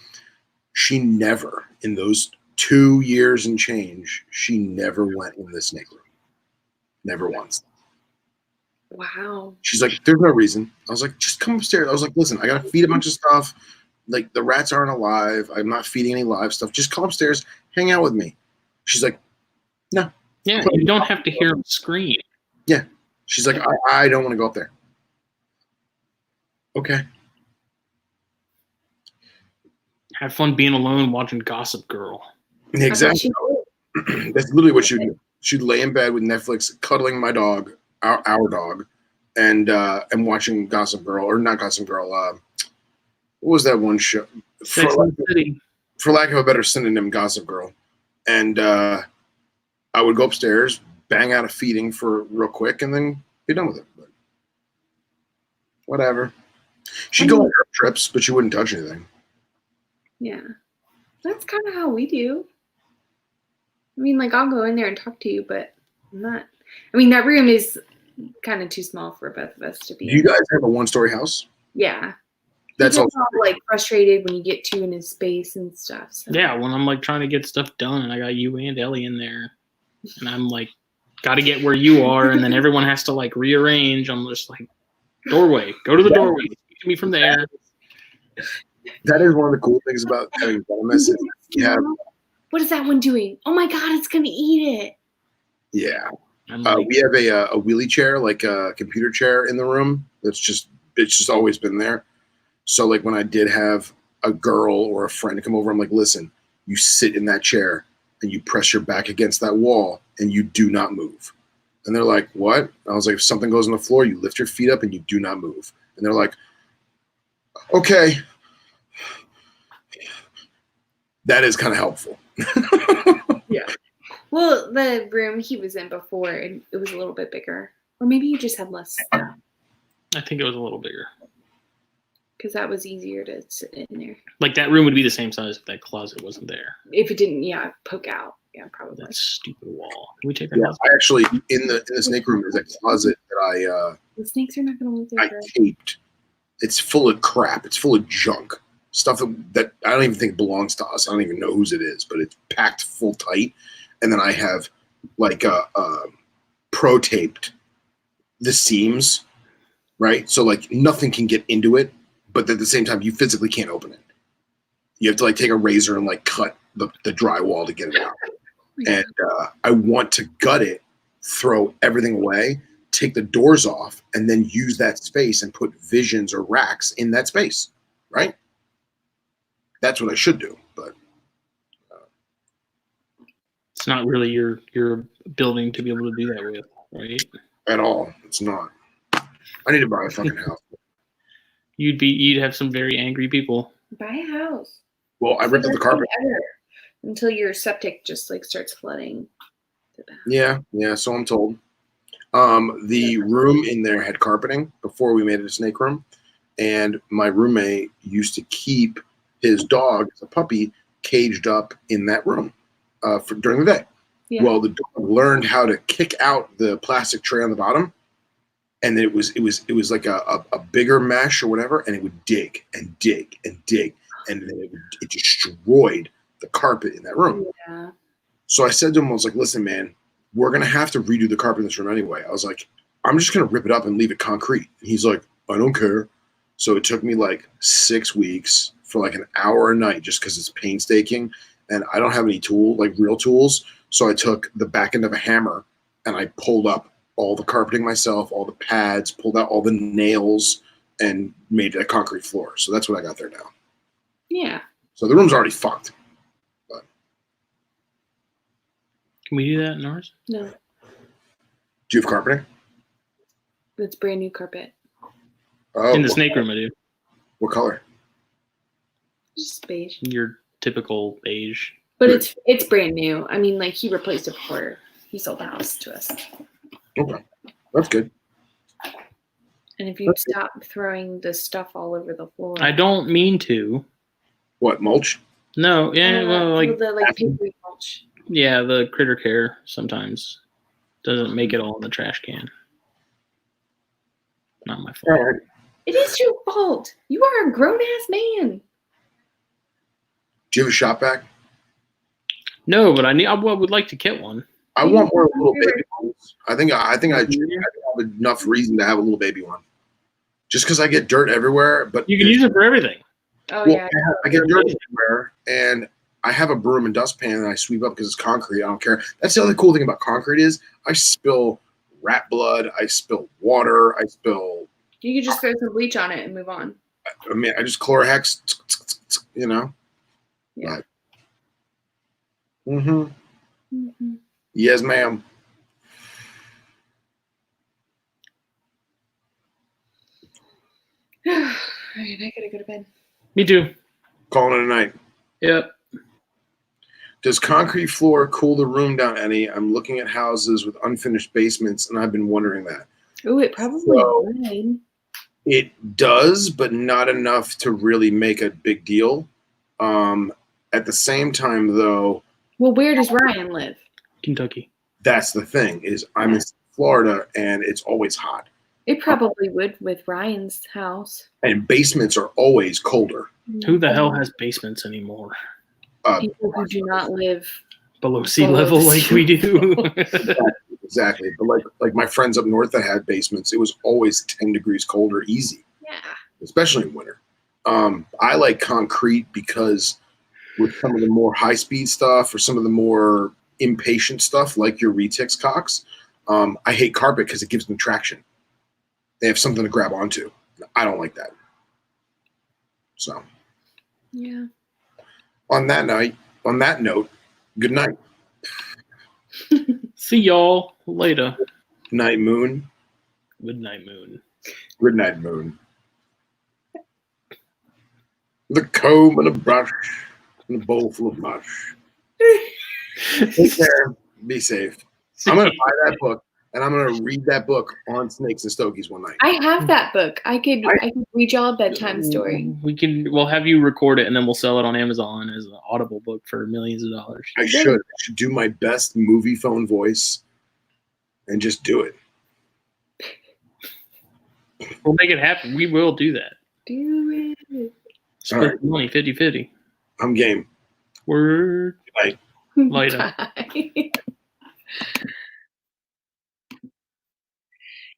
she never, in those 2 years and change, she never went in the snake room. Never once. Wow. She's like, there's no reason. I was like, just come upstairs. I was like, listen, I got to feed a bunch of stuff. Like, the rats aren't alive. I'm not feeding any live stuff. Just come upstairs, hang out with me. She's like, no. Yeah, you don't have to hear them scream. Yeah. She's like, I don't want to go up there. Okay. Have fun being alone watching Gossip Girl. Exactly. That's literally what she'd do. She'd lay in bed with Netflix, cuddling my dog, our dog, and watching Gossip Girl, or not Gossip Girl. What was that one show? Sex and the City. For lack of a better synonym, Gossip Girl. And I would go upstairs, bang out a feeding for real quick, and then be done with it. But whatever. She'd go on her trips, but she wouldn't touch anything. Yeah. That's kind of how we do. I mean, like, I'll go in there and talk to you, but I'm not. I mean, that room is kind of too small for both of us to be Do you guys have a one-story house? Yeah. That's all also like frustrated when you get too in his space and stuff. So. Yeah, when I'm like trying to get stuff done and I got you and Ellie in there and I'm like, got to get where you are, and then everyone has to like rearrange. I'm just like, doorway, go to the doorway, speak to me from there. That is one of the cool things about having Venomous. Yeah. What is that one doing? Oh my God, it's going to eat it. Yeah. Like, We have a wheelie chair, like a computer chair in the room. It's just always been there. So like when I did have a girl or a friend come over, I'm like, listen, you sit in that chair and you press your back against that wall and you do not move. And they're like, what? I was like, if something goes on the floor, you lift your feet up and you do not move. And they're like, okay. That is kind of helpful. Yeah. Well, the room he was in before, it was a little bit bigger. Or maybe you just had less stuff. I think it was a little bigger. Because that was easier to sit in there. Like that room would be the same size if that closet wasn't there. If it didn't, poke out. Yeah, probably. That stupid wall. Can we take our Yeah, house? I actually in the snake room there's a closet that The snakes are not going to live I there. taped. It's full of crap. It's full of junk. Stuff that I don't even think belongs to us. I don't even know whose it is, but it's packed full tight. And then I have like pro taped the seams, right? So like nothing can get into it, but at the same time you physically can't open it. You have to like take a razor and like cut the drywall to get it out. And I want to gut it, throw everything away, take the doors off, and then use that space and put visions or racks in that space, right? That's what I should do, but It's not really your building to be able to do that with, right? at all, it's not. I need to buy a fucking house. You'd have some very angry people. Buy a house. Well, I ripped up the carpet. Until your septic just like starts flooding. Yeah, so I'm told. The room in there had carpeting before we made it a snake room, and my roommate used to keep his dog, a puppy, caged up in that room during the day. Yeah. Well, the dog learned how to kick out the plastic tray on the bottom, and then it was like a bigger mesh or whatever, and it would dig and dig and dig, and then it destroyed the carpet in that room. Yeah. So I said to him, I was like, listen, man, we're going to have to redo the carpet in this room anyway. I was like, I'm just going to rip it up and leave it concrete. And he's like, I don't care. So it took me like 6 weeks, for like an hour a night just because it's painstaking, and I don't have any real tools. So I took the back end of a hammer and I pulled up all the carpeting myself, all the pads, pulled out all the nails, and made a concrete floor. So that's what I got there now. Yeah. So the room's already fucked. But. Can we do that in ours? No. Do you have carpeting? It's brand new carpet. Oh, In the snake room, I do. What color? Just beige. Your typical beige. But it's brand new. I mean, like, he replaced it before he sold the house to us. Okay, that's good. And if you stop throwing the stuff all over the floor. I don't mean to. What, mulch? No, yeah, well, like the papery mulch. yeah, the critter care sometimes doesn't make it all in the trash can. Not my fault. All right. It is your fault. You are a grown ass man. Do you have a shop vac? No, but I would like to get one. I want more little baby ones. I think I have enough reason to have a little baby one. Just because I get dirt everywhere, but You can use it for everything. Oh well, yeah. I get dirt everywhere, and I have a broom and dustpan, and I sweep up because it's concrete. I don't care. That's the other cool thing about concrete is I spill rat blood, I spill water, I spill. You could just throw some bleach on it and move on. I mean, I just Chlorhex, you know. Yeah. Mm-hmm. Yes, ma'am. All right, I gotta go to bed. Me too. Calling it a night. Yep. Does concrete floor cool the room down any? I'm looking at houses with unfinished basements, and I've been wondering that. Oh, it probably would. It does, but not enough to really make a big deal. At the same time, though. Well, where does Ryan live? Kentucky. That's the thing is I'm in Florida, and it's always hot. It probably would with Ryan's house. And basements are always colder. Who the hell has basements anymore? People who do not live Below sea level like we do. Exactly. But like my friends up north that had basements, it was always 10 degrees colder, easy. Yeah. Especially in winter. I like concrete because with some of the more high-speed stuff or some of the more impatient stuff like your Retix cocks, I hate carpet because it gives them traction. They have something to grab onto. I don't like that. So. Yeah. On that note, good night. See y'all later. Night moon. Good night, moon. Good night, moon. The comb and a brush and a bowl full of mush. Take care. Be safe. I'm going to buy that book, and I'm going to read that book on snakes and stogies one night. I have that book. I could read y'all a bedtime story. We'll have you record it, and then we'll sell it on Amazon as an Audible book for millions of dollars. I should do my best movie phone voice and just do it. We'll make it happen. We will do that. Do it. Split the money 50-50. I'm game. Word. Bye. Later. Bye.